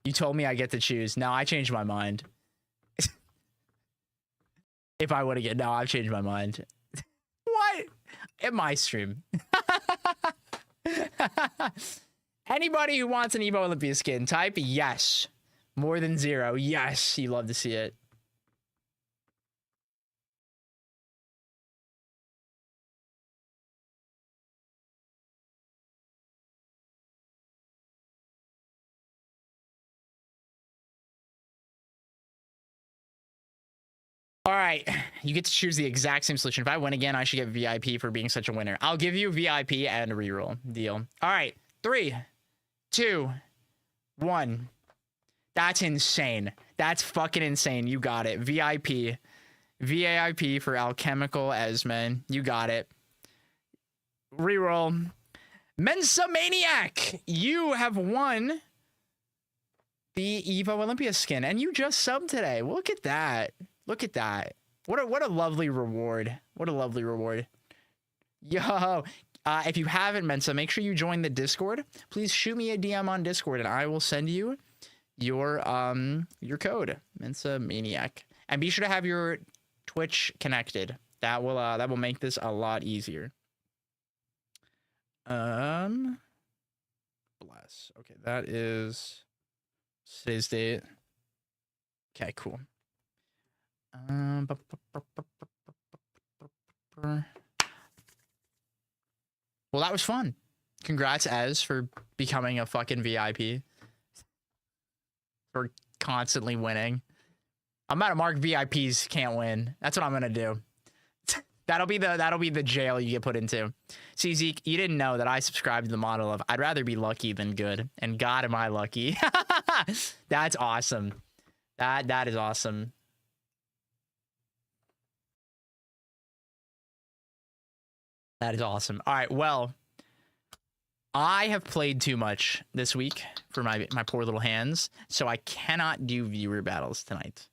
You told me I get to choose. No, I changed my mind. If I would have get, no, I've changed my mind. What? In my stream. Anybody who wants an Evo Olympia skin, type yes. More than 0. Yes, you love to see it. All right, you get to choose the exact same solution. If I win again, I should get VIP for being such a winner. I'll give you VIP and a reroll. Deal. All right, 3, 2, 1. That's insane. That's fucking insane. You got it. VIP. VAIP for Alchemical Esme. You got it. Reroll. Mensa Maniac! You have won the Evo Olympia skin, and you just subbed today. Look at that. Look at that. What a lovely reward. What a lovely reward. Yo, if you haven't, Mensa, make sure you join the Discord. Please shoot me a DM on Discord, and I will send you your code, Mensa Maniac. And be sure to have your Twitch connected. That will make this a lot easier. Bless. Okay, that is today's date. Okay, cool. Well, that was fun. Congrats, Ez, for becoming a fucking VIP. For constantly winning. I'm about to mark VIPs can't win. That's what I'm gonna do. That'll be the jail you get put into. See, Zeke, you didn't know that I subscribe to the model of I'd rather be lucky than good, and God am I lucky. That's awesome. That is awesome. That is awesome. All right, well, I have played too much this week for my poor little hands, so I cannot do viewer battles tonight.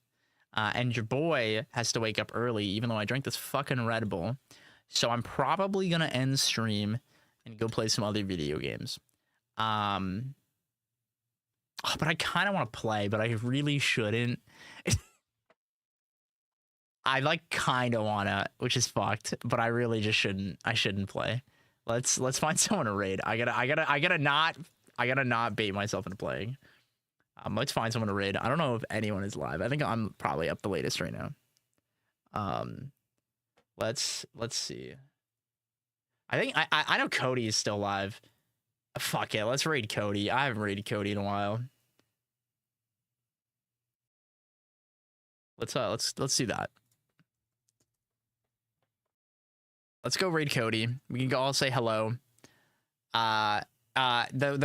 And your boy has to wake up early, even though I drank this fucking Red Bull. So I'm probably gonna end stream and go play some other video games. But I kind of want to play, but I really shouldn't. I like kind of wanna, which is fucked, but I really just shouldn't. I shouldn't play. Let's find someone to raid. I gotta not bait myself into playing. Let's find someone to raid. I don't know if anyone is live. I think I'm probably up the latest right now. Let's see. I think I know Cody is still live. Fuck it, let's raid Cody. I haven't raided Cody in a while. Let's do that. Let's go raid Cody. We can go all say hello. The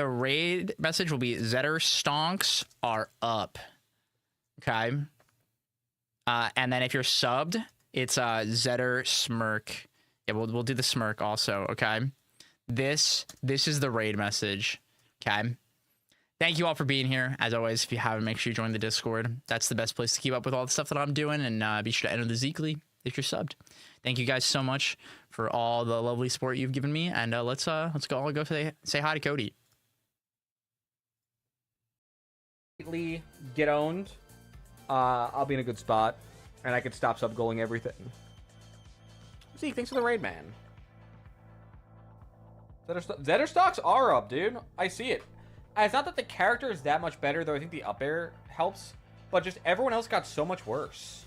raid message will be Zetter stonks are up. Okay. And then if you're subbed, it's Zetter smirk. Yeah, we'll do the smirk also, okay? This is the raid message. Okay. Thank you all for being here. As always, if you haven't, make sure you join the Discord. That's the best place to keep up with all the stuff that I'm doing, and be sure to enter the Zeekly if you're subbed. Thank you guys so much for all the lovely support you've given me, and let's go say hi to Cody. Get owned. I'll be in a good spot, and I can stop sub-goaling everything. Zeke, thanks for the raid, man. Zetter stocks are up, dude. I see it. And it's not that the character is that much better, though I think the up air helps, but just everyone else got so much worse.